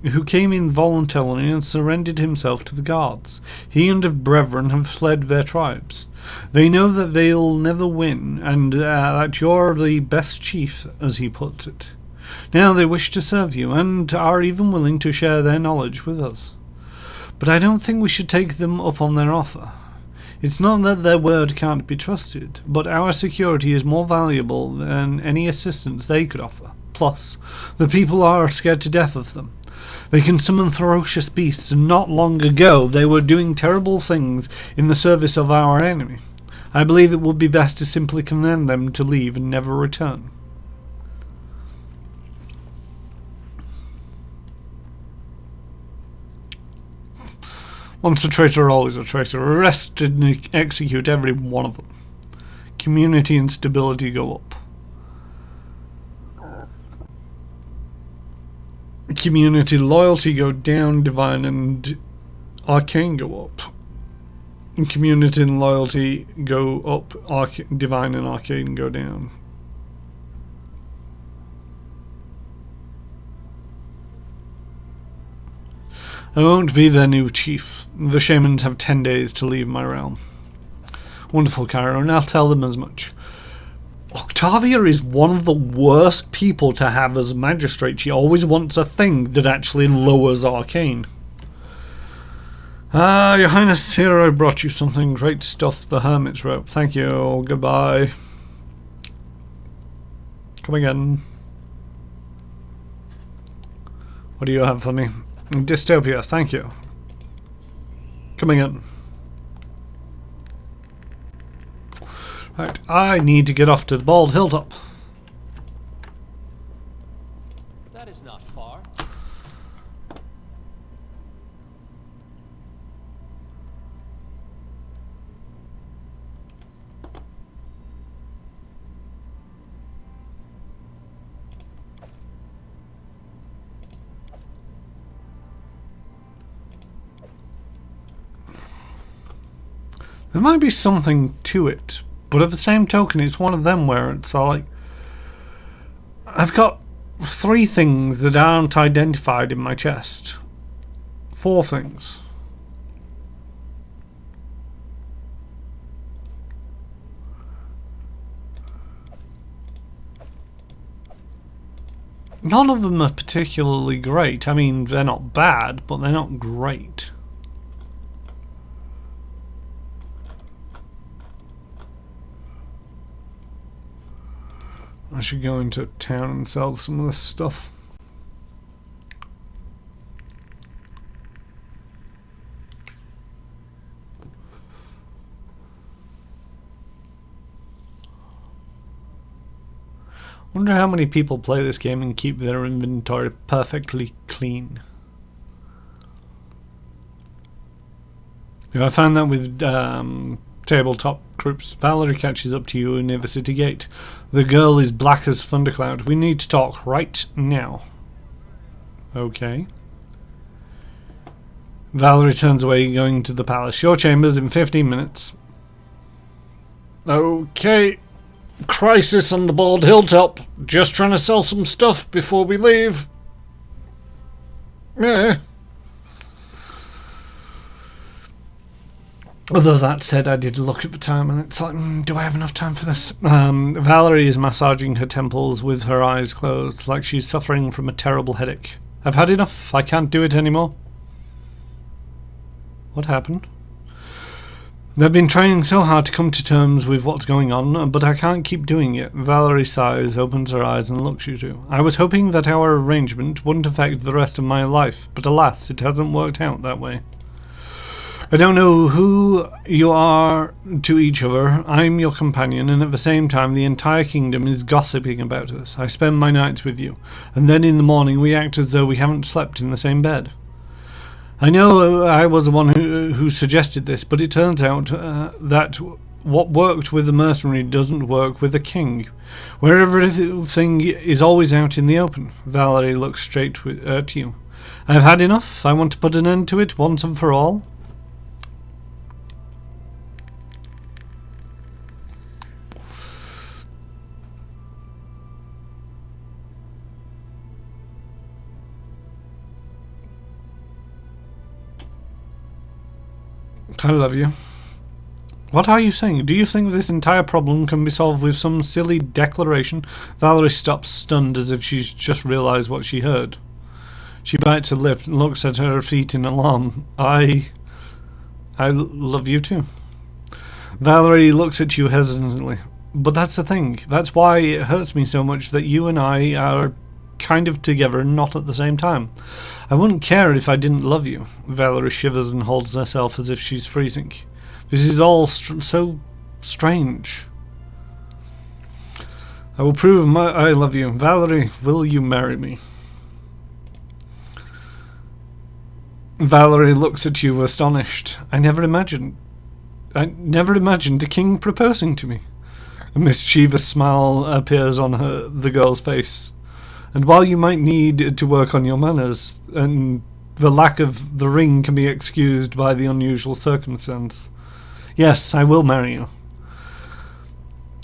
who came in voluntarily and surrendered himself to the guards. He and his brethren have fled their tribes. They know that they'll never win, and that you're the best chief, as he puts it. Now they wish to serve you, and are even willing to share their knowledge with us. But I don't think we should take them up on their offer. It's not that their word can't be trusted, but our security is more valuable than any assistance they could offer. Plus, the people are scared to death of them. They can summon ferocious beasts, and not long ago they were doing terrible things in the service of our enemy. I believe it would be best to simply command them to leave and never return. Once a traitor, always a traitor. Arrest and execute every one of them. Community and stability go up. Community loyalty go down. Divine and arcane go up. And community and loyalty go up. Divine and arcane go down. I won't be their new chief. The shamans have 10 days to leave my realm. Wonderful, Cairo, and I'll tell them as much. Octavia is one of the worst people to have as magistrate. She always wants a thing that actually lowers arcane. Your Highness, here I brought you something. Great stuff, the Hermit's Rope. Thank you. Goodbye. Come again. What do you have for me? Dystopia, thank you. Coming in. Right, I need to get off to the bald hilltop. That is not far. There might be something to it, but at the same token, it's one of them where it's like, I've got 3 things that aren't identified in my chest. 4 things. None of them are particularly great. I mean, they're not bad, but they're not great. I should go into town and sell some of this stuff. Wonder how many people play this game and keep their inventory perfectly clean. Yeah, I found that with tabletop groups. Valerie catches up to you near the city gate. The girl is black as thundercloud. We need to talk right now. Okay. Valerie turns away, going to the palace. Your chambers in 15 minutes. Okay. Crisis on the bald hilltop. Just trying to sell some stuff before we leave. Yeah. Although that said, I did look at the time and it's like, do I have enough time for this? Valerie is massaging her temples with her eyes closed, like she's suffering from a terrible headache. I've had enough. I can't do it anymore. What happened? They've been trying so hard to come to terms with what's going on, but I can't keep doing it. Valerie sighs, opens her eyes and looks at you two. I was hoping that our arrangement wouldn't affect the rest of my life, but alas, it hasn't worked out that way. I don't know who you are to each other. I'm your companion, and at the same time the entire kingdom is gossiping about us. I spend my nights with you, and then in the morning we act as though we haven't slept in the same bed. I know I was the one who suggested this, but it turns out that what worked with the mercenary doesn't work with the king, where everything is always out in the open. Valerie looks straight at you. I've had enough. I want to put an end to it once and for all. I love you. What are you saying? Do you think this entire problem can be solved with some silly declaration? Valerie stops, stunned, as if she's just realised what she heard. She bites her lip and looks at her feet in alarm. I love you too. Valerie looks at you hesitantly. But that's the thing. That's why it hurts me so much that you and I are kind of together and not at the same time. I wouldn't care if I didn't love you. Valerie shivers and holds herself as if she's freezing. This is all so strange. I will prove I love you. Valerie, will you marry me? Valerie looks at you astonished. I never imagined a king proposing to me. A mischievous smile appears on the girl's face. And while you might need to work on your manners, and the lack of the ring can be excused by the unusual circumstance, yes, I will marry you.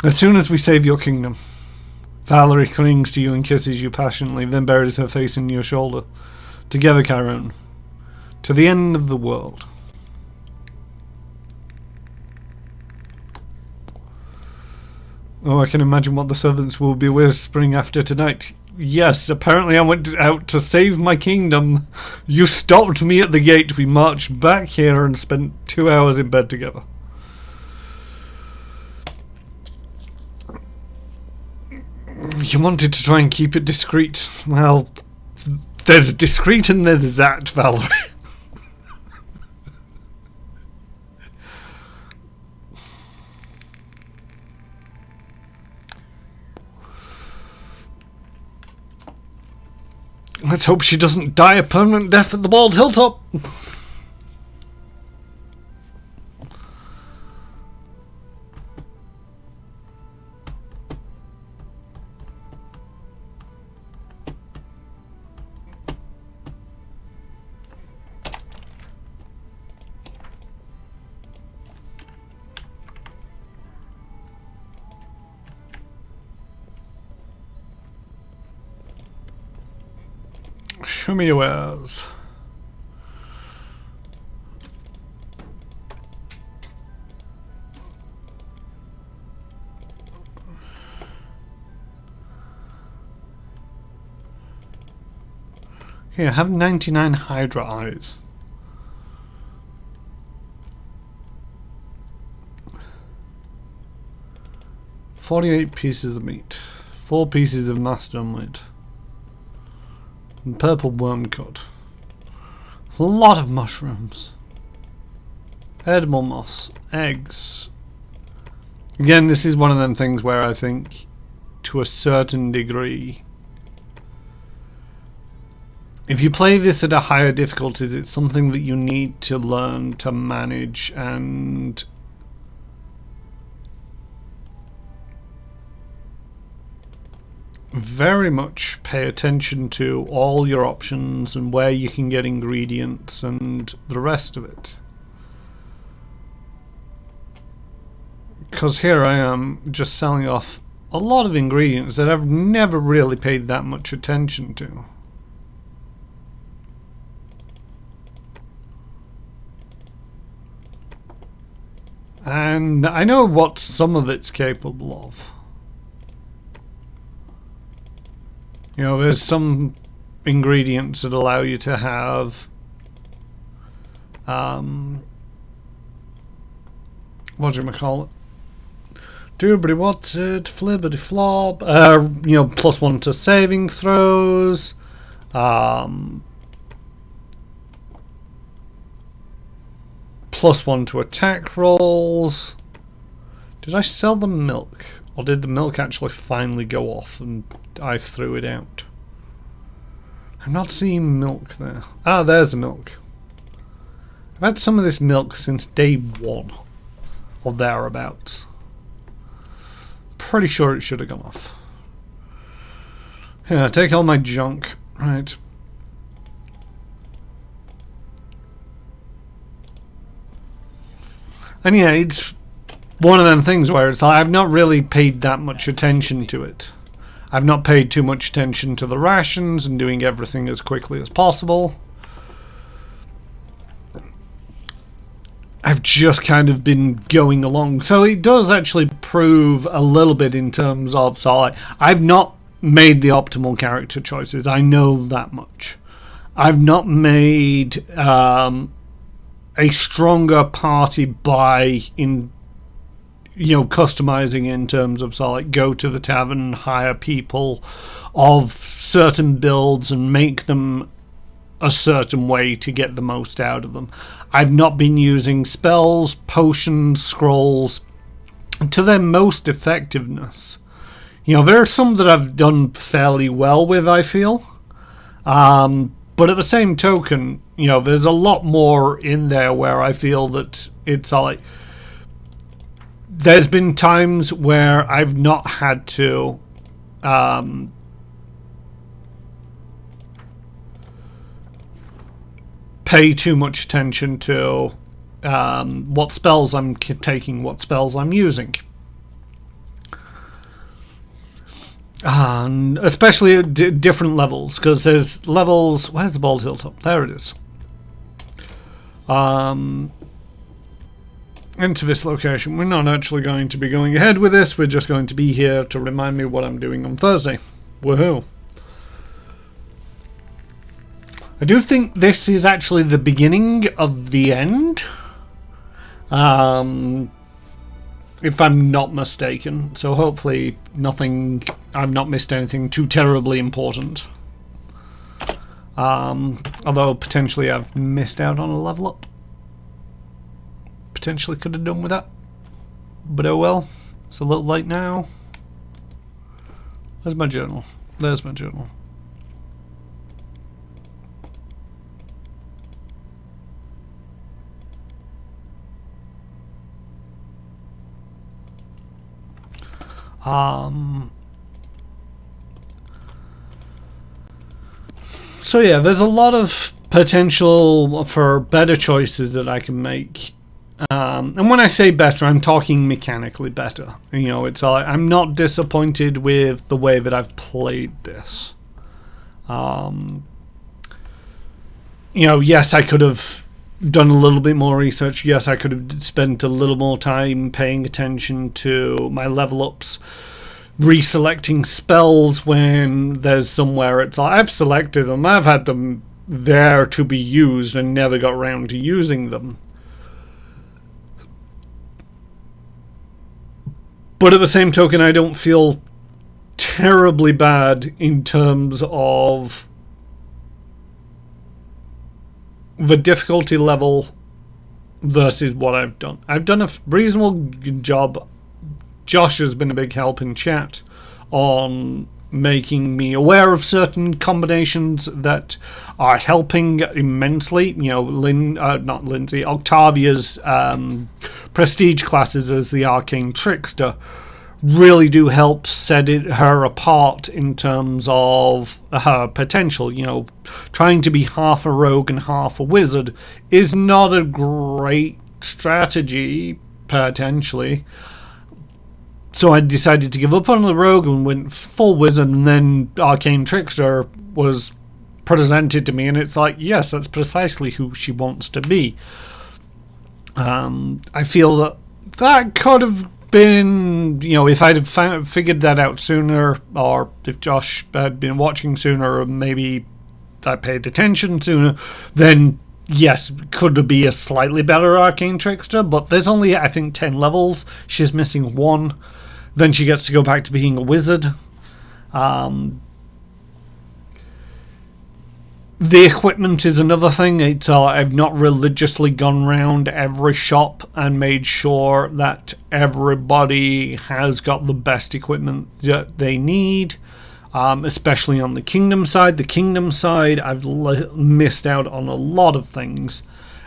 As soon as we save your kingdom. Valerie clings to you and kisses you passionately, then buries her face in your shoulder. Together, Chiron. To the end of the world. Oh, I can imagine what the servants will be whispering after tonight. Yes, apparently I went out to save my kingdom. You stopped me at the gate. We marched back here and spent 2 hours in bed together. You wanted to try and keep it discreet. Well, there's discreet and there's that, Valerie. Let's hope she doesn't die a permanent death at the bald hilltop. Show me your wares. Here, have 99 Hydra eyes. $48 pieces of meat. 4 pieces of mastodon meat. And purple worm cut. A lot of mushrooms. Edible moss. Eggs. Again, this is one of them things where I think, to a certain degree, if you play this at a higher difficulty, it's something that you need to learn to manage and very much pay attention to all your options and where you can get ingredients and the rest of it. Because here I am just selling off a lot of ingredients that I've never really paid that much attention to. And I know what some of it's capable of. You know, there's some ingredients that allow you to have whatchamacallit? Doobity what's it, flibbity flop, you know, +1 to saving throws, +1 to attack rolls. Did I sell the milk? Or did the milk actually finally go off and I threw it out? I'm not seeing milk there. Ah, there's the milk. I've had some of this milk since day 1 or thereabouts. Pretty sure it should have gone off. Yeah, take all my junk. Right. And yeah, it's one of them things where it's like I've not really paid that much attention to it. I've not paid too much attention to the rations and doing everything as quickly as possible. I've just kind of been going along. So it does actually prove a little bit in terms of, so I've not made the optimal character choices. I know that much. I've not made a stronger party by customizing in terms of, so like go to the tavern, hire people of certain builds and make them a certain way to get the most out of them. I've not been using spells, potions, scrolls to their most effectiveness. You know, there are some that I've done fairly well with, I feel. But at the same token, you know, there's a lot more in there where I feel that it's like there's been times where I've not had to pay too much attention to what spells I'm taking, what spells I'm using. And especially at different levels, because there's levels... Where's the bald hilltop? There it is. Into this location. We're not actually going to be going ahead with this. We're just going to be here to remind me what I'm doing on Thursday. Woohoo. I do think this is actually the beginning of the end. If I'm not mistaken. So hopefully I've not missed anything too terribly important. Although potentially I've missed out on a level up. Potentially could have done with that. But oh well. It's a little late now. Where's my journal? There's my journal. So yeah, there's a lot of potential for better choices that I can make. And when I say better, I'm talking mechanically better. You know, it's I'm not disappointed with the way that I've played this. You know, yes, I could have done a little bit more research. Yes, I could have spent a little more time paying attention to my level ups, reselecting spells when there's somewhere it's I've selected them, I've had them there to be used and never got around to using them. But at the same token, I don't feel terribly bad in terms of the difficulty level versus what I've done. I've done a reasonable job. Josh has been a big help in chat on making me aware of certain combinations that are helping immensely. You know, not Lindsay, Octavia's prestige classes as the Arcane Trickster really do help set her apart in terms of her potential. You know, trying to be half a rogue and half a wizard is not a great strategy, potentially. So I decided to give up on the rogue and went full wizard, and then Arcane Trickster was presented to me, and it's like, yes, that's precisely who she wants to be. I feel that could have been, you know, if I'd have figured that out sooner, or if Josh had been watching sooner, or maybe I paid attention sooner, then yes, could be a slightly better Arcane Trickster. But there's only, I think, 10 levels. She's missing 1. Then she gets to go back to being a wizard. The equipment is another thing. It's I've not religiously gone round every shop and made sure that everybody has got the best equipment that they need, especially on the Kingdom side. The Kingdom side, I've missed out on a lot of things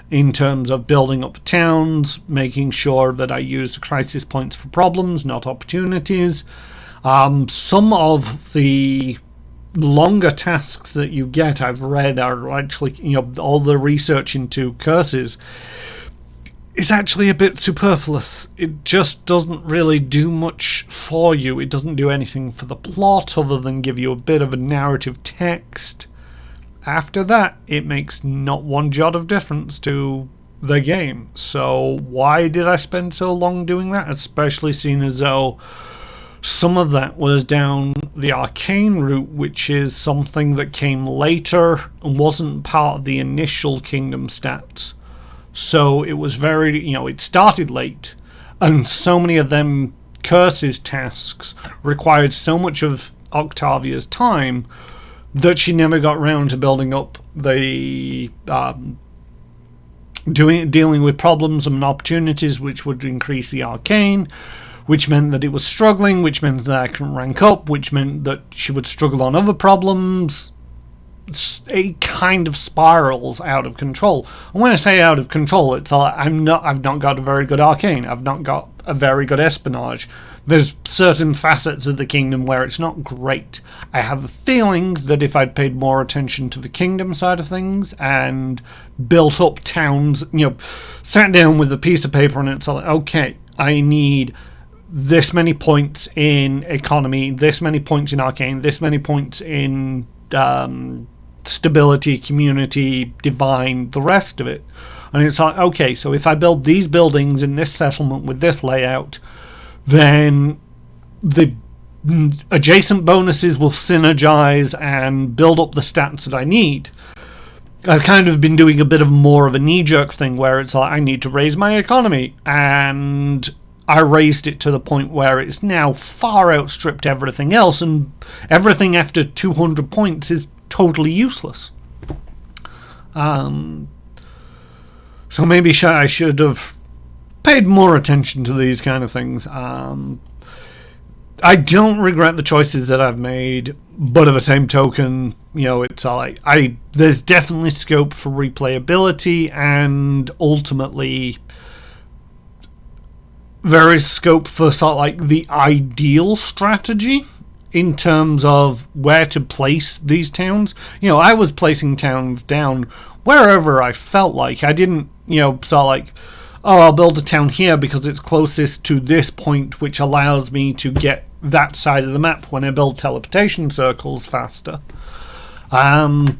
in terms of building up towns, making sure that I use the crisis points for problems, not opportunities. Some of the longer tasks that you get, I've read, are actually, you know, all the research into curses is actually a bit superfluous. It just doesn't really do much for you. It doesn't do anything for the plot other than give you a bit of a narrative text. After that, it makes not one jot of difference to the game. So why did I spend so long doing that? Especially seeing as though some of that was down the arcane route, which is something that came later and wasn't part of the initial Kingdom stats. So it was very, you know, it started late, and so many of them curses tasks required so much of Octavia's time that she never got round to building up the dealing with problems and opportunities, which would increase the arcane, which meant that it was struggling, which meant that I couldn't rank up, which meant that she would struggle on other problems. It kind of spirals out of control. And when I say out of control, it's I've not got a very good arcane. I've not got a very good espionage. There's certain facets of the Kingdom where it's not great. I have a feeling that if I'd paid more attention to the Kingdom side of things and built up towns, you know, sat down with a piece of paper and it's like, okay, I need this many points in economy, this many points in arcane, this many points in stability, community, divine, the rest of it. And it's like, okay, so if I build these buildings in this settlement with this layout, then the adjacent bonuses will synergize and build up the stats that I need. I've kind of been doing a bit of more of a knee-jerk thing where it's like, I need to raise my economy, and I raised it to the point where it's now far outstripped everything else, and everything after 200 points is totally useless. So maybe I should have paid more attention to these kind of things. I don't regret the choices that I've made, but at the same token, you know, it's like there's definitely scope for replayability, and ultimately there is scope for sort of like the ideal strategy in terms of where to place these towns. You know, I was placing towns down wherever I felt like. I didn't, you know, sort of like, oh, I'll build a town here because it's closest to this point, which allows me to get that side of the map when I build teleportation circles faster. And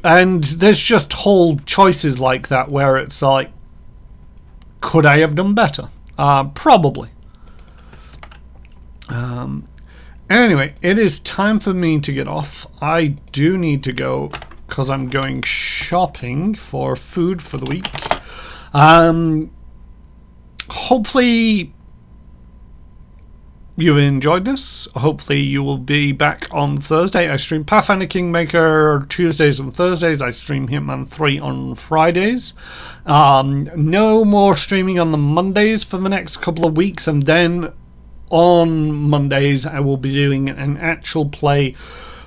there's just whole choices like that where it's like, could I have done better? Probably. Anyway, it is time for me to get off. I do need to go because I'm going shopping for food for the week. Hopefully you enjoyed this. Hopefully you will be back on Thursday. I stream Pathfinder Kingmaker Tuesdays and Thursdays. I stream Hitman 3 on Fridays. No more streaming on the Mondays for the next couple of weeks, and then on Mondays I will be doing an actual play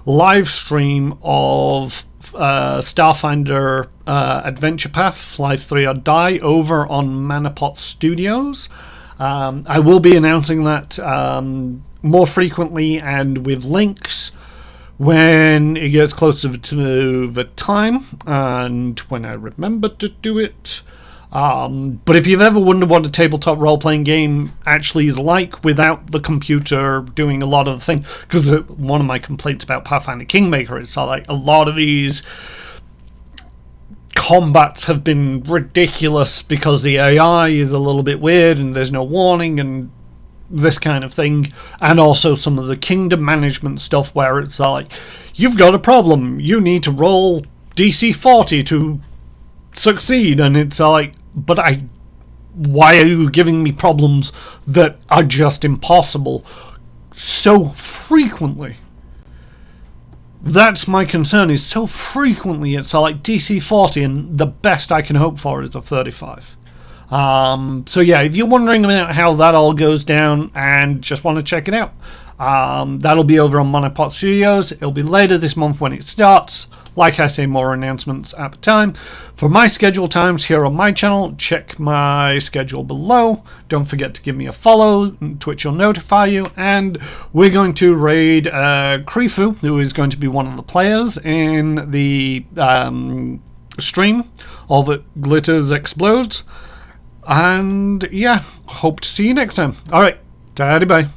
live stream of Starfinder Adventure Path, Life 3 or Die, over on Manapot Studios. I will be announcing that more frequently and with links when it gets closer to the time and when I remember to do it. But if you've ever wondered what a tabletop role-playing game actually is like without the computer doing a lot of the thing, because one of my complaints about Pathfinder Kingmaker is like a lot of these combats have been ridiculous because the AI is a little bit weird and there's no warning and this kind of thing, and also some of the kingdom management stuff where it's like, you've got a problem, you need to roll DC 40 to succeed, and it's like, but why are you giving me problems that are just impossible so frequently? That's my concern, is so frequently it's like DC 40 and the best I can hope for is a 35. So yeah, if you're wondering about how that all goes down and just want to check it out, that'll be over on Monopod Studios. It'll be later this month when it starts. Like I say, more announcements at the time. For my schedule times here on my channel, check my schedule below. Don't forget to give me a follow. Twitch will notify you. And we're going to raid Krifu, who is going to be one of the players in the stream. All that glitters explodes. And yeah, hope to see you next time. Alright, daddy bye.